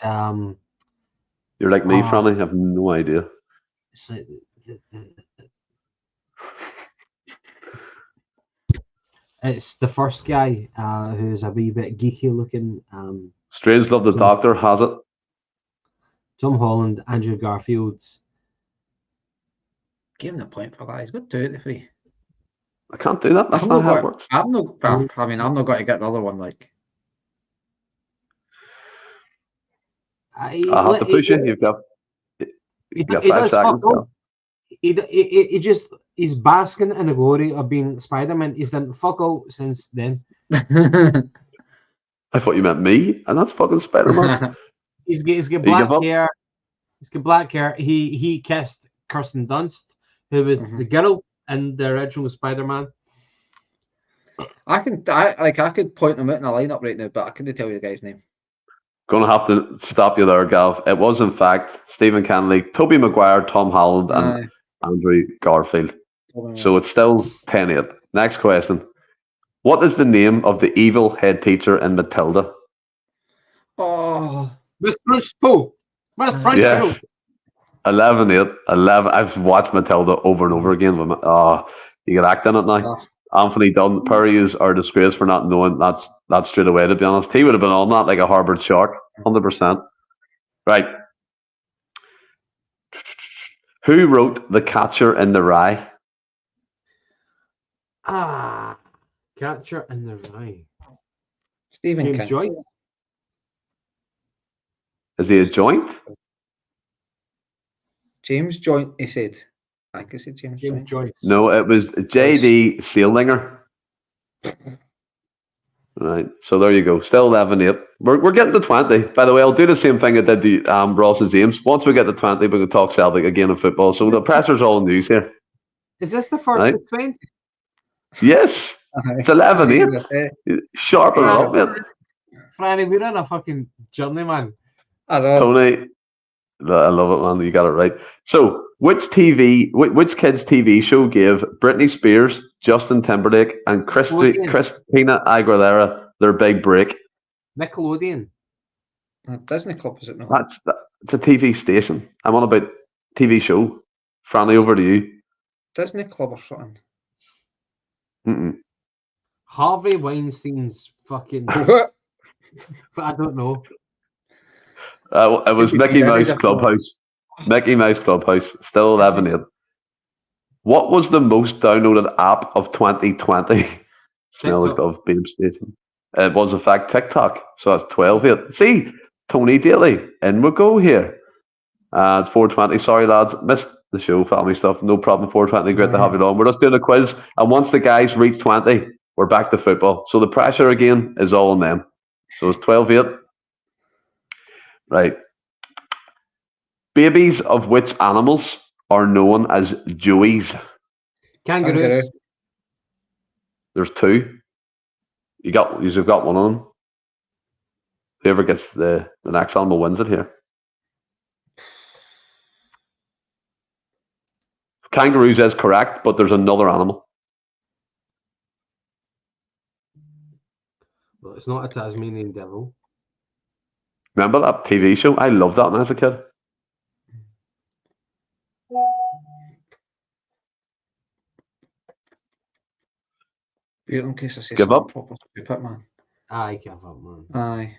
you're like me, Franny. I have no idea. It's like it's the first guy who's a wee bit geeky looking. Strangelove the Doctor has it. Tom Holland, Andrew Garfield. Give him the point for that. He's got 2 out of 3. I can't do that. That's not how it works. I'm not going to get the other one. Like, I'll have to push you. You've got 5 seconds. He's basking in the glory of being Spider-Man. He's done fuck all since then. I thought you meant me, and that's fucking Spider-Man. He's got black hair. He's got black hair. He kissed Kirsten Dunst, who was the girl in the original Spider-Man. I could point him out in a lineup right now, but I couldn't tell you the guy's name. Going to have to stop you there, Gav. It was, in fact, Stephen Kennedy, Tobey Maguire, Tom Holland, and Andrew Garfield. So it's still 10-8. Next question. What is the name of the evil head teacher in Matilda? Oh, Mr. Trunchbull. Mr. Trunchbull. Yes. 11-8. 11. I've watched Matilda over and over again. You get acting it now. Anthony Dunn, Perry are disgraced for not knowing that straight away, to be honest. He would have been on that like a Harvard shark, 100%. Right. Who wrote The Catcher in the Rye? Catcher in the Rye. Stephen James King. Joyce. Is he a joint? James Joyce, he said. I guess it's James Joyce. No, it was J.D. Sealinger. Right, so there you go. Still 11-8. We're getting to 20. By the way, I'll do the same thing I did to Ross and James. Once we get to 20, we can talk Celtic again in football. So the pressure's all news here. Is this the first of 20? Yes. It's 11-8. Sharpen it up, mate. Franny, we're on a fucking journey, man. I know. Tony, I love it, man. You got it right. So, which kids' TV show gave Britney Spears, Justin Timberlake, and Christina Aguilera their big break? Nickelodeon. Disney Club, is it not? It's a TV station. I'm on about TV show. Franny, over to you. Disney Club or something. Harvey Weinstein's fucking. But I don't know. It was Mickey Mouse Clubhouse. Mickey Mouse Clubhouse. Still 11-8. What was the most downloaded app of 2020? Smell like of Beam Station. It was, in fact, TikTok. So that's 12-8. See, Tony Daly, in we go here. It's 4:20. Sorry, lads. Missed the show, family stuff. No problem. 4:20. Great to have you on. We're just doing a quiz. And once the guys reach 20, we're back to football. So the pressure, again, is all on them. So it's 12-8. Right. Babies of which animals are known as joeys? Kangaroos. There's two. You've got one of them. Whoever gets the next animal wins it here. Kangaroos is correct, but there's another animal. Well, it's not a Tasmanian devil. Remember that TV show? I loved that when I was a kid. In case I say give up? Stupid, man. I give up, man. Aye.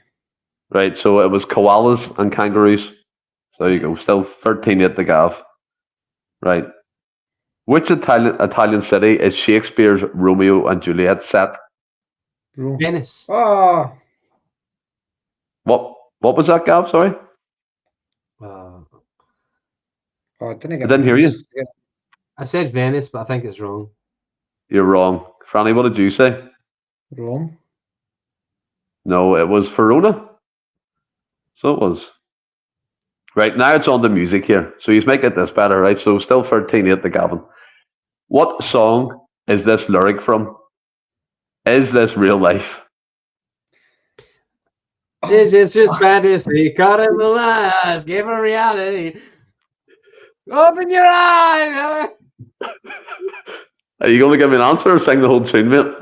Right, so it was koalas and kangaroos. So there you go. Still 13-8 to Gav. Right. Which Italian city is Shakespeare's Romeo and Juliet set? Venice. Oh. What was that, Gav? Sorry? I I didn't hear you. I said Venice, but I think it's wrong. You're wrong. Franny, what did you say? Rome. No, it was Verona. So it was. Right, now it's on the music here. So you make it this better, right? So still 13-8 to Gavin. What song is this lyric from? Is this real life? This is just fantasy, caught in the lies, give her reality. Open your eyes! Are you going to give me an answer or sing the whole tune, mate?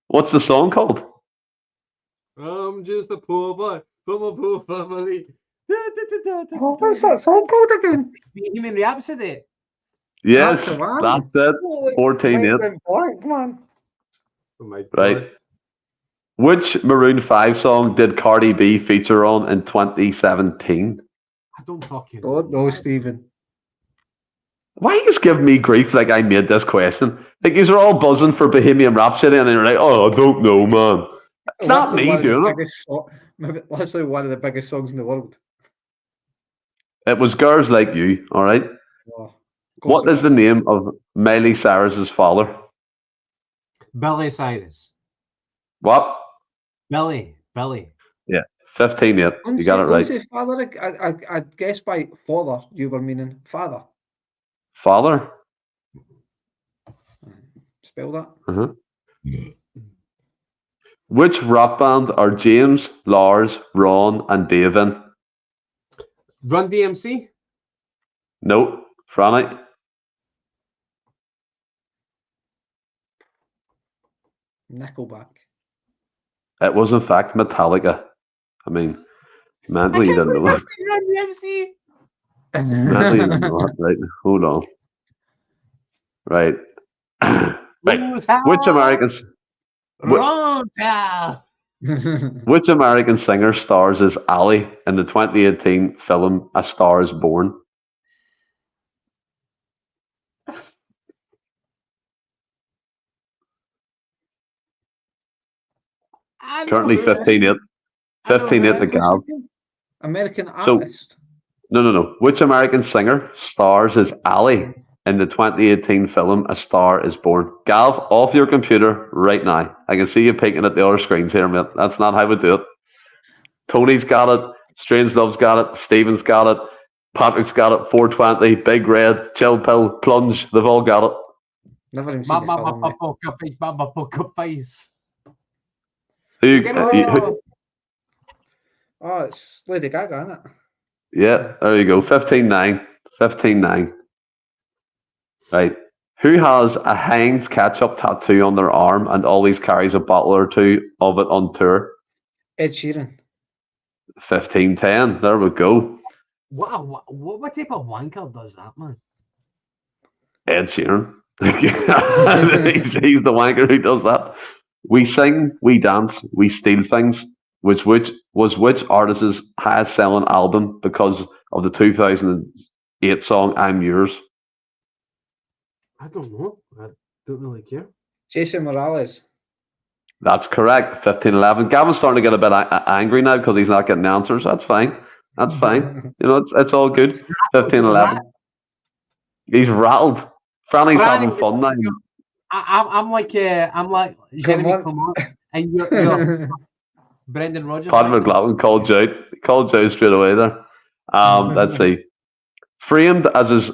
What's the song called? I'm just a poor boy from a poor family. What's that song called again? Bohemian Rhapsody. Yes, that's it. 14-8. Blank, man. Oh my God. Right. Which Maroon 5 song did Cardi B feature on in 2017? I don't fucking know, Stephen. Why you just give me grief like I made this question? Like, you're all buzzing for Bohemian Rhapsody and then you're like, oh, I don't know, man. It's not me doing it. Literally one of the biggest songs in the world. It was Girls Like You, all right? Oh, what is the name of Miley Cyrus's father? Billy Cyrus. What? Billy. Yeah, 15-8. You got it right. Say father. I guess by father you were meaning father. Father? Spell that. Uh-huh. Which rock band are James, Lars, Ron, and Dave in? Run DMC? No. Franny? Nickelback. It was in fact Metallica. I mean, mentally you didn't know that. Run DMC. Mentally you didn't know that. Right. Hold on. Right. Right. Which Americans? Wrong, pal. Which American singer stars as Ali in the 2018 film A Star Is Born? Currently 15-8. 15-8 the Gav. American So- artist. No. Which American singer stars as Ali in the 2018 film A Star Is Born? Gav, off your computer right now. I can see you peeking at the other screens here, mate. That's not how we do it. Tony's got it. Strange Love's got it. Stephen's got it. Patrick's got it. 420, Big Red, Chill Pill, Plunge. They've all got it. Never even seen the film, mate. Poker face. Oh, it's Lady Gaga, isn't it? Yeah, there you go. 15-9. 15-9. Right. Who has a Heinz ketchup tattoo on their arm and always carries a bottle or two of it on tour? Ed Sheeran. 15-10. There we go. Wow, what type of wanker does that, man? Ed Sheeran. he's the wanker who does that. We sing, we dance, we steal things. Which was which artist's highest selling album because of the 2008 song I'm Yours? I don't know. I don't really care. Jason Morales. That's correct. 15-11. Gavin's starting to get a bit angry now because he's not getting the answers. That's fine. That's fine. You know, it's all good. 15-11. He's rattled. Franny's having fun now. I'm like Jeremy Clement, and you're Brendan Rodgers. Pat McLaughlin called you out. Called you out straight away there. Let's see. Framed as his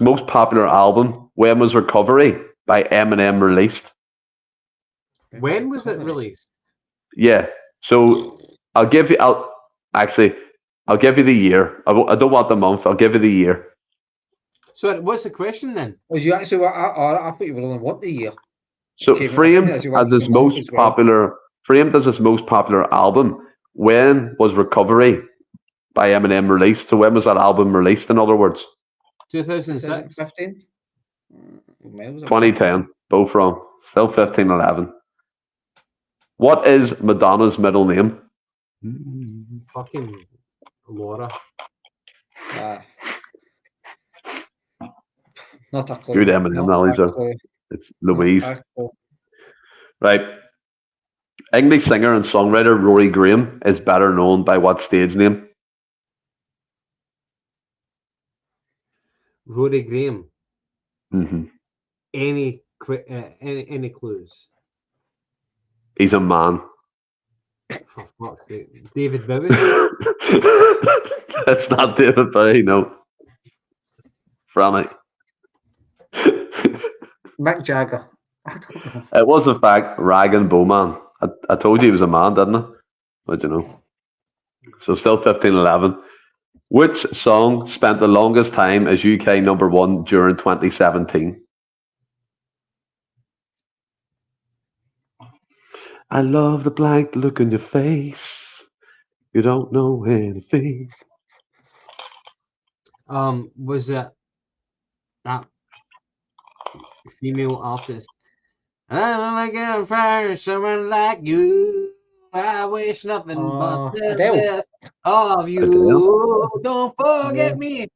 most popular album, when was Recovery by Eminem released? When was it released? Yeah. So I'll give you the year. I don't want the month. I'll give you the year. So what's the question then? Was you actually? I thought you were only want the year. So Okay, framed as his most popular album, when was Recovery by Eminem released? So when was that album released, in other words? 2006. 15? 2010. Both wrong. Still 15-11. What is Madonna's middle name? Fucking Laura. Not a clue. Good Eminem knowledge. It's Louise. Right. English singer and songwriter Rory Graham is better known by what stage name? Rory Graham. Mm-hmm. Any clues? He's a man. For fuck's sake. David Bowie. That's not David Bowie, no. Franny. Mick Jagger. I don't know. It was in fact Rag and Bowman. I told you he was a man, didn't I? What do you know? So still 15-11. Which song spent the longest time as UK #1 during 2017? I love the blank look on your face. You don't know anything. Was it that female artist? I get a fire someone like you. I wish nothing but the best of you. Adele. Don't forget me.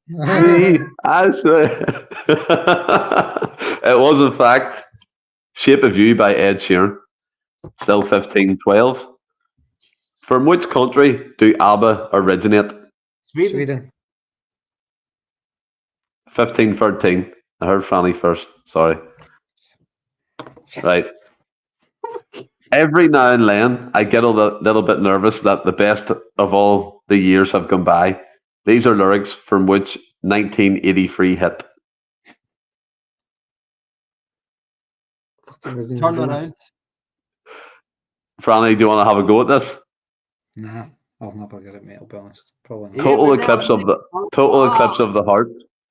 I swear. It was in fact Shape of You by Ed Sheeran. Still 15-12. From which country do ABBA originate? Sweden. 15-13. I heard Franny first. Sorry. Right. Every now and then, I get a little bit nervous that the best of all the years have gone by. These are lyrics from which 1983 hit? Turn around. Franny, do you want to have a go at this? Nah, I'll never get it, mate. I'll be honest. Probably not. Total eclipse of the heart.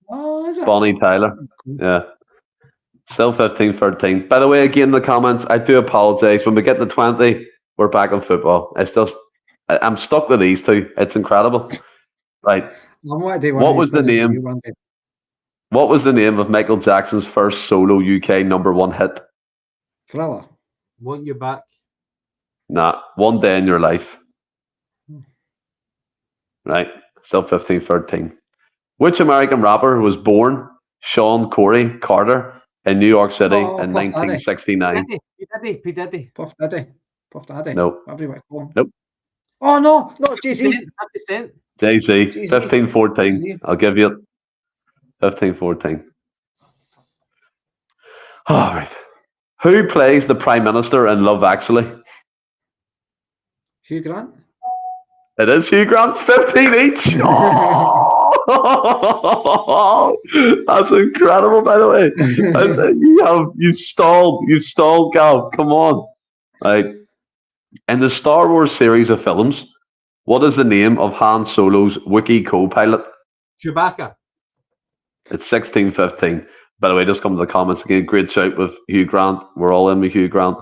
Oh, is it? Bonnie Tyler. Yeah. Still 15-13. By the way, again in the comments, I do apologise. When we get to 20, we're back on football. It's just I'm stuck with these two. It's incredible. Right. What was the name? What was the name of Michael Jackson's first solo UK #1 hit? Thriller. Want You Back? Nah. One Day in Your Life. Right. Still 15-13. Which American rapper was born Sean Corey Carter in New York City in 1969? P. Diddy. Puff Daddy. Nope. Everybody call him. Nope. Oh no, not Jay-Z. Jay-Z. 15-14. I'll give you it. 15-14. All right. Who plays the Prime Minister in Love Actually? Hugh Grant. It is Hugh Grant. 15 each. Oh, that's incredible, by the way. You've stalled, Gal. Come on. Right. In the Star Wars series of films, what is the name of Han Solo's Wookiee co-pilot? Chewbacca. It's 16-15. By the way, just come to the comments again. Great shout with Hugh Grant. We're all in with Hugh Grant.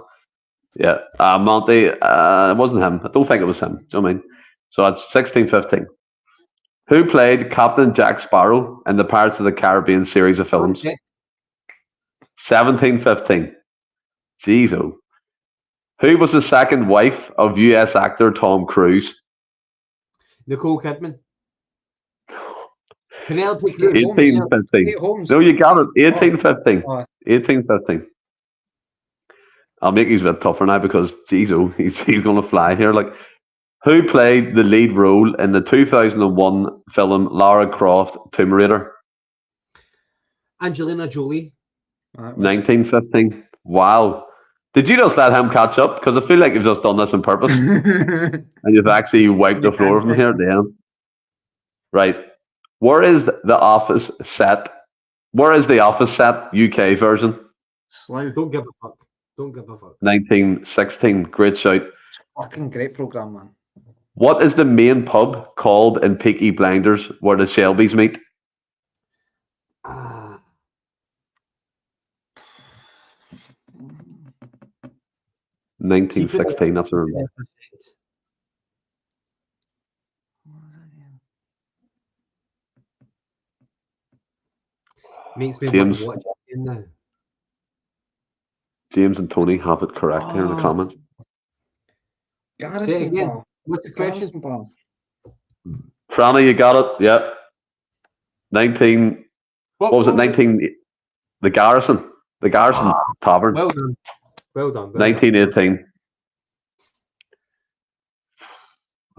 Yeah. Monty, it wasn't him. I don't think it was him. Do you know what I mean? So that's 16-15. Who played Captain Jack Sparrow in the Pirates of the Caribbean series of films? 17-15. Jeez, oh. Who was the second wife of US actor Tom Cruise? Nicole Kidman. Penelope Cruz. 18-15. No, you got it. 18-15. 18-15. I'll make these a bit tougher now because, geez, oh, he's going to fly here. Like, who played the lead role in the 2001 film Lara Croft Tomb Raider? Angelina Jolie. 19-15. Wow. Did you just let him catch up? Because I feel like you've just done this on purpose. And you've actually wiped the floor from here at the end. Right. Where is the Office set? Where is the Office set UK version? Slough. Don't give a fuck. 1916. Great shout. Fucking great programme, man. What is the main pub called in Peaky Blinders where the Shelbys meet? 1916. That's a remember. Makes me James. want to watch it now. James and Tony have it correct here in the comments. Say it again. What's the question? Franny, you got it. Yeah. 19. What was it? 19. The Garrison. The Garrison Tavern. Well done. 1918.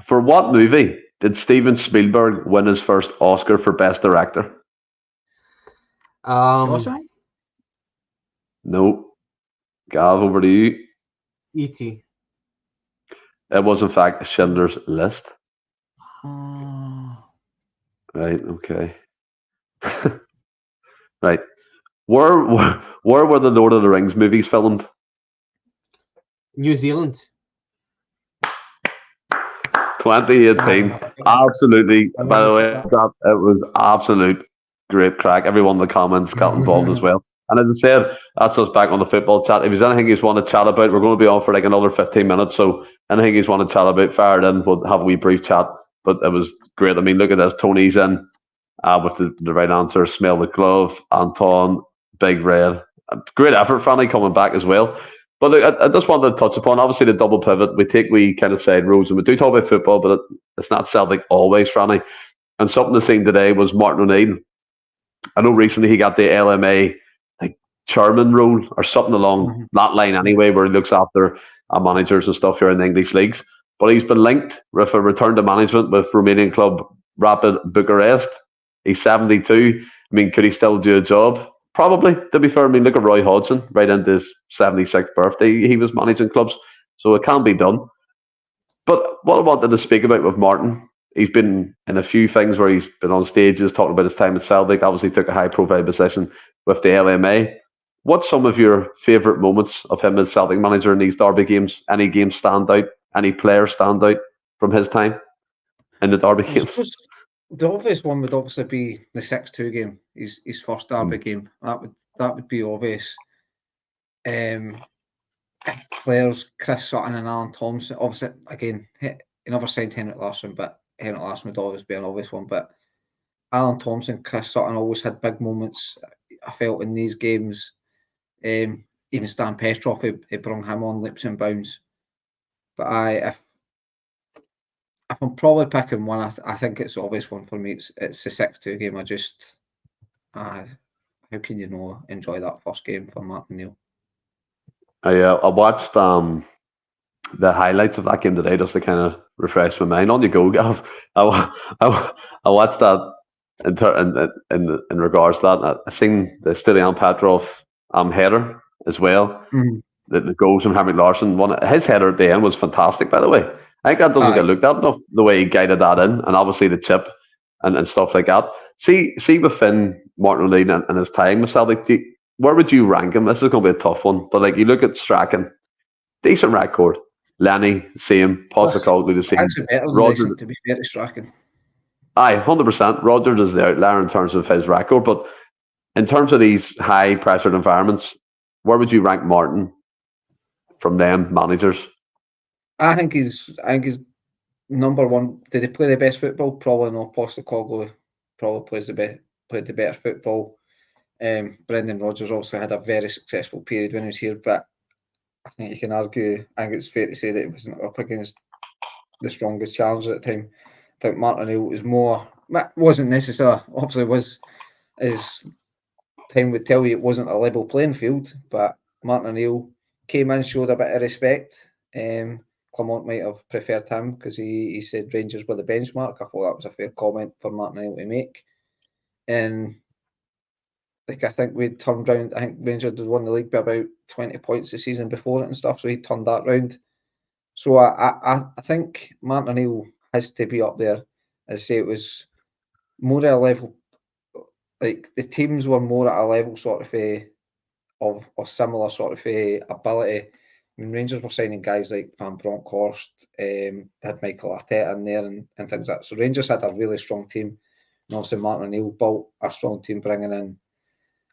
For what movie did Steven Spielberg win his first Oscar for Best Director? No. Gav, over to you. E.T. It was, in fact, Schindler's List. Right, okay. Right. Where were the Lord of the Rings movies filmed? New Zealand. 2018. Absolutely. By the way, it was absolute great crack. Everyone in the comments got involved as well. And as I said, that's us back on the football chat. If there's anything you want to chat about, we're going to be on for like another 15 minutes. So anything you want to chat about, fire it in. We'll have a wee brief chat. But it was great. I mean, look at this. Tony's in with the right answer. Smell the glove. Anton, Big Red. Great effort, Franny, coming back as well. But look, I just wanted to touch upon, obviously, the double pivot. We kind of side roads, and we do talk about football, but it's not Celtic always, Franny. And something to see today was Martin O'Neill. I know recently he got the LMA chairman role or something along that line anyway, where he looks after managers and stuff here in the English leagues. But he's been linked with a return to management with Romanian club Rapid Bucharest. He's 72. I mean, could he still do a job? Probably, to be fair. I mean, look at Roy Hodgson, right into his 76th birthday. He was managing clubs, so it can be done. But what I wanted to speak about with Martin, he's been in a few things where he's been on stages talking about his time at Celtic. Obviously took a high-profile position with the LMA. what's some of your favourite moments of him as Celtic manager in these Derby games? Any games stand out? Any players stand out from his time in the Derby games? The obvious one would obviously be the 6-2 game, his first Derby game. That would be obvious. Players Chris Sutton and Alan Thompson. Obviously, again, he never signed Henrik Larsson, but Henrik Larsson would always be an obvious one. But Alan Thompson, Chris Sutton always had big moments. I felt in these games. Even Stan Pestrov, he brought him on leaps and bounds. But if I'm probably picking one, I think it's the obvious one for me. It's the 6-2 game. How can you not enjoy that first game for Martin Neil? I watched the highlights of that game today just to kind of refresh my mind. On you go, Gav. I watched that in regards to that. I seen the Stilian Petrov header as well. Mm-hmm. The goals from Henrik Larsson. His header at the end was fantastic, by the way. I think that doesn't get looked at enough, the way he guided that in, and obviously the chip and stuff like that. See within Martin O'Neill and his time with Celtic, where would you rank him? This is going to be a tough one, but like you look at Strachan, decent record. Lenny, same. Postecoglou, the same. Actually better Roger to be better Strachan. Aye, 100%. Rogers is the outlier in terms of his record, but in terms of these high pressured environments, where would you rank Martin from them managers? I think he's number one. Did he play the best football? Probably not. Postecoglou probably played the better football. Brendan Rodgers also had a very successful period when he was here, but I think you can argue, I think it's fair to say that he wasn't up against the strongest challenger at the time. I think Martin O'Neill wasn't necessarily, obviously was, as time would tell you, it wasn't a level playing field, but Martin O'Neill came in, showed a bit of respect. Clement might have preferred him because he said Rangers were the benchmark. I thought that was a fair comment for Martin O'Neill to make. And I think we'd turned round. I think Rangers had won the league by about 20 points the season before it and stuff, so he turned that round. So I think Martin O'Neill has to be up there. As I say, it was more at a level, like the teams were more at a level sort of similar sort of ability. I mean, Rangers were signing guys like Van Bronckhorst, had Michael Arteta in there and things like that. So Rangers had a really strong team. And obviously Martin O'Neill built a strong team bringing in,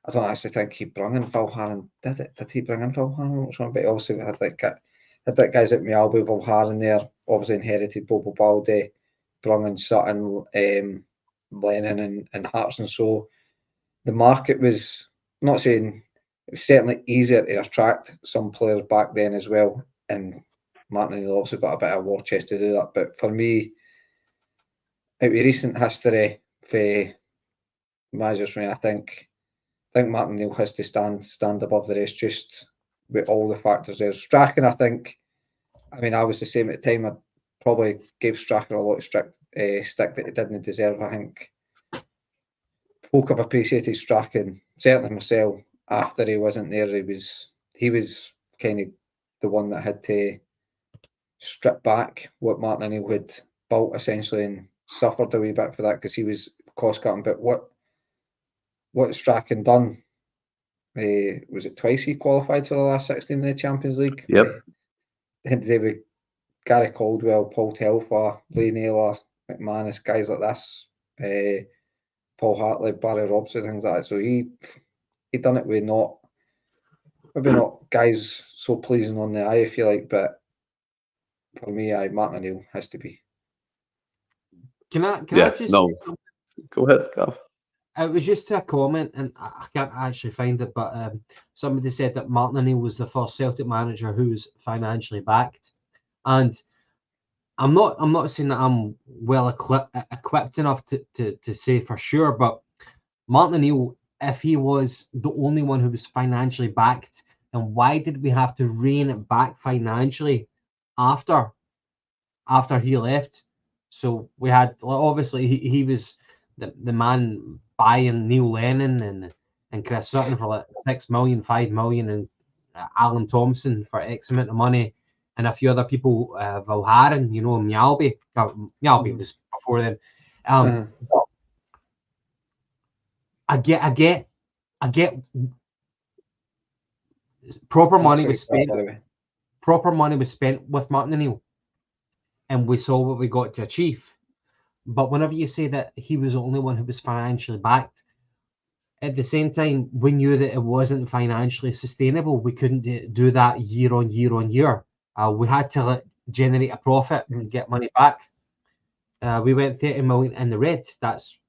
I don't actually think he brought in Phil Harren. Did he bring in Phil Harren? I'm not sure, but obviously had that guys like Mialby, Phil Harren there, obviously inherited Bobo Balde, brought in Sutton, Lennon and Hartson. So the market was, I'm not saying, it was certainly easier to attract some players back then as well. And Martin O'Neill also got a bit of war chest to do that. But for me, out of recent history for managers for me, I think Martin O'Neill has to stand above the rest, just with all the factors there. Strachan, I was the same at the time. I probably gave Strachan a lot of stick that he didn't deserve. I think folk have appreciated Strachan, certainly myself, after he wasn't there. He was kind of the one that had to strip back what Martin O'Neill had built essentially, and suffered a wee bit for that because he was cost cutting. But what Strachan done, was it twice he qualified for the last 16 in the Champions League? Yep. They were Gary Caldwell, Paul Telfer, Lee Naylor, McManus, guys like this, Paul Hartley, Barry Robson, things like that. So he done it with maybe not guys so pleasing on the eye, I feel like, but for me, Martin O'Neill has to be. Can I just no. Go ahead, Gav. It was just a comment, and I can't actually find it, but somebody said that Martin O'Neill was the first Celtic manager who was financially backed, and I'm not saying that I'm well equipped enough to say for sure, but Martin O'Neill, if he was the only one who was financially backed, then why did we have to rein it back financially after he left? So we had, obviously he was the man buying Neil Lennon and Chris Sutton for like 6 million, 5 million, and Alan Thompson for X amount of money, and a few other people, Valharen, Mialby. Mialby was before then. I get proper money was spent. Proper money was spent with Martin O'Neill, and we saw what we got to achieve. But whenever you say that he was the only one who was financially backed, at the same time, we knew that it wasn't financially sustainable. We couldn't do that year on year on year. We had to generate a profit and get money back. We went 30 million in the red. That's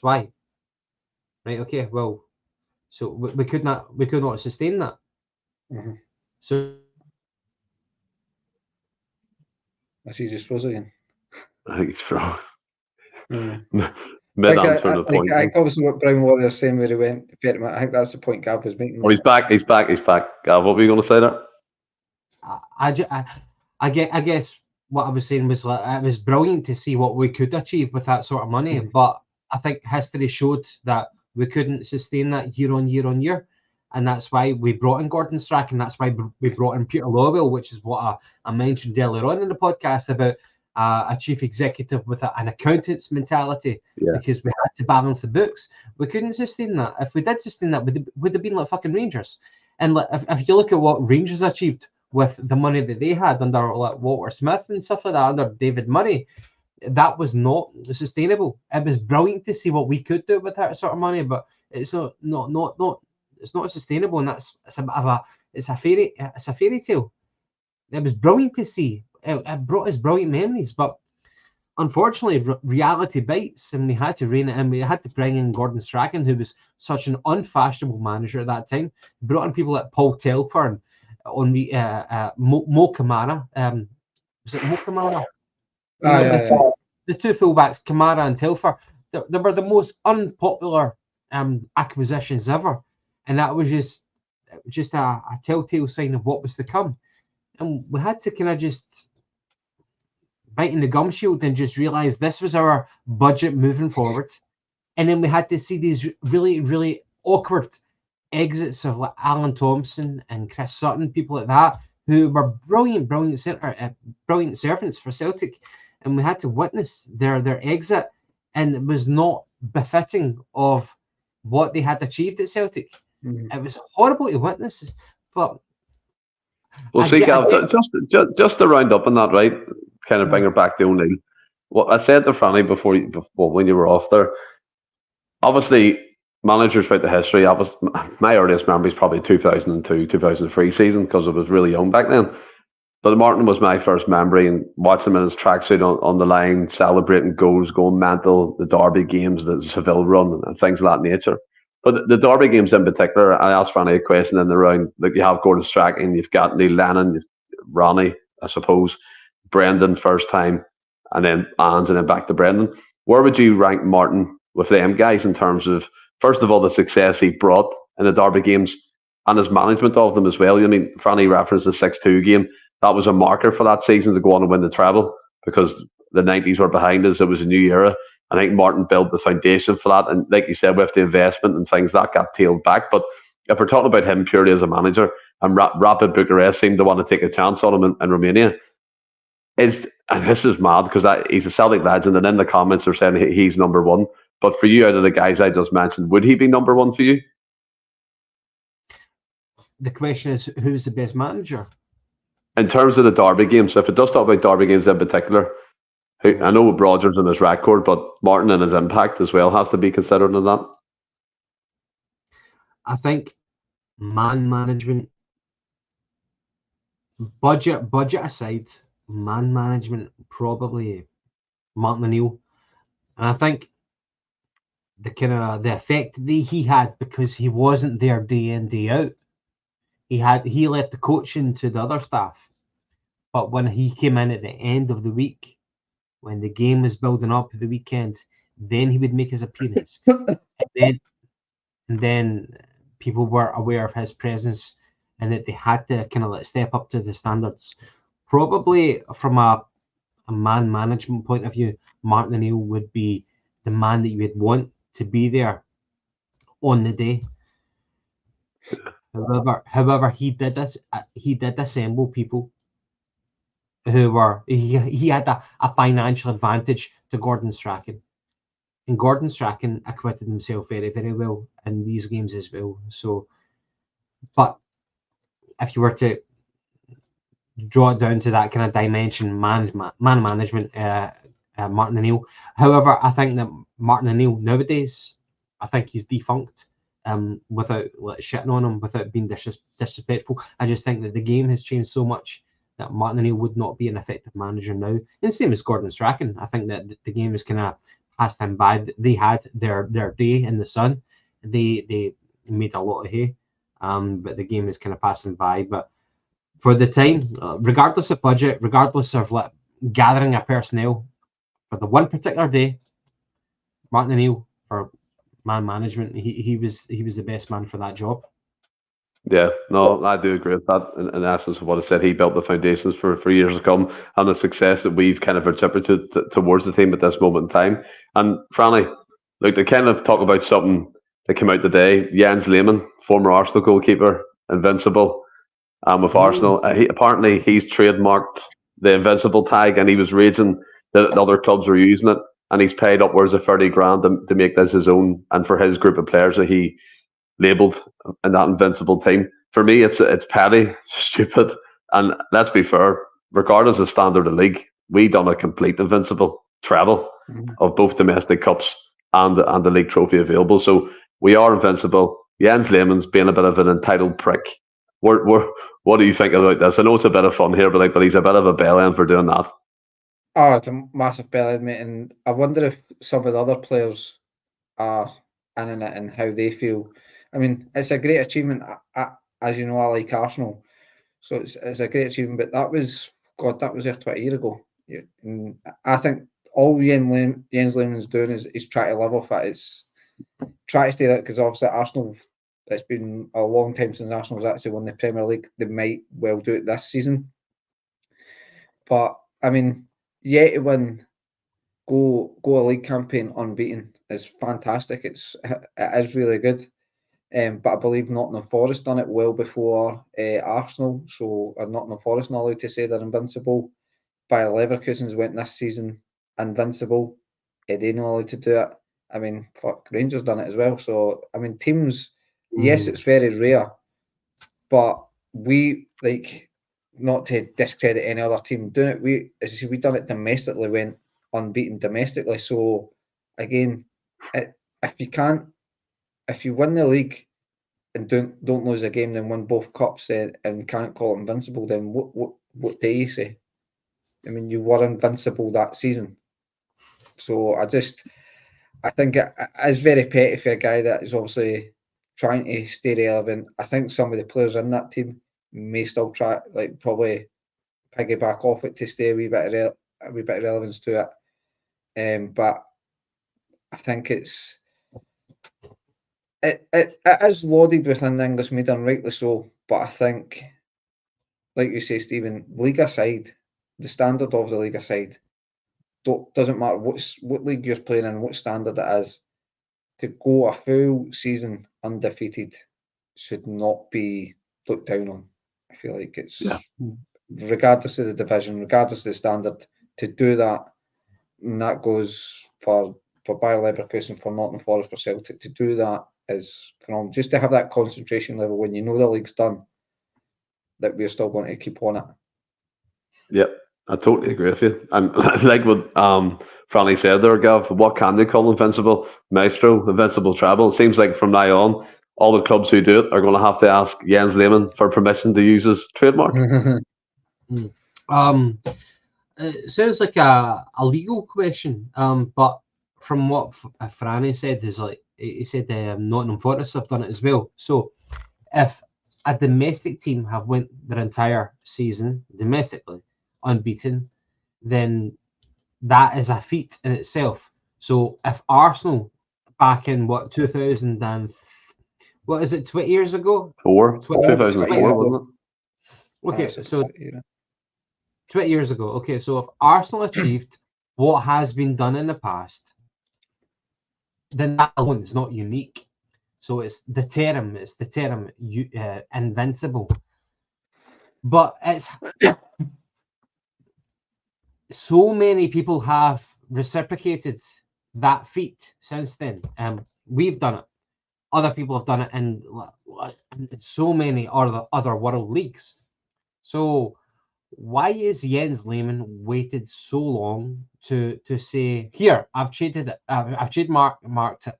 why. Right? Okay. Well, so we could not sustain that. Mm-hmm. So that's he just froze again. I think he's froze. Mid-answer the point. I think obviously what Brown Warrior's saying where he went, I think that's the point Gav was making. Oh, he's back. Gav, what were you going to say there? I guess what I was saying was it was brilliant to see what we could achieve with that sort of money, but I think history showed that we couldn't sustain that year on year on year, and that's why we brought in Gordon Strachan, and that's why we brought in Peter Lawwell, which is what I mentioned earlier on in the podcast about a chief executive with an accountant's mentality, because we had to balance the books. We couldn't sustain that. If we did sustain that, would have been like fucking Rangers. And if you look at what Rangers achieved with the money that they had under like Walter Smith and stuff like that, under David Murray, that was not sustainable. It was brilliant to see what we could do with that sort of money, but it's not it's not sustainable, and it's a fairy tale. It was brilliant to see. It brought us brilliant memories, but unfortunately, reality bites, and we had to rein it in. We had to bring in Gordon Strachan, who was such an unfashionable manager at that time. Brought in people like Paul Telfer and on the Mo Kamara. Was it Mo Kamara? The two fullbacks, Kamara and Telfer. They were the most unpopular acquisitions ever, and that was just a telltale sign of what was to come. And we had to kind of just bite in the gum shield and just realize this was our budget moving forward. And then we had to see these really, really awkward exits of like Alan Thompson and Chris Sutton, people like that, who were brilliant servants for Celtic. And we had to witness their exit, and it was not befitting of what they had achieved at Celtic. It was horrible to witness, but well, see, Gav, just to round up on that, right? Kind of bring her back to O'Neill. What I said to Franny before when you were off there, obviously managers throughout the history. My earliest memory is probably 2002, 2003 season, because I was really young back then. But Martin was my first memory, and watching him in his tracksuit on the line, celebrating goals, going mental, the Derby games, the Seville run, and things of that nature. But the Derby games in particular, I asked Franny a question in the round. Like, you have Gordon Strachan, you've got Neil Lennon, Ronnie, I suppose, Brendan first time, and then Ange, and then back to Brendan. Where would you rank Martin with them guys in terms of, first of all, the success he brought in the Derby games and his management of them as well? I mean, Franny referenced the 6-2 game. That was a marker for that season to go on and win the treble, because the 90s were behind us. It was a new era. I think Martin built the foundation for that. And like you said, with the investment and things, that got tailed back. But if we're talking about him purely as a manager, and Rapid Bucharest seemed to want to take a chance on him in Romania, and this is mad, because he's a Celtic legend, and in the comments they're saying he's number one. But for you, out of the guys I just mentioned, would he be number one for you? The question is, who's the best manager? In terms of the Derby games, if it does talk about Derby games in particular, I know Rodgers and his record, but Martin and his impact as well has to be considered in that. I think man management, budget aside, man management, probably Martin O'Neill. And I think the effect that he had, because he wasn't there day in, day out. He left the coaching to the other staff. But when he came in at the end of the week, when the game was building up for the weekend, then he would make his appearance. and then people were aware of his presence, and that they had to kind of like step up to the standards. Probably from a man management point of view, Martin O'Neill would be the man that you would want to be there on the day. However, he did assemble people who were, he had a financial advantage to Gordon Strachan, and Gordon Strachan acquitted himself very, very well in these games as well. So, but if you were to draw it down to that kind of dimension, man management, Martin O'Neill. However, I think that Martin O'Neill nowadays, I think he's defunct. Without shitting on him, without being disrespectful, I just think that the game has changed so much that Martin O'Neill would not be an effective manager now. And same as Gordon Strachan. I think that the game is kind of passed him by. They had their day in the sun. They made a lot of hay, but the game is kind of passing by. But for the time, regardless of budget, regardless of gathering a personnel for the one particular day, Martin O'Neill for man management, he was the best man for that job. Yeah, no, I do agree with that. In essence of what I said, he built the foundations for years to come, and the success that we've kind of attributed towards the team at this moment in time. And Franny, look, to kind of talk about something that came out today, Jens Lehmann, former Arsenal goalkeeper, Invincible, with Arsenal. Apparently, he's trademarked the Invincible tag, and he was raging that other clubs were using it, and he's paid upwards of 30 grand to make this his own, and for his group of players that he labelled in that Invincible team. For me, it's petty, stupid, and let's be fair, regardless of standard of league, we done a complete Invincible treble of both domestic cups and the league trophy available. So we are invincible. Jens Lehmann's being a bit of an entitled prick. What do you think about this? I know it's a bit of fun here, but he's a bit of a bellend for doing that. Oh, it's a massive bellend, mate, and I wonder if some of the other players are in it and how they feel. I mean, it's a great achievement. As you know, I like Arsenal, so it's a great achievement. But that was there 20 years ago. Yeah, and I think all Jens Lehmann's doing is try to live off it. It's try to stay there, because obviously Arsenal, it's been a long time since Arsenal's actually won the Premier League. They might well do it this season, but I mean, to win, go a league campaign unbeaten is fantastic. It is really good. But I believe Nottingham Forest done it well before Arsenal, so Nottingham Forest not allowed to say they're invincible. Bayer Leverkusen's went this season invincible. They're not allowed to do it. I mean, fuck, Rangers done it as well. So I mean, teams, yes, it's very rare, but we, like, not to discredit any other team doing it. We done it domestically, went unbeaten domestically. So again, if you win the league and don't lose a game, then win both cups and can't call it invincible, then what do you say? I mean, you were invincible that season. So I think it is very petty for a guy that is obviously trying to stay relevant. I think some of the players in that team may still try, like, probably piggyback off it to stay a wee bit of relevance to it. But I think it is lauded within the English media, and rightly so. But I think, like you say, Stephen, league aside, the standard of the league aside, doesn't matter what league you're playing in, what standard it is, to go a full season undefeated should not be looked down on. I feel like it's, regardless of the division, regardless of the standard, to do that, and that goes for Bayer Leverkusen, for Nottingham Forest, for Celtic, to do that is phenomenal. Just to have that concentration level when you know the league's done, that we're still going to keep on it. Yep, I totally agree with you. And like what Franny said there, Gav, what can they call Invincible? Maestro, Invincible Treble. It seems like from now on, all the clubs who do it are going to have to ask Jens Lehmann for permission to use his trademark. It sounds like a legal question, but from what Franny said, is like he said Nottingham Forest have done it as well. So if a domestic team have went their entire season domestically unbeaten, then that is a feat in itself. So if Arsenal back in 2000 and what is it, 20 years ago? 2004, wasn't it? Okay, so 20 years ago. Okay, so if Arsenal achieved what has been done in the past, then that alone is not unique. So it's the term invincible. But it's so many people have reciprocated that feat since then. We've done it. Other people have done it in so many other world leagues. So why is Jens Lehmann waited so long to say, here, I've traded it, I've trademarked it?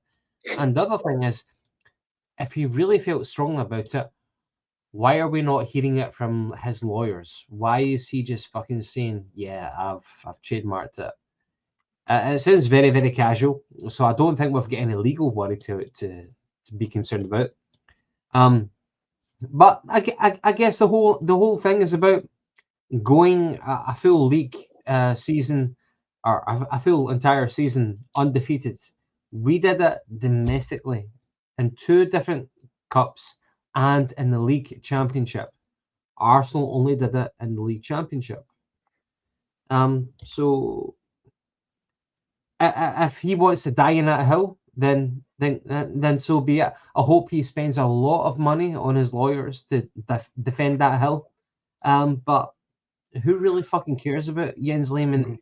And the other thing is, if he really felt strongly about it, why are we not hearing it from his lawyers? Why is he just fucking saying, yeah, I've trademarked it? It sounds very, very casual, so I don't think we've got any legal worry to be concerned about. But I guess the whole thing is about going a full league season, or a full entire season undefeated. We did it domestically in 2 different cups and in the league championship. Arsenal only did it in the league championship. So if he wants to die in that hill, then so be it. I hope he spends a lot of money on his lawyers to defend that hill. But who really fucking cares about Jens Lehmann?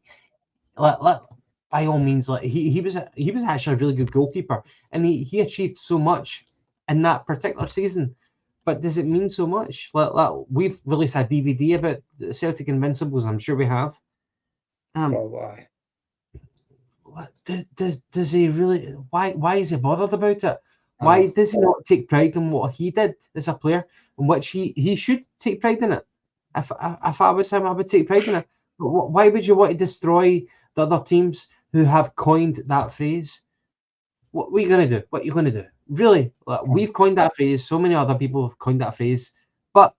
By all means, he was actually a really good goalkeeper, and he achieved so much in that particular season. But does it mean so much? We've released a DVD about the Celtic Invincibles. I'm sure we have. Why? Does he really? Why is he bothered about it? Why does he not take pride in what he did as a player, in which he should take pride in it? If I was him, I would take pride in it. But why would you want to destroy the other teams who have coined that phrase? What are you going to do? What are you going to do? Really? We've coined that phrase. So many other people have coined that phrase. But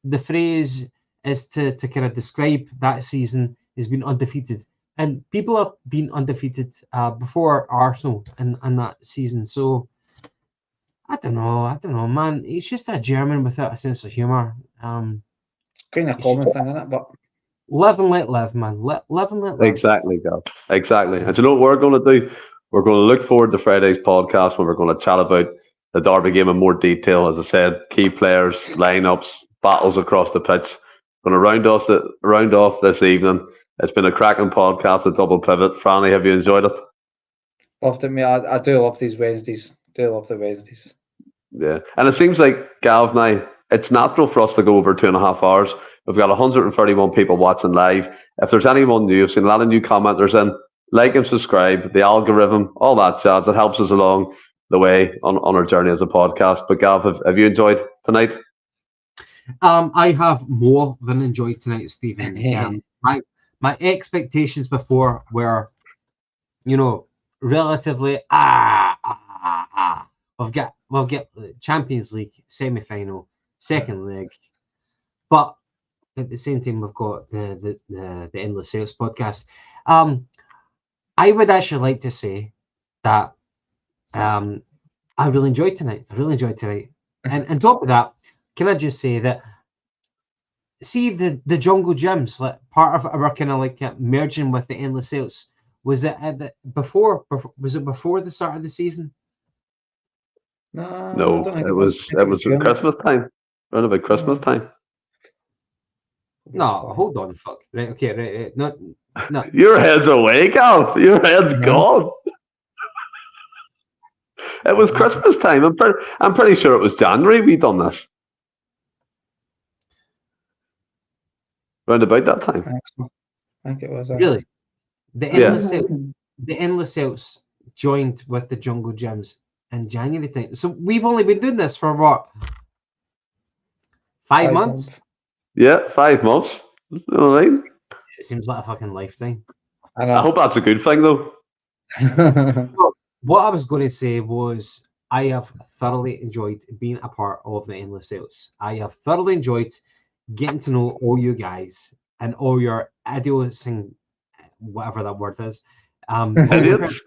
the phrase is to kind of describe that season as being undefeated. And people have been undefeated before Arsenal in that season. So I don't know, man. He's just a German without a sense of humour. It's kind of a common thing, isn't it? But live and let live, man. Live and let live. Exactly, Gav. Exactly. And you know what we're going to do? We're going to look forward to Friday's podcast when we're going to chat about the Derby game in more detail. As I said, key players, lineups, battles across the pitch. Going to round off this evening. It's been a cracking podcast, a double pivot. Franny, have you enjoyed it? Loved it, mate. I do love these Wednesdays. Do love the Wednesdays. Yeah. And it seems like, Gav, now, it's natural for us to go over 2.5 hours. We've got 131 people watching live. If there's anyone new, I've seen a lot of new commenters in. Like and subscribe, the algorithm, all that jazz. It helps us along the way on our journey as a podcast. But Gav, have you enjoyed tonight? I have more than enjoyed tonight, Stephen. My expectations before were, relatively We'll get the Champions League semi-final, second leg, but at the same time we've got the Endless Celts podcast. I would actually like to say that I really enjoyed tonight. And on top of that, can I just say that, see the Jungle Gyms, like part of our kind of like merging with the Endless Celts, was it before the start of the season? No, it was at Christmas time. Around about Christmas time. No, hold on, fuck. Right, okay, right. No. Your head's away, Gav. Your head's gone. It was Christmas time. I'm pretty sure it was January we done this. Round about that time. I think it was. Really? The Endless Celts joined with the Jungle Gyms in January time. So we've only been doing this for what? 5 months? Yeah, 5 months. You know what I mean? It seems like a fucking lifetime. I hope that's a good thing, though. What I was going to say was, I have thoroughly enjoyed being a part of the Endless Celts. I have thoroughly enjoyed getting to know all you guys and all your idiosyncrasies, whatever that word is. Idiots.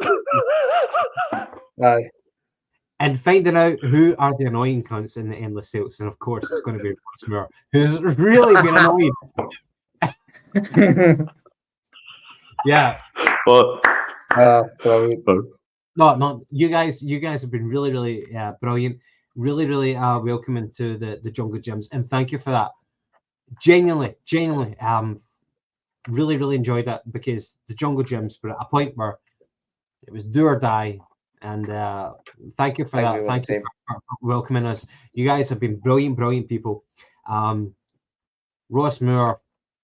And finding out who are the annoying cunts in the Endless Celts. And of course, it's going to be Ross Moore, who's really been annoyed. Yeah. No, you guys have been really, really brilliant. Really, really welcoming to the Jungle Gyms. And thank you for that. Genuinely, really, really enjoyed it, because the Jungle Gyms were at a point where it was do or die. And thank you for that. Thank you for welcoming us. You guys have been brilliant people. Ross Moore,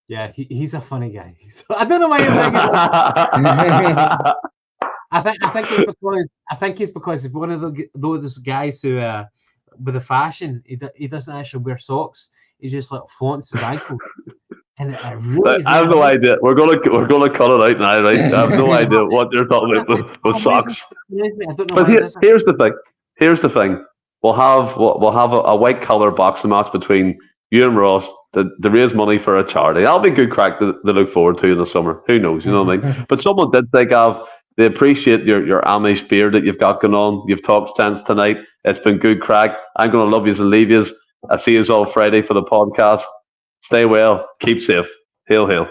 yeah, he's a funny guy. I don't know why you're bringing it up. I think it's because he's one of those guys who with the fashion, he doesn't actually wear socks. He just like flaunts his ankle. And I have no idea. We're gonna cut it out now, right? I have no idea what you're talking about with socks. But here's the thing. We'll have a white collar boxing match between you and Ross to raise money for a charity. That'll be good crack to look forward to in the summer. Who knows? You know what I mean? But someone did say, Gav, they appreciate your Amish beard that you've got going on. You've talked sense tonight. It's been good crack. I'm gonna love yous and leave yous. I see yous all Friday for the podcast. Stay well. Keep safe. Hail, hail.